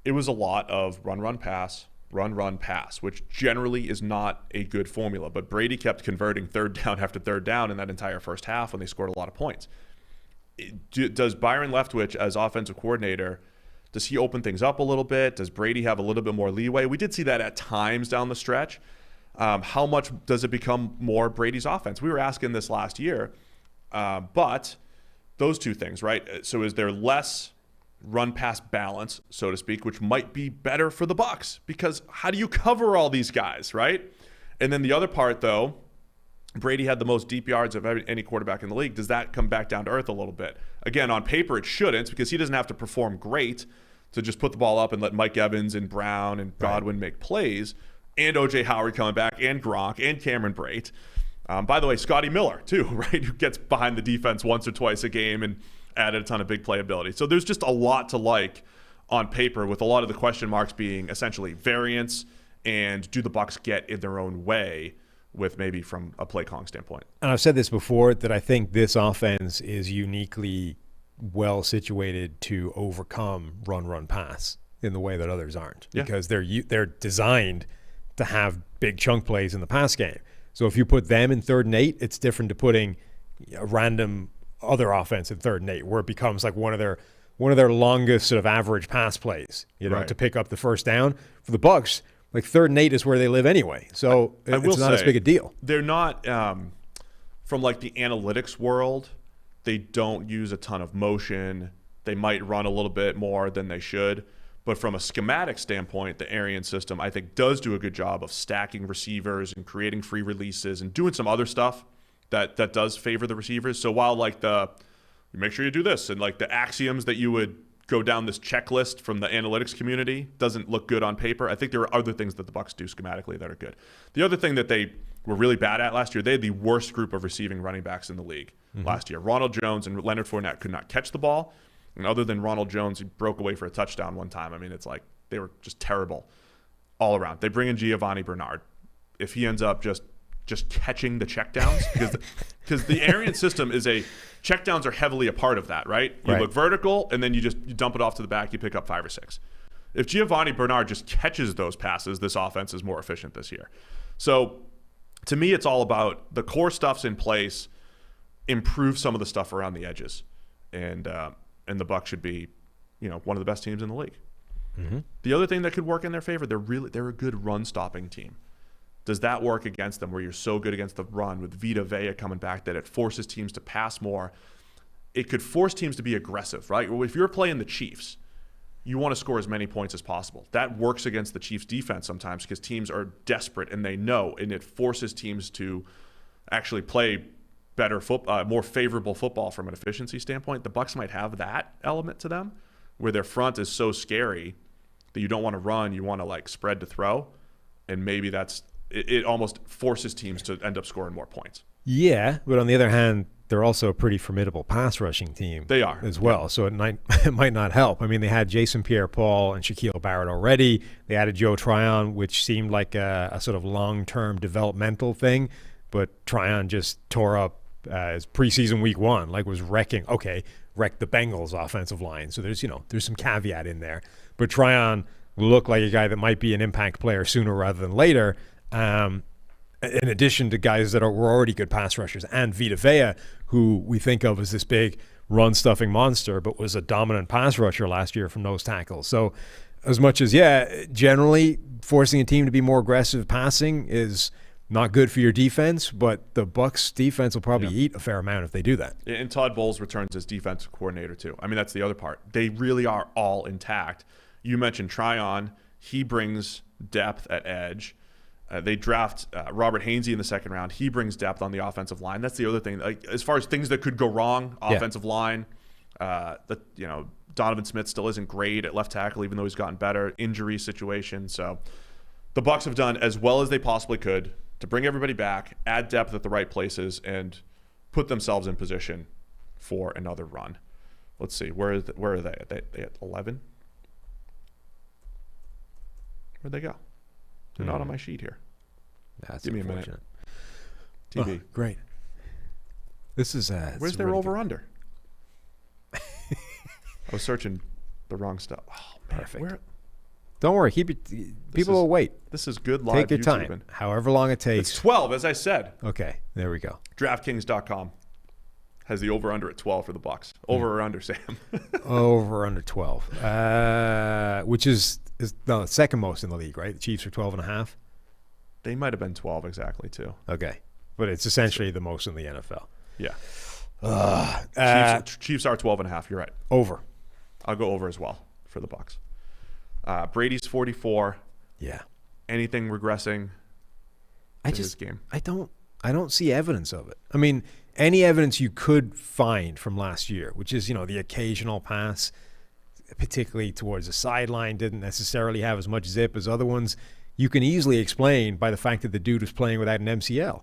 it was a lot of run, pass, run, pass, which generally is not a good formula. But Brady kept converting third down after third down in that entire first half when they scored a lot of points. Does Byron Leftwich, as offensive coordinator, does he open things up a little bit? Does Brady have a little bit more leeway? We did see that at times down the stretch. How much does it become more Brady's offense? We were asking this last year. But those two things, right? So is there less run-pass balance, so to speak, which might be better for the Bucs, because how do you cover all these guys, right? And then the other part, though, Brady had the most deep yards of any quarterback in the league. Does that come back down to earth a little bit? Again, on paper, it shouldn't, because he doesn't have to perform great to just put the ball up and let Mike Evans and Brown and Godwin make plays, and O.J. Howard coming back, and Gronk, and Cameron Brate. By the way, Scotty Miller, too, right, who gets behind the defense once or twice a game and added a ton of big playability. So there's just a lot to like on paper, with a lot of the question marks being essentially variance and do the Bucs get in their own way with maybe from a play calling standpoint. And I've said this before, that I think this offense is uniquely well situated to overcome run, pass in the way that others aren't, because they're designed to have big chunk plays in the pass game. So if you put them in 3rd and 8, it's different to putting a random other offense in 3rd and 8, where it becomes like one of their longest sort of average pass plays, to pick up the first down. For the Bucs, like 3rd and 8 is where they live anyway. So it's not as big a deal. They're not, from like the analytics world, they don't use a ton of motion. They might run a little bit more than they should. But from a schematic standpoint, the Arian system, I think, does do a good job of stacking receivers and creating free releases and doing some other stuff that does favor the receivers. So while like make sure you do this, and like the axioms that you would go down this checklist from the analytics community doesn't look good on paper, I think there are other things that the Bucs do schematically that are good. The other thing that they were really bad at last year, they had the worst group of receiving running backs in the league last year. Ronald Jones and Leonard Fournette could not catch the ball, And other than Ronald Jones, who broke away for a touchdown one time, I mean, it's like they were just terrible all around. They bring in Giovanni Bernard. If he ends up just catching the checkdowns, because the Arian system is checkdowns are heavily a part of that, right? You look vertical, and then you dump it off to the back, you pick up 5 or 6. If Giovanni Bernard just catches those passes, this offense is more efficient this year. So to me, it's all about the core stuff's in place, improve some of the stuff around the edges. And the Bucs should be, one of the best teams in the league. Mm-hmm. The other thing that could work in their favor, they're a good run-stopping team. Does that work against them where you're so good against the run with Vita Vea coming back that it forces teams to pass more? It could force teams to be aggressive, right? Well, if you're playing the Chiefs, you want to score as many points as possible. That works against the Chiefs' defense sometimes because teams are desperate and they know, and it forces teams to actually play better more favorable football from an efficiency standpoint. The Bucs might have that element to them where their front is so scary that you don't want to run, you want to spread to throw, and maybe it almost forces teams to end up scoring more points. Yeah, but on the other hand, they're also a pretty formidable pass rushing team. They are as well, so it might not help. I mean, they had Jason Pierre-Paul and Shaquille Barrett already. They added Joe Tryon, which seemed like a sort of long-term developmental thing, but Tryon just tore up his preseason week 1, was wrecked the Bengals offensive line. So there's some caveat in there, but Tryon looked like a guy that might be an impact player sooner rather than later. In addition to guys that were already good pass rushers, and Vita Vea, who we think of as this big run-stuffing monster, but was a dominant pass rusher last year from nose tackles. So as much as, generally forcing a team to be more aggressive passing is not good for your defense, but the Bucs defense will probably eat a fair amount if they do that. And Todd Bowles returns as defensive coordinator too. I mean, that's the other part. They really are all intact. You mentioned Tryon. He brings depth at edge. They draft Robert Hainsey in the second round. He brings depth on the offensive line. That's the other thing. As far as things that could go wrong, offensive line, Donovan Smith still isn't great at left tackle, even though he's gotten better. Injury situation. So the Bucs have done as well as they possibly could to bring everybody back, add depth at the right places, and put themselves in position for another run. Let's see. Where are they? Are they at 11? Where'd they go? They're not on my sheet here. That's Give me unfortunate. A minute. TV. Oh, great. This is where's their over-under? I was searching the wrong stuff. Oh, man. Perfect. Don't worry. Keep it. People will wait. This is good live Take your YouTubing. time. However long it takes. It's 12, as I said. Okay. There we go. DraftKings.com has the over-under at 12 for the Bucs. Over or under, Sam? Over under 12, which is the second most in the league, right? The Chiefs are 12.5. They might have been 12 exactly, too. Okay. But it's essentially the most in the NFL. Yeah. Chiefs are 12.5. You're right. Over. I'll go over as well for the Bucs. Brady's 44. Yeah. Anything regressing in this game? I don't see evidence of it. I mean, any evidence you could find from last year, which is, the occasional pass, particularly towards the sideline, didn't necessarily have as much zip as other ones, you can easily explain by the fact that the dude was playing without an MCL.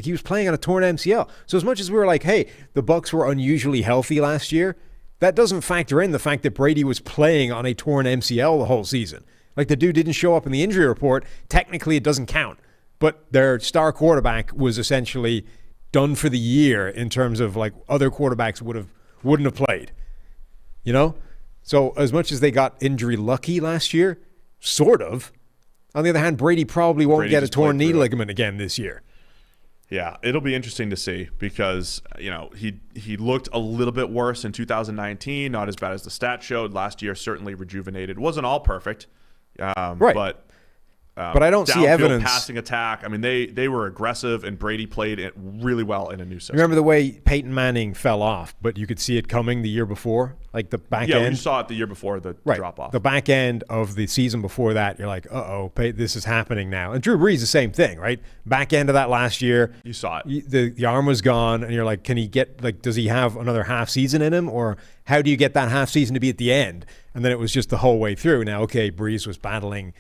He was playing on a torn MCL. So as much as we were like, hey, the Bucs were unusually healthy last year, that doesn't factor in the fact that Brady was playing on a torn MCL the whole season. The dude didn't show up in the injury report. Technically, it doesn't count. But their star quarterback was essentially done for the year in terms of other quarterbacks wouldn't have played. So as much as they got injury lucky last year, sort of. On the other hand, Brady probably won't get a torn knee ligament again this year. Yeah, it'll be interesting to see because, he looked a little bit worse in 2019, not as bad as the stats showed. Last year, certainly rejuvenated. Wasn't all perfect. Right. But I don't see evidence. Passing attack. I mean, they were aggressive, and Brady played it really well in a new system. Remember the way Peyton Manning fell off, but you could see it coming the year before? The back end? Yeah, you saw it the year before the drop-off. The back end of the season before that, you're like, uh-oh, this is happening now. And Drew Brees, the same thing, right? Back end of that last year. You saw it. The arm was gone, and you're like, can he get, does he have another half season in him? Or how do you get that half season to be at the end? And then it was just the whole way through. Now, okay, Brees was battling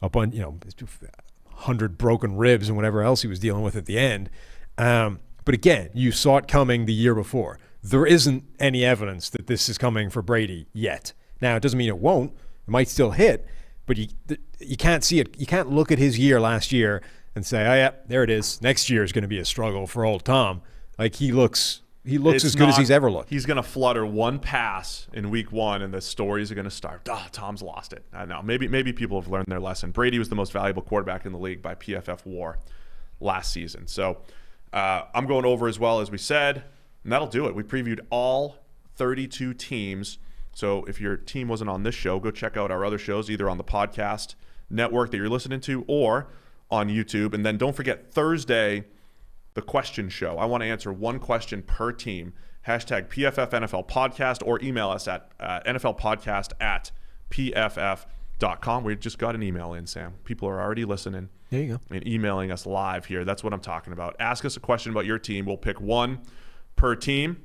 up on, 100 broken ribs and whatever else he was dealing with at the end. But again, you saw it coming the year before. there isn't any evidence that this is coming for Brady yet. Now, it doesn't mean it won't. It might still hit, but you can't see it. You can't look at his year last year and say, oh, yeah, there it is. Next year is going to be a struggle for old Tom. Like, he looks as good as he's ever looked. He's going to flutter one pass in week 1, and the stories are going to start. Tom's lost it. I know. Maybe people have learned their lesson. Brady was the most valuable quarterback in the league by PFF WAR last season. So I'm going over as well, as we said, and that'll do it. We previewed all 32 teams. So if your team wasn't on this show, go check out our other shows, either on the podcast network that you're listening to or on YouTube. And then don't forget Thursday, the question show. I want to answer one question per team. Hashtag PFF NFL Podcast, or email us at nflpodcast@pff.com. We just got an email in, Sam. People are already listening. There you go. And emailing us live here. That's what I'm talking about. Ask us a question about your team. We'll pick one per team.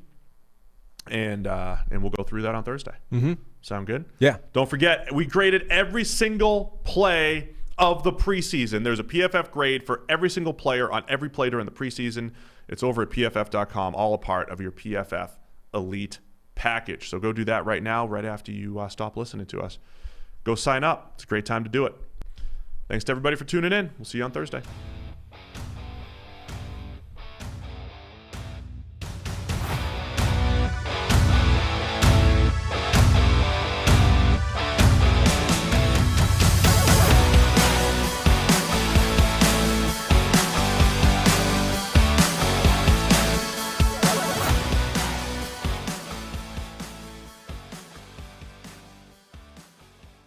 And we'll go through that on Thursday. Mm-hmm. Sound good? Yeah. Don't forget, we graded every single play of the preseason. There's a PFF grade for every single player on every play during the preseason. It's over at pff.com, all a part of your PFF Elite package. So go do that right now, right after you stop listening to us. Go sign up. It's a great time to do it. Thanks to everybody for tuning in. We'll see you on Thursday.